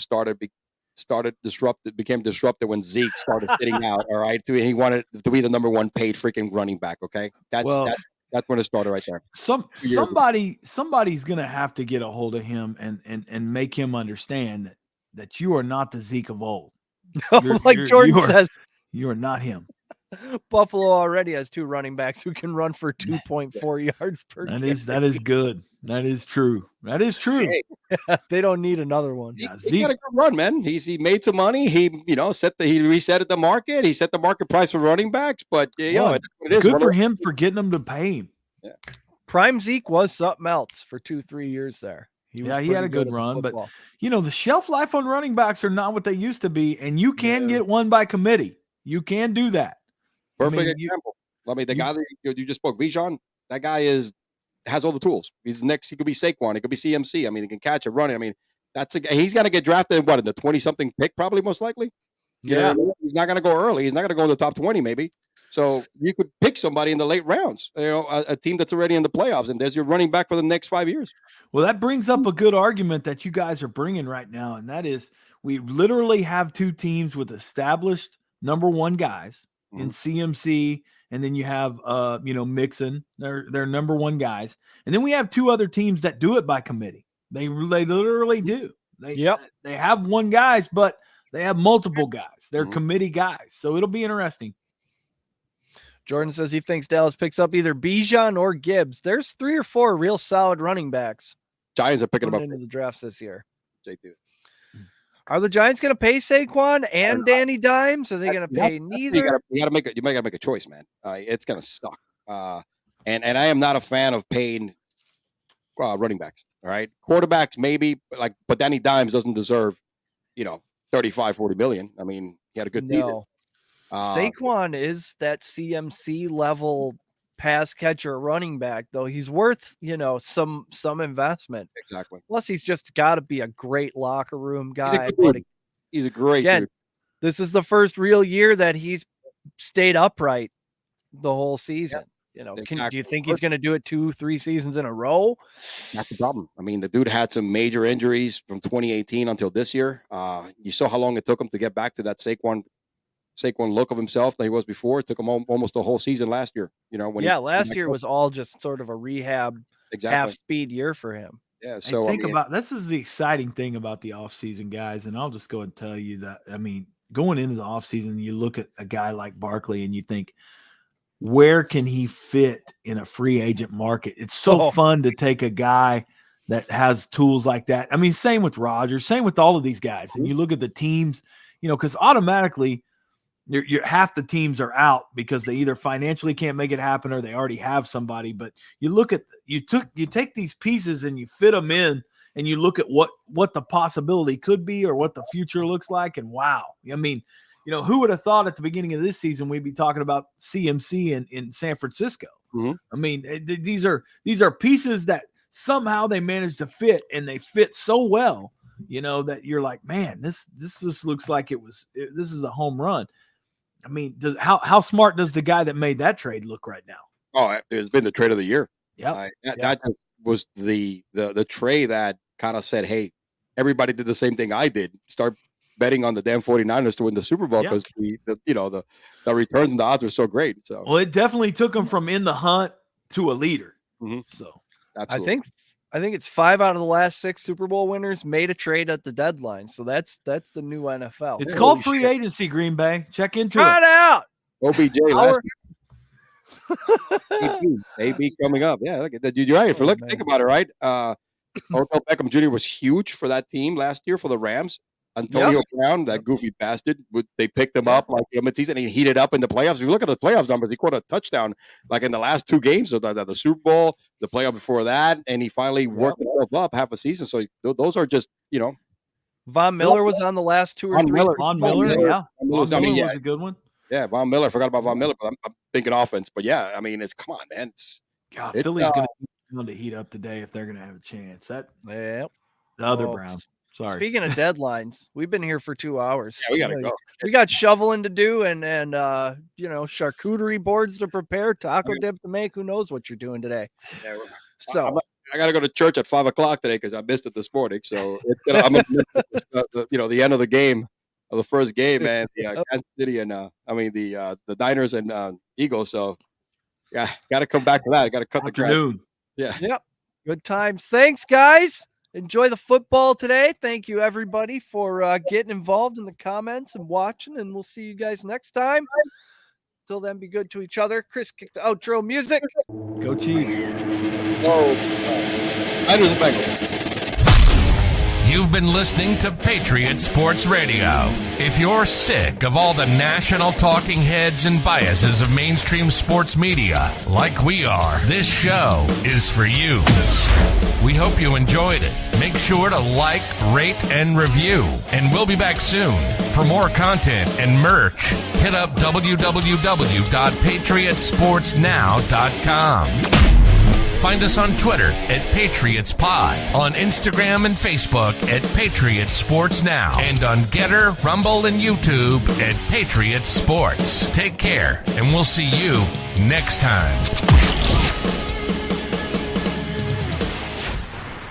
became disrupted when Zeke started sitting out. All right. He wanted to be the number 1 paid freaking running back. Okay. That's when it started right there. Somebody's going to have to get a hold of him and make him understand that you are not the Zeke of old. Jordan says, you are not him. Buffalo already has 2 running backs who can run for 2.4 yards per game. That is good. That is true. That is true. They don't need another one. He got a good run, man. He made some money. He reset the market. He set the market price for running backs. But it is good for him for getting them to pay him. Yeah. Prime Zeke was something else for 2-3 years there. He had a good run, but the shelf life on running backs are not what they used to be, and you can get one by committee. You can do that. Perfect example. The guy that you just spoke, Bijan, that guy has all the tools. He's next. He could be Saquon. He could be CMC. He can catch it, run it. He's going to get drafted in the 20-something pick, probably most likely. Yeah. He's not going to go early. He's not going to go in the top 20 maybe. So you could pick somebody in the late rounds, a team that's already in the playoffs, and there's your running back for the next 5 years. Well, that brings up a good argument that you guys are bringing right now, and that is we literally have two teams with established number one guys in CMC, and then you have Mixon. They're number one guys, and then we have two other teams that do it by committee. They literally do. They have one guys, but they have multiple guys. They're committee guys, so it'll be interesting. Jordan says he thinks Dallas picks up either Bijan or Gibbs. There's 3 or 4 real solid running backs. Giants are picking them up into the drafts this year. JT. Are the Giants going to pay Saquon and Danny Dimes? Are they going to pay neither? You got to make a choice, man. It's going to suck. And I am not a fan of paying running backs. All right, quarterbacks maybe, but Danny Dimes doesn't deserve, 35, 40 million. I mean, he had a good season. Saquon is that CMC level pass catcher running back, though. He's worth, some investment. Exactly. Plus, he's just got to be a great locker room guy. He's a great dude. This is the first real year that he's stayed upright the whole season. Yeah. Do you think he's going to do it 2-3 seasons in a row? That's the problem. I mean, the dude had some major injuries from 2018 until this year. You saw how long it took him to get back to that Saquon look of himself that he was before. It took him almost the whole season last year. Last year was all just sort of a rehab, half-speed year for him. Yeah, so this is the exciting thing about the offseason, guys, and I'll just go and tell you that, I mean, going into the offseason, you look at a guy like Barkley and you think, where can he fit in a free agent market? It's so fun to take a guy that has tools like that. I mean, same with Rodgers, same with all of these guys. And you look at the teams, because automatically you're half the teams are out because they either financially can't make it happen or they already have somebody. But you look at you take these pieces and you fit them in, and you look at what the possibility could be or what the future looks like. And wow, I mean, who would have thought at the beginning of this season we'd be talking about CMC in San Francisco? I mean, these are pieces that somehow they managed to fit, and they fit so well, that you're like, man, this just looks like this is a home run. I mean, how smart does the guy that made that trade look right now? Oh, it's been the trade of the year. Yeah, that was the trade that kind of said, hey, everybody did the same thing I did. Start betting on the damn 49ers to win the Super Bowl because the returns and the odds are so great. So, well, it definitely took them from in the hunt to a leader. So, absolutely. I think it's 5 out of the last 6 Super Bowl winners made a trade at the deadline. So that's the new NFL. It's called free agency. Green Bay, check into it. Try it out. OBJ last year. AB coming up. Yeah, look at that. You're right. Think about it, right? Odell Beckham Jr. was huge for that team last year for the Rams. Antonio Brown, that goofy bastard, they picked him up like mid-season, and he heated up in the playoffs. If you look at the playoffs numbers, he caught a touchdown like in the last 2 games, so the Super Bowl, the playoff before that, and he finally worked himself up half a season. So those are just, Von Miller was on the last 2 or 3. Von Miller, yeah. Was a good one. Yeah, Von Miller. I forgot about Von Miller, but I'm thinking offense. But yeah, I mean, come on, man. Philly's going to heat up today if they're going to have a chance. The other Browns. Sorry. Speaking of deadlines, we've been here for 2 hours. Yeah, we got to go. We got shoveling to do and charcuterie boards to prepare, taco dip to make. Who knows what you're doing today? Yeah, so I got to go to church at 5:00 today because I missed it this morning. So I'm going to miss the end of the game, of the first game, and Kansas City and the Niners and Eagles. So yeah, got to come back to that. I got to cut the grass. Yeah. Yep. Good times. Thanks, guys. Enjoy the football today. Thank you, everybody, for getting involved in the comments and watching, and we'll see you guys next time. Till then, be good to each other. Chris, kick the outro music. Go Chiefs. You've been listening to Patriot Sports Radio. If you're sick of all the national talking heads and biases of mainstream sports media, like we are, this show is for you. We hope you enjoyed it. Make sure to like, rate, and review. And we'll be back soon. For more content and merch, hit up www.patriotsportsnow.com. Find us on Twitter at PatriotsPod, on Instagram and Facebook at Patriots Sports Now, and on Getter, Rumble, and YouTube at Patriots Sports. Take care, and we'll see you next time.